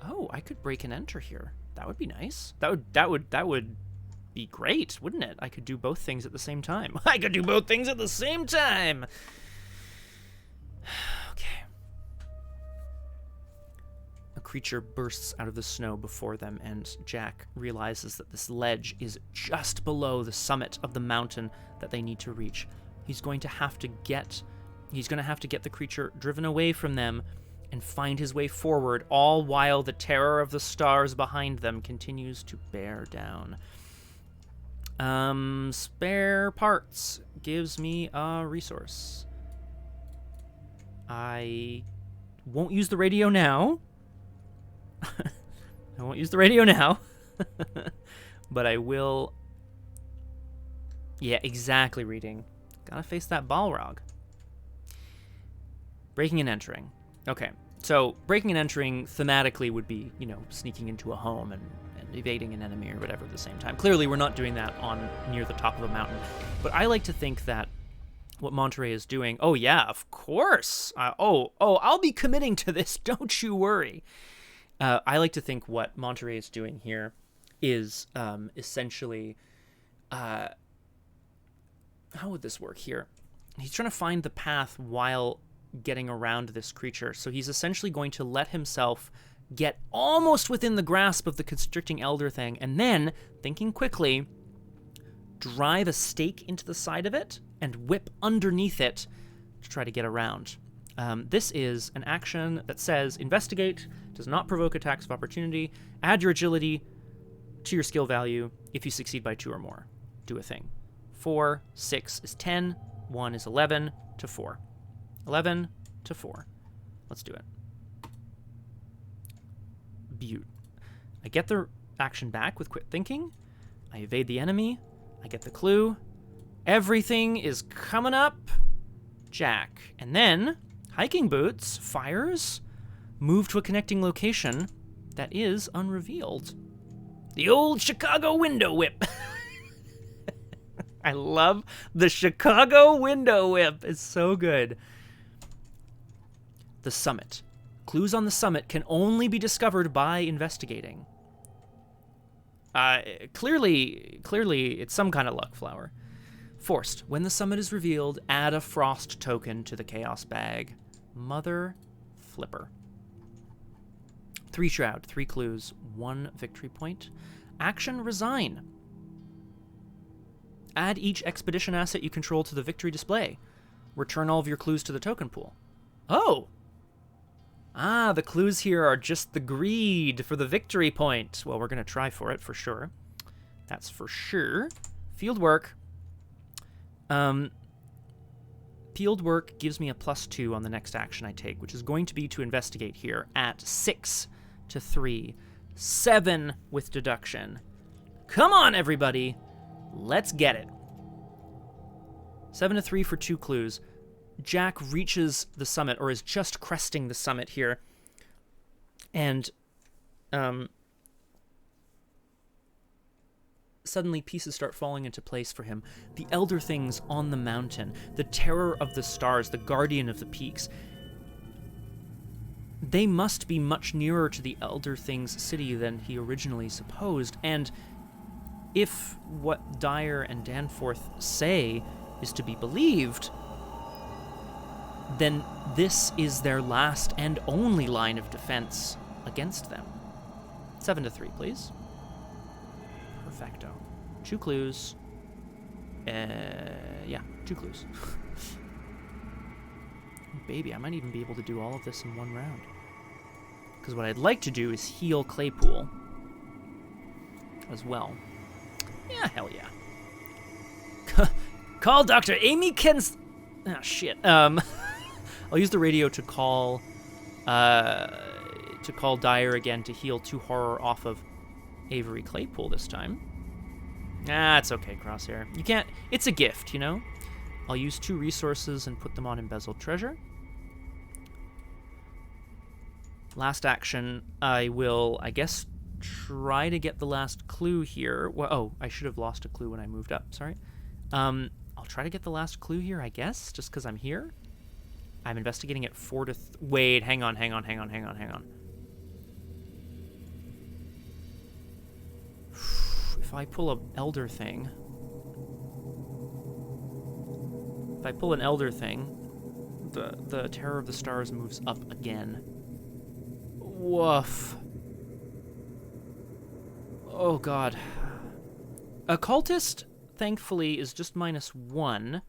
Oh, I could break and enter here. That would be nice. That would be great, wouldn't it? I could do both things at the same time. I could do both things at the same time. Okay. A creature bursts out of the snow before them, and Jack realizes that this ledge is just below the summit of the mountain that they need to reach. He's going to have to get the creature driven away from them and find his way forward, all while the terror of the stars behind them continues to bear down. Spare parts gives me a resource. I won't use the radio now. But I will... Yeah, exactly, reading. Gotta face that Balrog. Breaking and entering. Okay. So breaking and entering thematically would be, sneaking into a home and evading an enemy or whatever at the same time. Clearly, we're not doing that on near the top of a mountain. But I like to think that what Monterey is doing, oh yeah, of course. I'll be committing to this. Don't you worry. I like to think what Monterey is doing here is essentially, how would this work here? He's trying to find the path while getting around this creature. So he's essentially going to let himself get almost within the grasp of the constricting elder thing, and then, thinking quickly, drive a stake into the side of it and whip underneath it to try to get around. This is an action that says investigate, does not provoke attacks of opportunity, add your agility to your skill value if you succeed by 2 or more. Do a thing. 4, 6 is 10, 1 is 11 to 4. 11 to 4. Let's do it. Beaut. I get the action back with quick thinking. I evade the enemy. I get the clue. Everything is coming up. Jack. And then, hiking boots, fires, move to a connecting location that is unrevealed. The old Chicago window whip. I love the Chicago window whip. It's so good. The summit. Clues on the summit can only be discovered by investigating. Clearly, it's some kind of luck flower. Forced. When the summit is revealed, add a frost token to the chaos bag. Mother flipper. 3 shroud, 3 clues, 1 victory point. Action resign. Add each expedition asset you control to the victory display. Return all of your clues to the token pool. Oh! The clues here are just the greed for the victory point. Well, we're going to try for it, for sure. That's for sure. Field work. Field work gives me a +2 on the next action I take, which is going to be to investigate here at 6 to 3. 7 with deduction. Come on, everybody. Let's get it. 7 to 3 for 2 clues. Jack reaches the summit, or is just cresting the summit here, and suddenly pieces start falling into place for him. The elder things on the mountain, the terror of the stars, the guardian of the peaks, they must be much nearer to the elder things city than he originally supposed, and if what Dyer and Danforth say is to be believed, then this is their last and only line of defense against them. 7 to 3, please. Perfecto. 2 clues. 2 clues. Baby, I might even be able to do all of this in 1 round. Because what I'd like to do is heal Claypool as well. Yeah, hell yeah. Call Dr. Amy Kens... Oh, shit. I'll use the radio to call Dyer again to heal 2 horror off of Avery Claypool this time. It's okay, Crosshair. You can't... It's a gift, I'll use 2 resources and put them on embezzled treasure. Last action, I will, I guess, try to get the last clue here. Well, I should have lost a clue when I moved up. Sorry. I'll try to get the last clue here, I guess, just because I'm here. I'm investigating at 4 to... Wait, hang on. If I pull an elder thing... the terror of the stars moves up again. Woof. Oh, God. Occultist, thankfully, is just -1.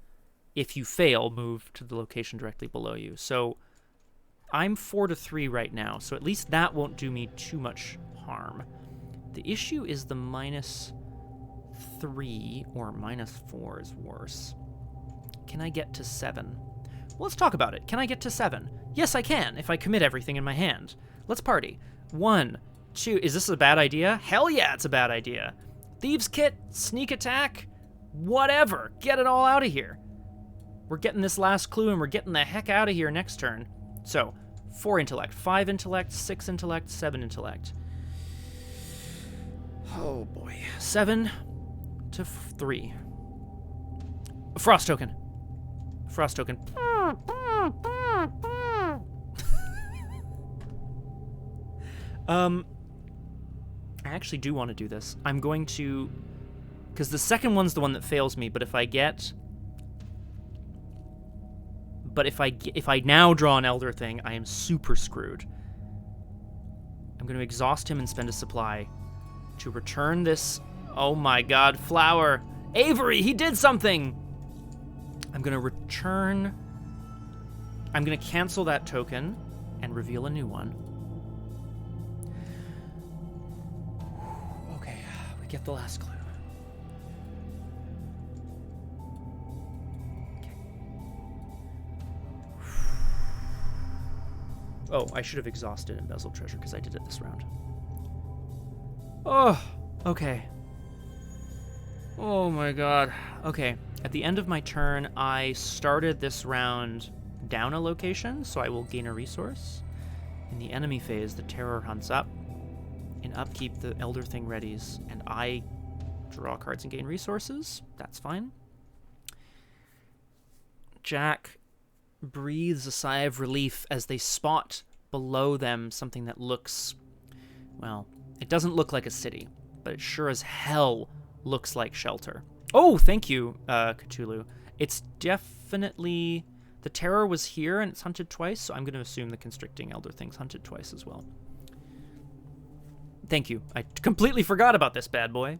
If you fail, move to the location directly below you. So I'm 4 to 3 right now, so at least that won't do me too much harm. The issue is the -3 or -4 is worse. Can I get to 7? Well, let's talk about it. Can I get to 7? Yes, I can, if I commit everything in my hand. Let's party. 1, 2... Is this a bad idea? Hell yeah, it's a bad idea. Thieves' kit, sneak attack, whatever. Get it all out of here. We're getting this last clue, and we're getting the heck out of here next turn. So, 4 intellect, 5 intellect, 6 intellect, 7 intellect. Oh boy. 7 to 3. Frost token. Frost token. I actually do want to do this. I'm going to, because the second one's the one that fails me, but if I now draw an Elder Thing, I am super screwed. I'm going to exhaust him and spend a supply to return this. Oh my god, flower. Avery, he did something! I'm going to cancel that token and reveal a new one. Okay, we get the last clue. Oh, I should have exhausted Embezzled Treasure because I did it this round. Oh, okay. Oh my god. Okay, at the end of my turn, I started this round down a location, so I will gain a resource. In the enemy phase, the terror hunts up. In upkeep, the Elder Thing readies, and I draw cards and gain resources. That's fine. Jack breathes a sigh of relief as they spot below them something that looks, well, it doesn't look like a city, but it sure as hell looks like shelter. Oh, thank you, Cthulhu. It's definitely, the terror was here and it's hunted twice, so I'm going to assume the constricting Elder Thing's hunted twice as well. Thank you. I completely forgot about this bad boy.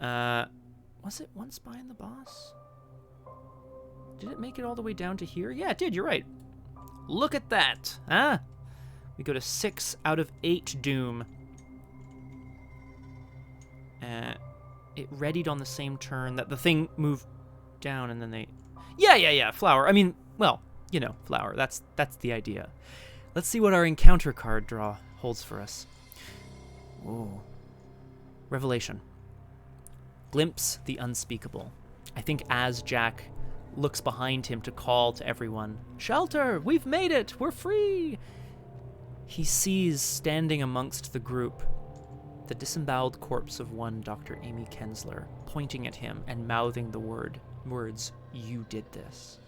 Was it once behind the boss? Did it make it all the way down to here? Yeah, it did. You're right. Look at that. Huh? We go to 6 out of 8 Doom. It readied on the same turn that the thing moved down and then they... Yeah, flower. I mean, well, you know, flower. That's the idea. Let's see what our encounter card draw holds for us. Whoa. Revelation. Glimpse the unspeakable. I think as Jack looks behind him to call to everyone, "Shelter! We've made it! We're free!" He sees, standing amongst the group, the disemboweled corpse of one Dr. Amy Kensler, pointing at him and mouthing the words, "You did this."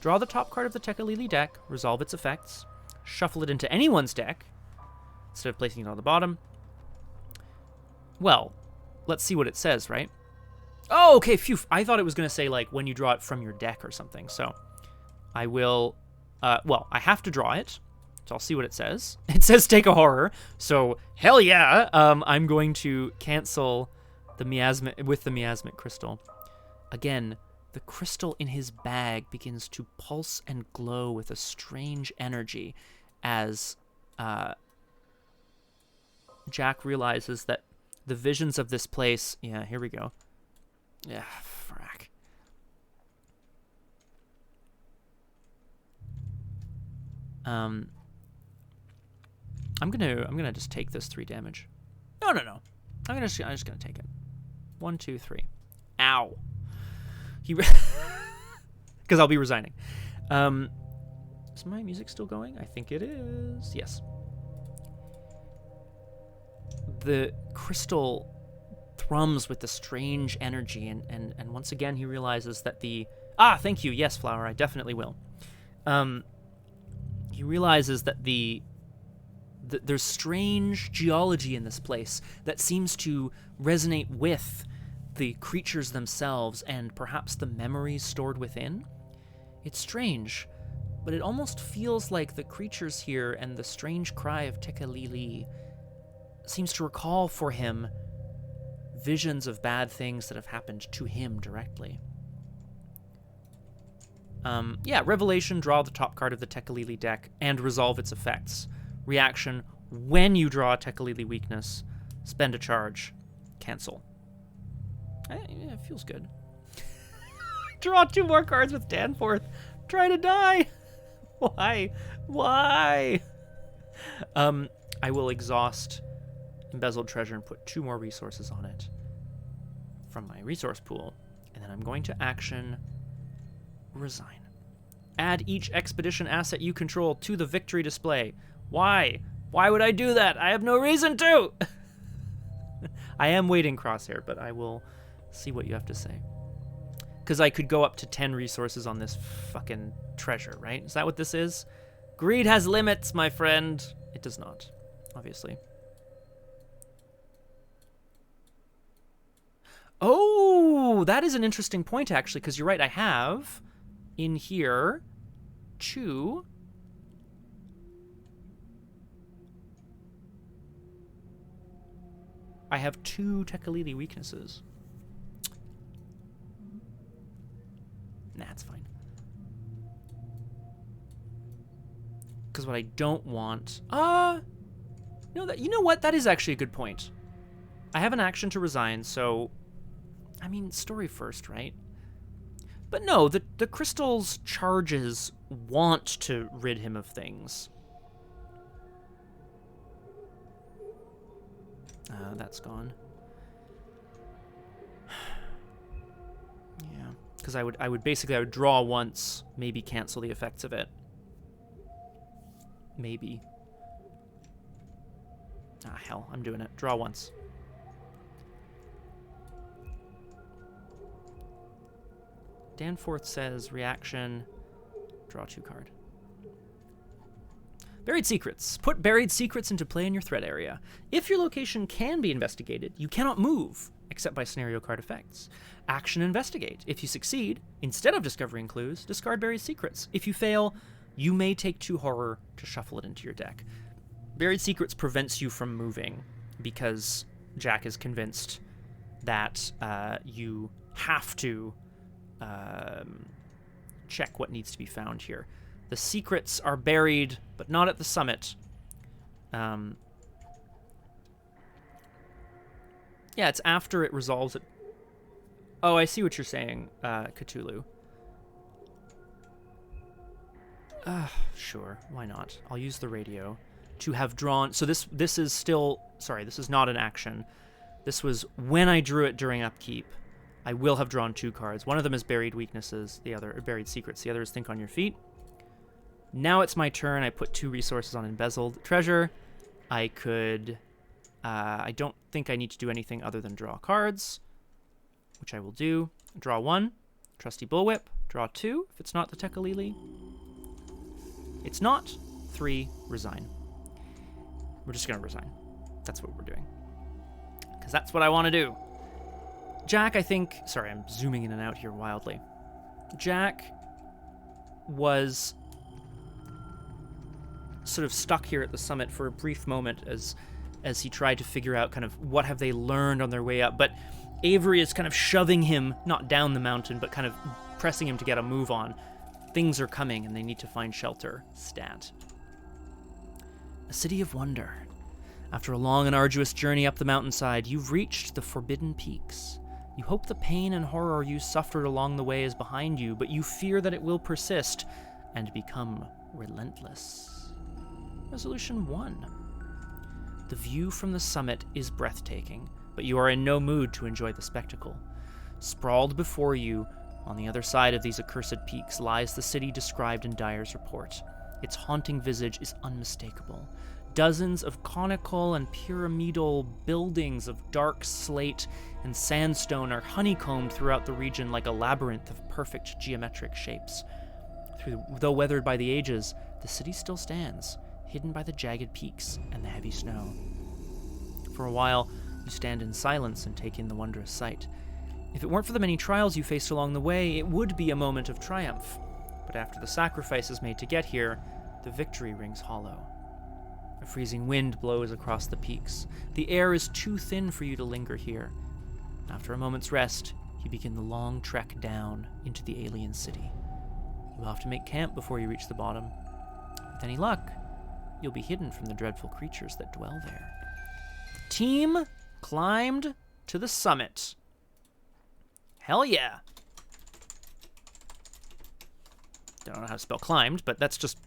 Draw the top card of the Tekalili deck, resolve its effects, shuffle it into anyone's deck, instead of placing it on the bottom. Well, let's see what it says, right? Oh, okay, phew. I thought it was going to say, like, when you draw it from your deck or something. So I will, well, I have to draw it. So I'll see what it says. It says take a horror. So hell yeah. I'm going to cancel the miasmic crystal. Again, the crystal in his bag begins to pulse and glow with a strange energy as Jack realizes that the visions of this place... Yeah, here we go. Yeah, frack. I'm gonna just take this 3 damage. No. I'm just gonna take it. 1, 2, 3. Ow. Because I'll be resigning. Is my music still going? I think it is. Yes. The crystal thrums with the strange energy, and once again he realizes that thank you, yes, flower, I definitely will. He realizes that there's strange geology in this place that seems to resonate with the creatures themselves and perhaps the memories stored within. It's strange, but it almost feels like the creatures here and the strange cry of Tekalili seems to recall for him visions of bad things that have happened to him directly. Yeah, Revelation, draw the top card of the Tekalili deck and resolve its effects. Reaction, when you draw a Tekalili weakness, spend a charge, cancel. Yeah, it feels good. Draw 2 more cards with Danforth. Try to die. Why? I will exhaust Embezzled Treasure and put 2 more resources on it from my resource pool, and then I'm going to action Resign. Add each expedition asset you control to the victory display. Why? Why would I do that? I have no reason to! I am waiting, Crosshair, but I will see what you have to say. Because I could go up to 10 resources on this fucking treasure, right? Is that what this is? Greed has limits, my friend. It does not, obviously. Oh, that is an interesting point, actually, because you're right. I have in here 2. I have 2 Tekalili weaknesses. Nah, it's fine. Because what I don't want... you know what? That is actually a good point. I have an action to resign, so... I mean, story first, right? But no, the crystal's charges want to rid him of things. That's gone. Yeah, because I would basically draw once, maybe cancel the effects of it. Maybe. Ah, hell, I'm doing it. Draw once. Danforth says reaction, draw 2 card. Buried secrets. Put buried secrets into play in your threat area. If your location can be investigated, you cannot move, except by scenario card effects. Action investigate. If you succeed, instead of discovering clues, discard buried secrets. If you fail, you may take 2 horror to shuffle it into your deck. Buried secrets prevents you from moving because Jack is convinced that you have to check what needs to be found here. The secrets are buried, but not at the summit. Yeah, it's after it resolves it. Oh, I see what you're saying, Cthulhu. Sure, why not? I'll use the radio to have drawn... So this is still... Sorry, this is not an action. This was when I drew it during upkeep. I will have drawn 2 cards. One of them is buried weaknesses, the other buried secrets. The other is think on your feet. Now it's my turn. I put 2 resources on embezzled treasure. I could... I don't think I need to do anything other than draw cards, which I will do. Draw 1, trusty bullwhip. Draw 2, if it's not the Tekalili. It's not. 3, resign. We're just going to resign. That's what we're doing. Because that's what I want to do. Jack, I think... Sorry, I'm zooming in and out here wildly. Jack was sort of stuck here at the summit for a brief moment as he tried to figure out kind of what have they learned on their way up. But Avery is kind of shoving him, not down the mountain, but kind of pressing him to get a move on. Things are coming and they need to find shelter. Stat. A city of wonder. After a long and arduous journey up the mountainside, you've reached the Forbidden Peaks. You hope the pain and horror you suffered along the way is behind you, but you fear that it will persist and become relentless. Resolution 1. The view from the summit is breathtaking, but you are in no mood to enjoy the spectacle. Sprawled before you, on the other side of these accursed peaks, lies the city described in Dyer's report. Its haunting visage is unmistakable. Dozens of conical and pyramidal buildings of dark slate and sandstone are honeycombed throughout the region like a labyrinth of perfect geometric shapes. Though weathered by the ages, the city still stands, hidden by the jagged peaks and the heavy snow. For a while, you stand in silence and take in the wondrous sight. If it weren't for the many trials you faced along the way, it would be a moment of triumph. But after the sacrifices made to get here, the victory rings hollow. A freezing wind blows across the peaks. The air is too thin for you to linger here. After a moment's rest, you begin the long trek down into the alien city. You'll have to make camp before you reach the bottom. With any luck, you'll be hidden from the dreadful creatures that dwell there. The team climbed to the summit. Hell yeah. Don't know how to spell climbed, but that's just,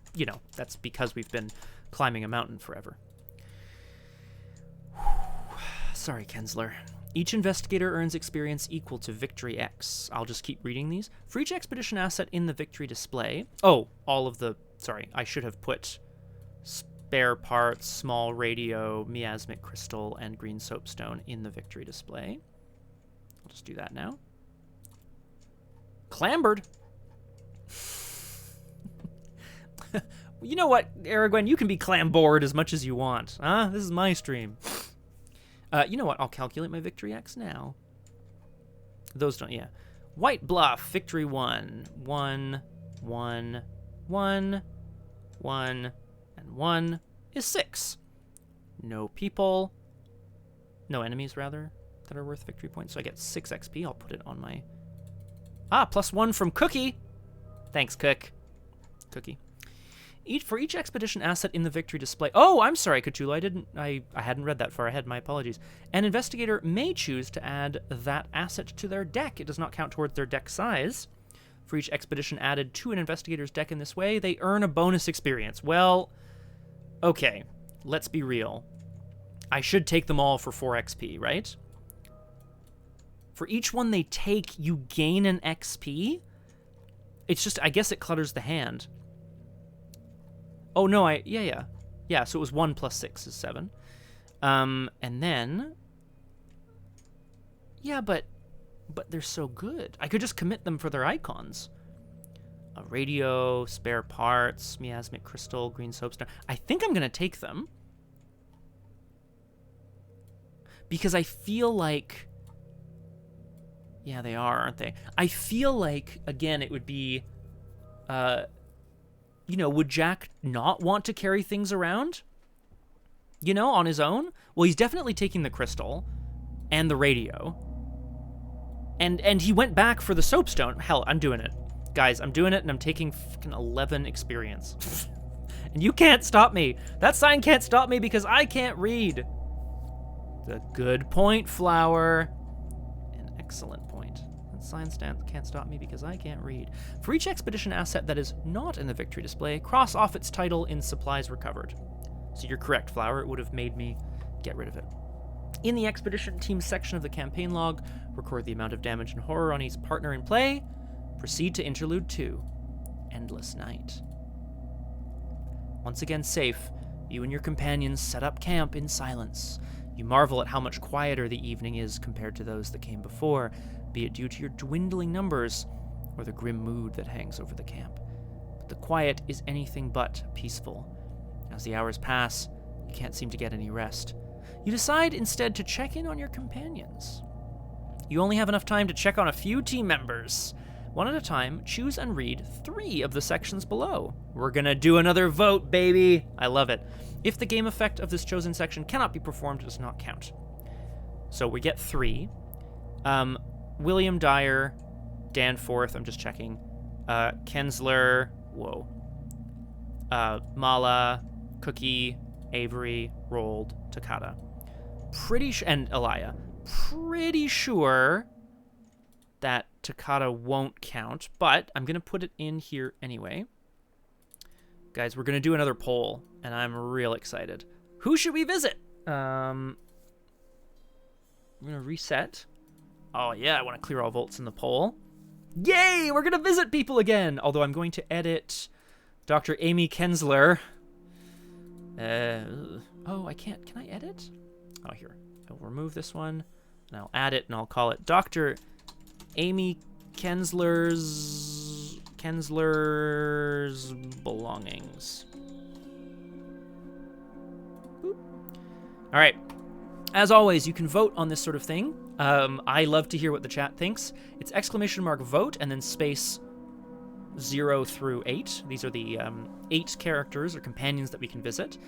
that's because we've been climbing a mountain forever. Sorry, Kensler. Each investigator earns experience equal to Victory X. I'll just keep reading these. For each expedition asset in the Victory display... Oh, all of the... Sorry, I should have put spare parts, small radio, miasmic crystal, and green soapstone in the Victory display. I'll just do that now. Clambered. You know what, Aragwen? You can be clambored as much as you want. Huh? This is my stream. You know what? I'll calculate my Victory X now. Those don't, yeah. White Bluff, Victory 1. 1, 1, 1, 1, and 1 is 6. No people. No enemies, rather, that are worth victory points. So I get 6 XP. I'll put it on my... Ah, +1 from Cookie. Thanks, Cook. Cookie. For each expedition asset in the Victory display... Oh, I'm sorry, Cthulhu. I hadn't read that far ahead. My apologies. An investigator may choose to add that asset to their deck. It does not count towards their deck size. For each expedition added to an investigator's deck in this way, they earn a bonus experience. Well, okay. Let's be real. I should take them all for 4 XP, right? For each one they take, you gain an XP? It's just, I guess it clutters the hand. Oh, no, yeah. Yeah, so it was 1 plus 6 is 7. And then... Yeah, but they're so good. I could just commit them for their icons. A radio, spare parts, miasmic crystal, green soapstone. I think I'm going to take them. Because I feel like... Yeah, they are, aren't they? I feel like, again, it would be... You know, would Jack not want to carry things around? You know, on his own? Well, he's definitely taking the crystal and the radio. And he went back for the soapstone. Hell, I'm doing it. Guys, I'm doing it, and I'm taking fucking 11 experience. And you can't stop me. That sign can't stop me because I can't read. The good point, Flower. An excellent point. That sign can't stop me because I can't read. For each expedition asset that is not in the Victory display, cross off its title in supplies recovered. So you're correct, Flower. It would have made me get rid of it. In the expedition team section of the campaign log, record the amount of damage and horror on each partner in play. Proceed to Interlude 2, Endless Night. Once again safe, you and your companions set up camp in silence. You marvel at how much quieter the evening is compared to those that came before, be it due to your dwindling numbers or the grim mood that hangs over the camp. But the quiet is anything but peaceful. As the hours pass, you can't seem to get any rest. You decide instead to check in on your companions. You only have enough time to check on a few team members. One at a time, choose and read 3 of the sections below. We're gonna do another vote, baby! I love it. If the game effect of this chosen section cannot be performed, it does not count. So we get 3. William Dyer, Danforth, I'm just checking. Kensler, whoa. Mala, Cookie, Avery, Rold, Takata. And Elia. Pretty sure that Takata won't count, but I'm going to put it in here anyway. Guys, we're going to do another poll, and I'm real excited. Who should we visit? I'm going to reset. Oh, yeah, I want to clear all votes in the poll. Yay, we're going to visit people again, although I'm going to edit Dr. Amy Kensler. Oh, I can't. Can I edit? Oh, here. I'll remove this one, and I'll add it, and I'll call it Dr. Amy Kensler's belongings. Boop. All right. As always, you can vote on this sort of thing. I love to hear what the chat thinks. It's !vote and then space 0 through 8. These are the 8 characters or companions that we can visit.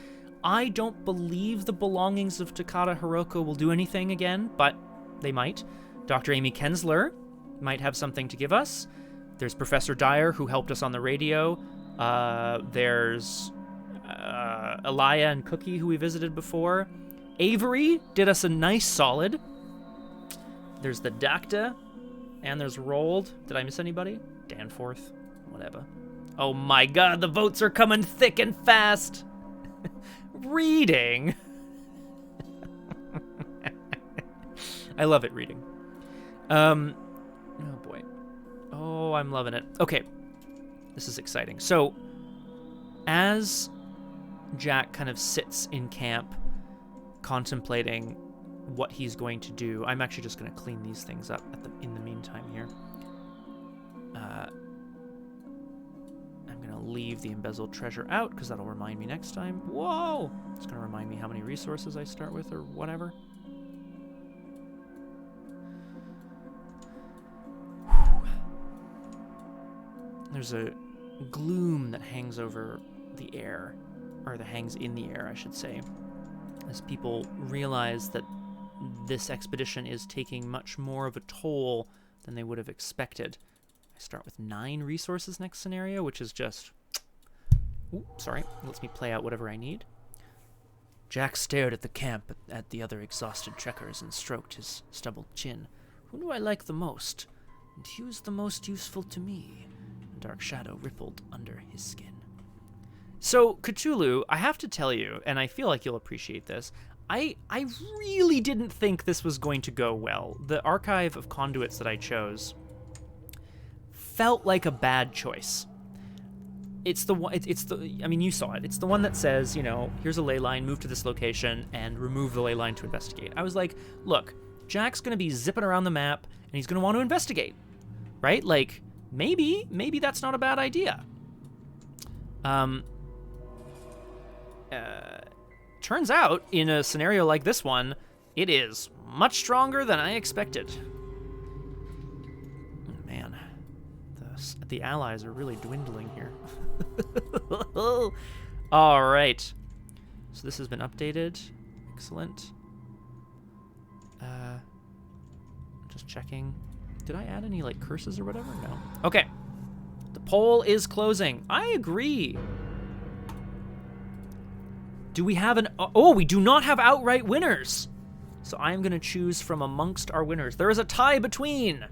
I don't believe the belongings of Takata Hiroko will do anything again, but they might. Dr. Amy Kensler might have something to give us. There's Professor Dyer, who helped us on the radio. There's Elia and Cookie, who we visited before. Avery did us a nice solid. There's the Dacta, and there's Rold. Did I miss anybody? Danforth, whatever. Oh my god, the votes are coming thick and fast. Reading. I love it reading. Oh boy. Oh, I'm loving it. Okay. This is exciting. So, as Jack kind of sits in camp, contemplating what he's going to do, I'm actually just going to clean these things up in the meantime here. I'm going to leave the embezzled treasure out, because that'll remind me next time. Whoa! It's going to remind me how many resources I start with, or whatever. There's a gloom that hangs over the air, or that hangs in the air, I should say, as people realize that this expedition is taking much more of a toll than they would have expected. I start with 9 resources next scenario, which is just... Ooh, sorry. Lets me play out whatever I need. Jack stared at the camp at the other exhausted trekkers and stroked his stubbled chin. Who do I like the most? And who's the most useful to me? A dark shadow rippled under his skin. So, Cthulhu, I have to tell you, and I feel like you'll appreciate this, I really didn't think this was going to go well. The archive of conduits that I chose felt like a bad choice. It's the one, I mean, you saw it. It's the one that says, you know, here's a ley line, move to this location, and remove the ley line to investigate. I was like, look, Jack's going to be zipping around the map, and he's going to want to investigate, right? Like, maybe that's not a bad idea. Turns out, in a scenario like this one, it is much stronger than I expected. Man, the allies are really dwindling here. All right. So this has been updated. Excellent. Just checking. Did I add any, like, curses or whatever? No. Okay. The poll is closing. I agree. Do we have we do not have outright winners. So I am going to choose from amongst our winners. There is a tie between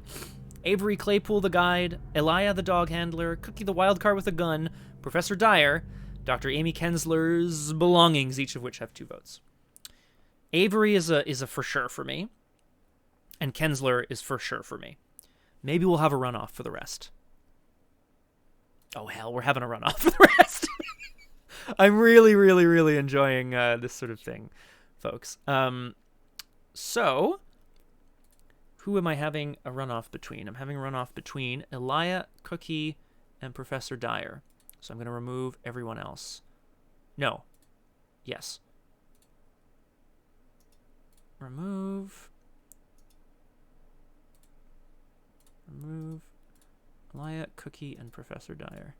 Avery Claypool the guide, Elia the dog handler, Cookie the wild card with a gun, Professor Dyer, Dr. Amy Kensler's belongings, each of which have 2 votes. Avery is a for sure for me, and Kensler is for sure for me. Maybe we'll have a runoff for the rest. Oh hell, we're having a runoff for the rest. I'm really, really, really enjoying this sort of thing, folks. So, who am I having a runoff between? I'm having a runoff between Elia, Cookie, and Professor Dyer. So I'm going to remove everyone else. No. Yes. Remove. Elia, Cookie, and Professor Dyer.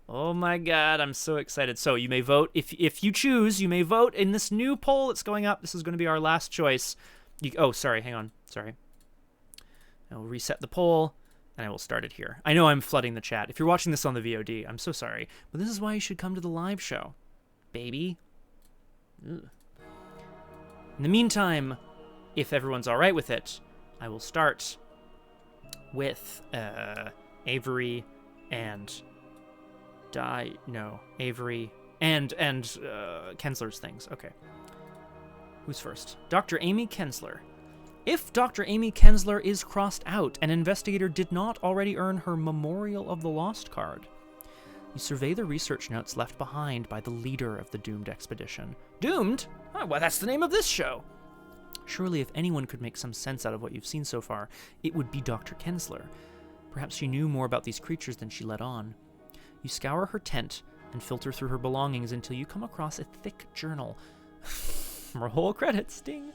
Oh my god, I'm so excited. So you may vote. If you choose, you may vote in this new poll that's going up. This is going to be our last choice. Sorry, hang on. Sorry. I will reset the poll, and I will start it here. I know I'm flooding the chat. If you're watching this on the VOD, I'm so sorry. But this is why you should come to the live show, baby. Ugh. In the meantime, if everyone's all right with it, I will start with Avery and... Avery and Kensler's things. Okay. Who's first? Dr. Amy Kensler. If Dr. Amy Kensler is crossed out, an investigator did not already earn her Memorial of the Lost card. You survey the research notes left behind by the leader of the doomed expedition. Doomed? Oh, well, that's the name of this show. Surely if anyone could make some sense out of what you've seen so far, it would be Dr. Kensler. Perhaps she knew more about these creatures than she let on. You scour her tent and filter through her belongings until you come across a thick journal. Roll credits, ding.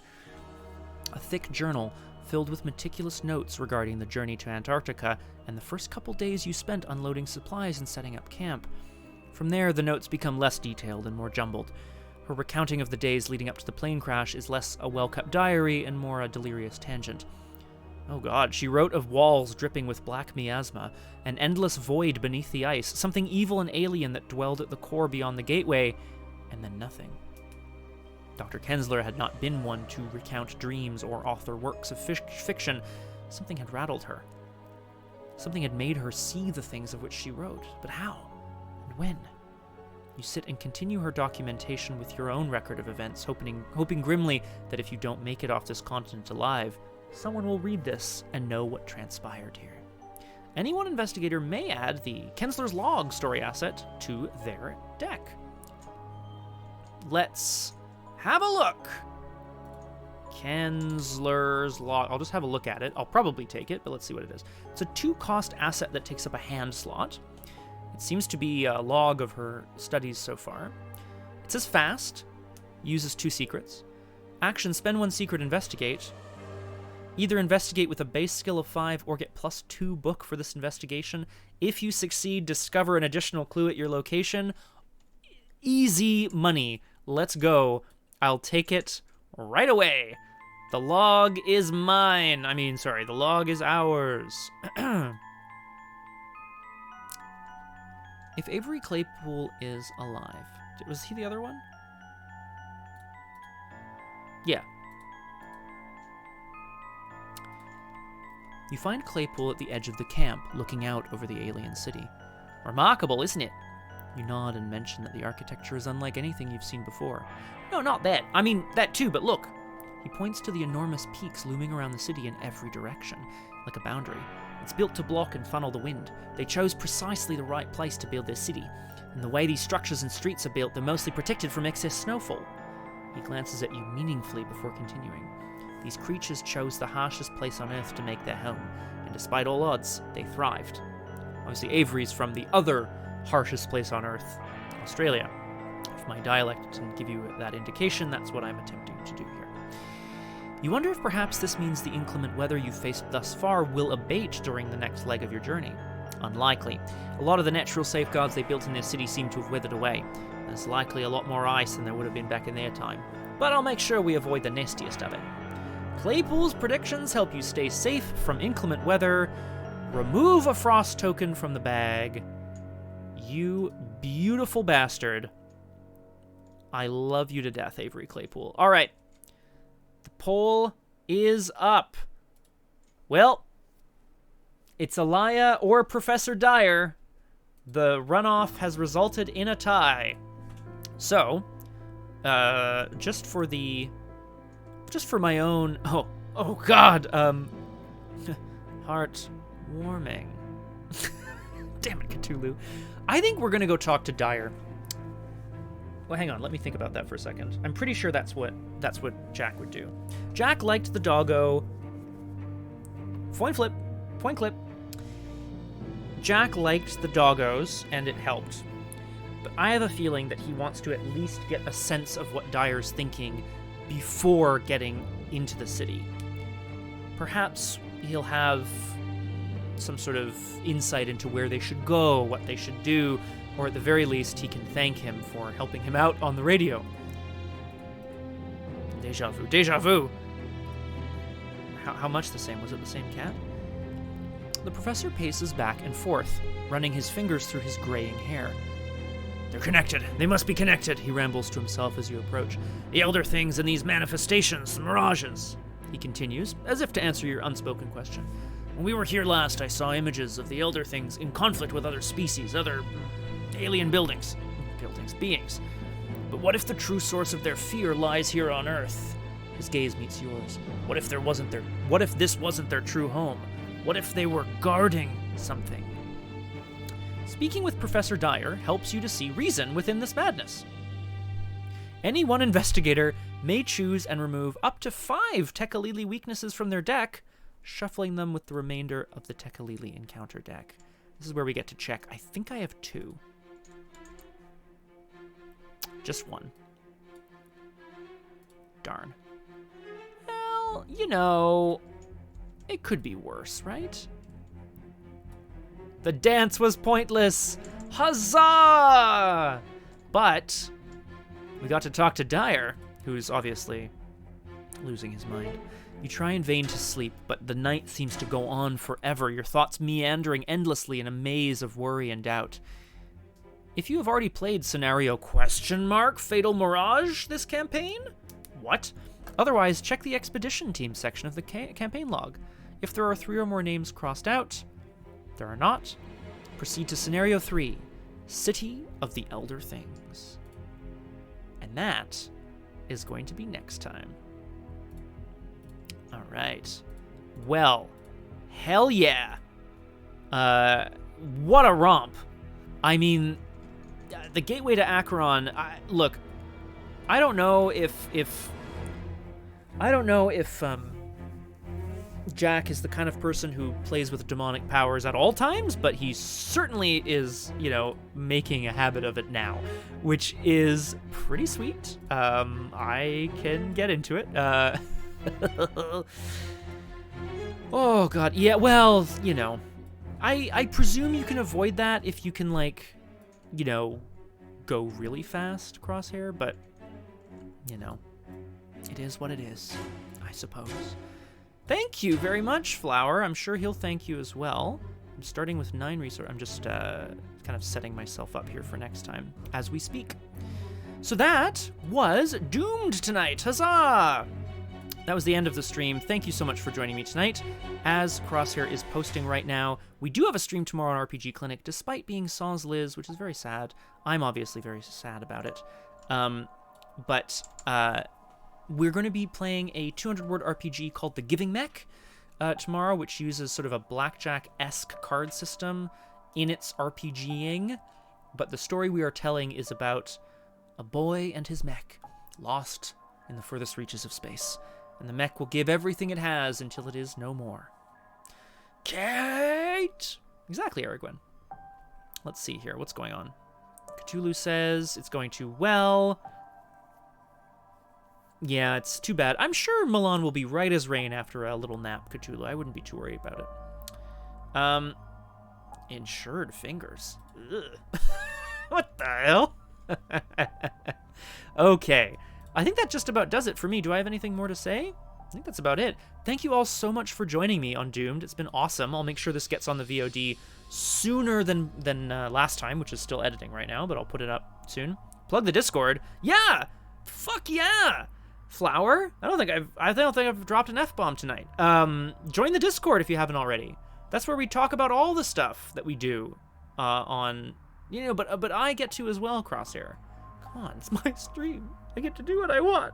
A thick journal filled with meticulous notes regarding the journey to Antarctica and the first couple days you spent unloading supplies and setting up camp. From there, the notes become less detailed and more jumbled. Her recounting of the days leading up to the plane crash is less a well-kept diary and more a delirious tangent. Oh god, she wrote of walls dripping with black miasma, an endless void beneath the ice, something evil and alien that dwelled at the core beyond the gateway, and then nothing. Dr. Kensler had not been one to recount dreams or author works of fiction. Something had rattled her. Something had made her see the things of which she wrote. But how? And when? You sit and continue her documentation with your own record of events, hoping grimly that if you don't make it off this continent alive, someone will read this and know what transpired here. Any one investigator may add the Kensler's Log story asset to their deck. Let's have a look. Kensler's Log. I'll just have a look at it. I'll probably take it, but let's see what it is. It's a 2-cost asset that takes up a hand slot. It seems to be a log of her studies so far. It says fast, uses 2 secrets. Action, spend 1 secret, investigate. Either investigate with a base skill of 5 or get +2 book for this investigation. If you succeed, discover an additional clue at your location. Easy money. Let's go. I'll take it right away. The log is mine. The log is ours. If Avery Claypool is alive... Was he the other one? Yeah. You find Claypool at the edge of the camp, looking out over the alien city. Remarkable, isn't it? You nod and mention that the architecture is unlike anything you've seen before. No, not that. That too, but look. He points to the enormous peaks looming around the city in every direction, like a boundary. It's built to block and funnel the wind. They chose precisely the right place to build their city. And the way these structures and streets are built, they're mostly protected from excess snowfall. He glances at you meaningfully before continuing. These creatures chose the harshest place on Earth to make their home, and despite all odds, they thrived. Obviously, Avery's from the other harshest place on Earth, Australia. If my dialect didn't give you that indication, that's what I'm attempting to do here. You wonder if perhaps this means the inclement weather you've faced thus far will abate during the next leg of your journey. Unlikely. A lot of the natural safeguards they built in their city seem to have withered away. There's likely a lot more ice than there would have been back in their time. But I'll make sure we avoid the nastiest of it. Claypool's predictions help you stay safe from inclement weather. Remove a frost token from the bag. You beautiful bastard. I love you to death, Avery Claypool. All right. The poll is up. Well, it's Elia or Professor Dyer. The runoff has resulted in a tie. So, just for my own, oh God, heartwarming. Damn it, Cthulhu. I think we're gonna go talk to Dyer. Well, hang on, let me think about that for a second. I'm pretty sure that's what Jack would do. Jack liked the doggo. Point clip. Jack liked the doggos, and it helped. But I have a feeling that he wants to at least get a sense of what Dyer's thinking before getting into the city. Perhaps he'll have some sort of insight into where they should go, what they should do, or at the very least, he can thank him for helping him out on the radio. Deja vu. How much the same? Was it the same cat? The professor paces back and forth, running his fingers through his graying hair. They're connected. They must be connected, he rambles to himself as you approach. The elder things and these manifestations, the mirages. He continues, as if to answer your unspoken question. When we were here last, I saw images of the elder things in conflict with other species, other alien beings. But what if the true source of their fear lies here on Earth? His gaze meets yours. What if this wasn't their true home? What if they were guarding something? Speaking with Professor Dyer helps you to see reason within this madness. Any one investigator may choose and remove up to 5 Tekalili weaknesses from their deck, shuffling them with the remainder of the Tekalili encounter deck. This is where we get to check. I think I have 2. Just 1. Darn. Well, it could be worse, right? The dance was pointless. Huzzah! But we got to talk to Dyer, who's obviously losing his mind. You try in vain to sleep, but the night seems to go on forever, your thoughts meandering endlessly in a maze of worry and doubt. If you have already played scenario ? Fatal Mirage this campaign? What? Otherwise, check the expedition team section of the campaign log. If there are 3 or more names crossed out, there are not. Proceed to scenario 3, City of the Elder Things. And that is going to be next time. All right. Well, hell yeah. What a romp. I mean, the gateway to Acheron, look, I don't know if Jack is the kind of person who plays with demonic powers at all times, but he certainly is, making a habit of it now, which is pretty sweet. I can get into it. Oh, God. Yeah, well, I presume you can avoid that if you can, go really fast, Crosshair, but, it is what it is, I suppose. Thank you very much, Flower. I'm sure he'll thank you as well. I'm starting with 9 resources. I'm just kind of setting myself up here for next time as we speak. So that was Doomed tonight. Huzzah! That was the end of the stream. Thank you so much for joining me tonight. As Crosshair is posting right now, we do have a stream tomorrow on RPG Clinic, despite being Saw's Liz, which is very sad. I'm obviously very sad about it. But we're going to be playing a 200-word RPG called The Giving Mech tomorrow, which uses sort of a blackjack-esque card system in its RPGing. But the story we are telling is about a boy and his mech lost in the furthest reaches of space. And the mech will give everything it has until it is no more. Kate! Exactly, Aragwen. Let's see here. What's going on? Cthulhu says it's going too well. Yeah, it's too bad. I'm sure Milan will be right as rain after a little nap, Cthulhu. I wouldn't be too worried about it. Insured fingers. Ugh. What the hell? Okay. I think that just about does it for me. Do I have anything more to say? I think that's about it. Thank you all so much for joining me on Doomed. It's been awesome. I'll make sure this gets on the VOD sooner than last time, which is still editing right now, but I'll put it up soon. Plug the Discord. Yeah! Fuck yeah! Flower? I don't think I've dropped an F-bomb tonight. Join the Discord if you haven't already. That's where we talk about all the stuff that we do on, but I get to as well, Crosshair. Come on, it's my stream. I get to do what I want.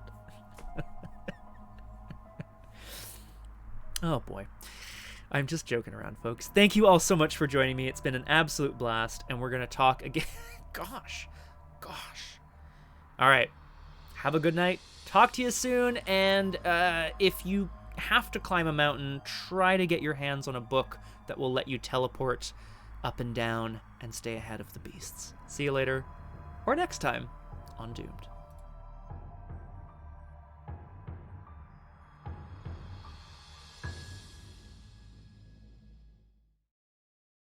Oh boy. I'm just joking around, folks. Thank you all so much for joining me. It's been an absolute blast, and we're going to talk again. Gosh. All right. Have a good night. Talk to you soon, and if you have to climb a mountain, try to get your hands on a book that will let you teleport up and down and stay ahead of the beasts. See you later, or next time on Doomed.